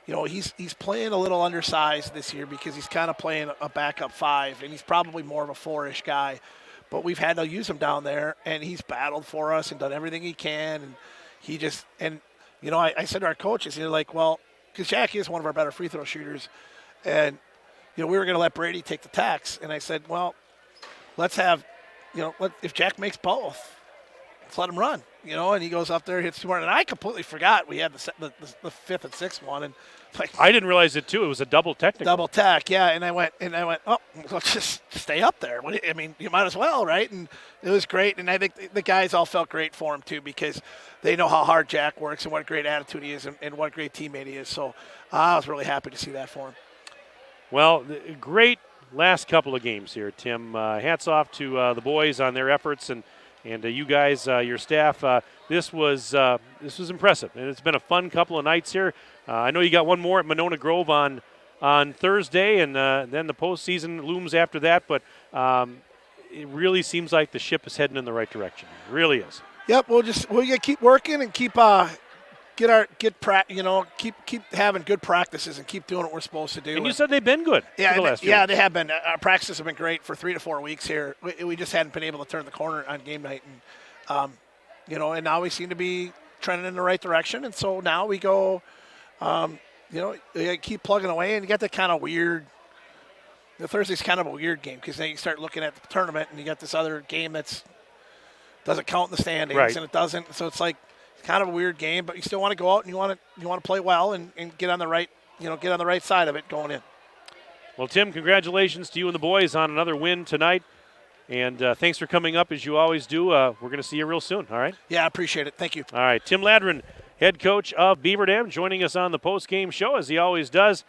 He's playing a little undersized this year because he's kind of playing a backup 5, and he's probably more of a 4-ish guy. But we've had to use him down there, and he's battled for us and done everything he can. And he just I said to our coaches, because Jack is one of our better free throw shooters, and we were going to let Brady take the tax, and I said, well, let's have, if Jack makes both, let's let him run. And he goes up there, hits 2 more. And I completely forgot we had the 5th and 6th one. And I didn't realize it too. It was a double technical. Double tech, yeah. And I went, oh, let's just stay up there. You might as well, right? And it was great. And I think the guys all felt great for him too, because they know how hard Jack works and what a great attitude he is and what a great teammate he is. So I was really happy to see that for him. Well, great last couple of games here, Tim. Hats off to the boys on their efforts. And And you guys, your staff, this was impressive, and it's been a fun couple of nights here. I know you got one more at Monona Grove on Thursday, and then the postseason looms after that. But it really seems like the ship is heading in the right direction. It really is. Yep, we'll keep working and keep keep having good practices and keep doing what we're supposed to do. And you said they've been good. Yeah, the last they have been. Our practices have been great for 3 to 4 weeks here. We just hadn't been able to turn the corner on game night, and and now we seem to be trending in the right direction. And so now we go, keep plugging away, and you get that kind of weird. The Thursday's kind of a weird game because then you start looking at the tournament, and you got this other game that's doesn't count in the standings, right. And it doesn't. So it's like. Kind of a weird game, but you still want to go out and you want to play well and get on the right side of it going in. Well, Tim, congratulations to you and the boys on another win tonight, and thanks for coming up as you always do. We're going to see you real soon. All right? Yeah, I appreciate it. Thank you. All right, Tim Ladron, head coach of Beaver Dam, joining us on the post-game show as he always does,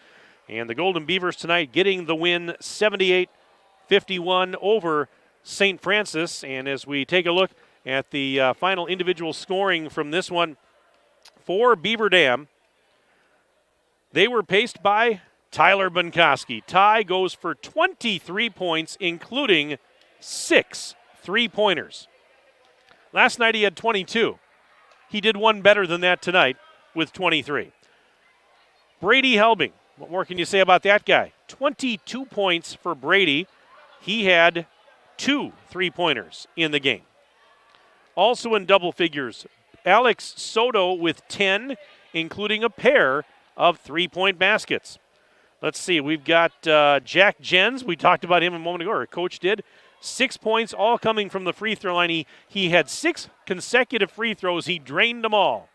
and the Golden Beavers tonight getting the win 78-51 over St. Francis. And as we take a look at the final individual scoring from this one for Beaver Dam, they were paced by Tyler Bunkoski. Ty goes for 23 points, including 6 3-pointers. Last night he had 22. He did one better than that tonight with 23. Brady Helbig, what more can you say about that guy? 22 points for Brady. He had 2 3-pointers in the game. Also in double figures, Alex Soto with 10, including a pair of 3-point baskets. Let's see, we've got Jack Jens. We talked about him a moment ago, or Coach did. 6 points, all coming from the free throw line. He had 6 consecutive free throws. He drained them all.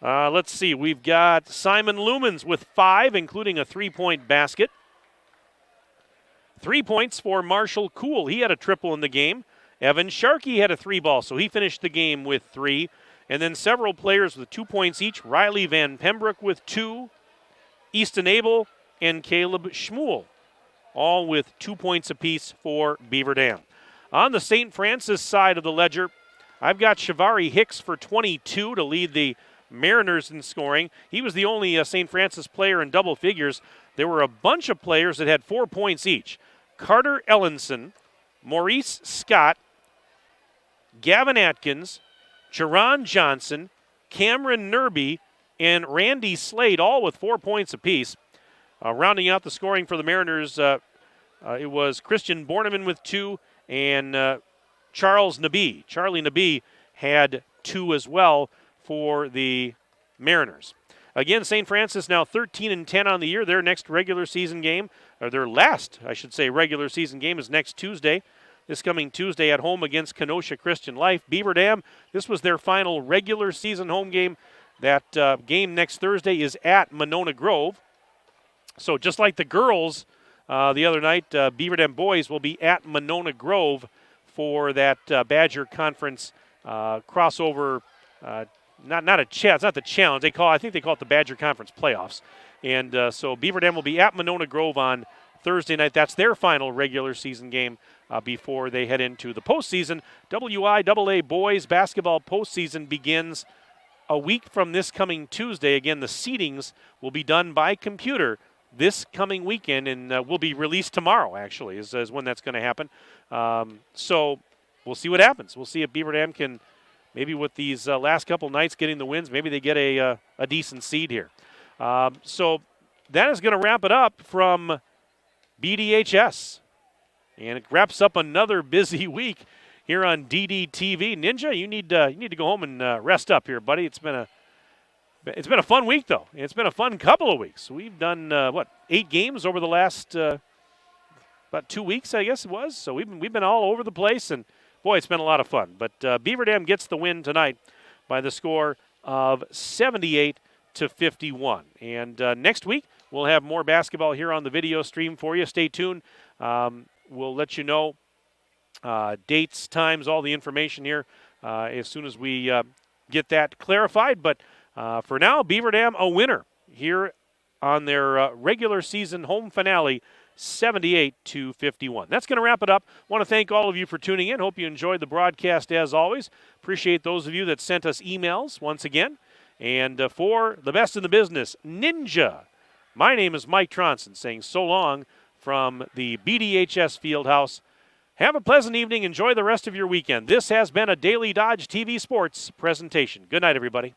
Let's see, we've got Simon Lumens with 5, including a 3-point basket. 3 points for Marshall Cool. He had a triple in the game. Evan Sharkey had a 3-ball, so he finished the game with 3. And then several players with 2 points each. Riley Van Pembroke with 2. Easton Abel and Caleb Schmuel, all with 2 points apiece for Beaver Dam. On the St. Francis side of the ledger, I've got Shavari Hicks for 22 to lead the Mariners in scoring. He was the only St. Francis player in double figures. There were a bunch of players that had 4 points each. Carter Ellenson, Maurice Scott, Gavin Atkins, Jerron Johnson, Cameron Nerby, and Randy Slade, all with 4 points apiece. Rounding out the scoring for the Mariners, it was Christian Borneman with 2 and Charlie Nabi had 2 as well for the Mariners. Again, St. Francis now 13-10 on the year. Their next regular season game, or their last, I should say, regular season game is next Tuesday. This coming Tuesday at home against Kenosha Christian Life. Beaver Dam, this was their final regular season home game. That game next Thursday is at Monona Grove. So just like the girls the other night, Beaver Dam boys will be at Monona Grove for that Badger Conference crossover. Not a challenge. It's not the challenge. I think they call it the Badger Conference playoffs. And so Beaver Dam will be at Monona Grove on Thursday night. That's their final regular season game before they head into the postseason. WIAA boys basketball postseason begins a week from this coming Tuesday. Again, the seedings will be done by computer this coming weekend and will be released tomorrow, actually, is when that's going to happen. So we'll see what happens. We'll see if Beaver Dam can, maybe with these last couple nights getting the wins, maybe they get a decent seed here. So that is going to wrap it up from BDHS. And it wraps up another busy week here on DDTV. Ninja, you need to go home and rest up here, buddy. It's been a fun week, though. It's been a fun couple of weeks. We've done 8 games over the last about 2 weeks, I guess it was. So we've been all over the place, and boy, it's been a lot of fun. But Beaver Dam gets the win tonight by the score of 78-51. And next week we'll have more basketball here on the video stream for you. Stay tuned. We'll let you know dates, times, all the information here as soon as we get that clarified. But for now, Beaver Dam a winner here on their regular season home finale, 78-51. That's going to wrap it up. Want to thank all of you for tuning in. Hope you enjoyed the broadcast as always. Appreciate those of you that sent us emails once again. And for the best in the business, Ninja, my name is Mike Tronson saying so long from the BDHS Fieldhouse. Have a pleasant evening. Enjoy the rest of your weekend. This has been a Daily Dodge TV Sports presentation. Good night, everybody.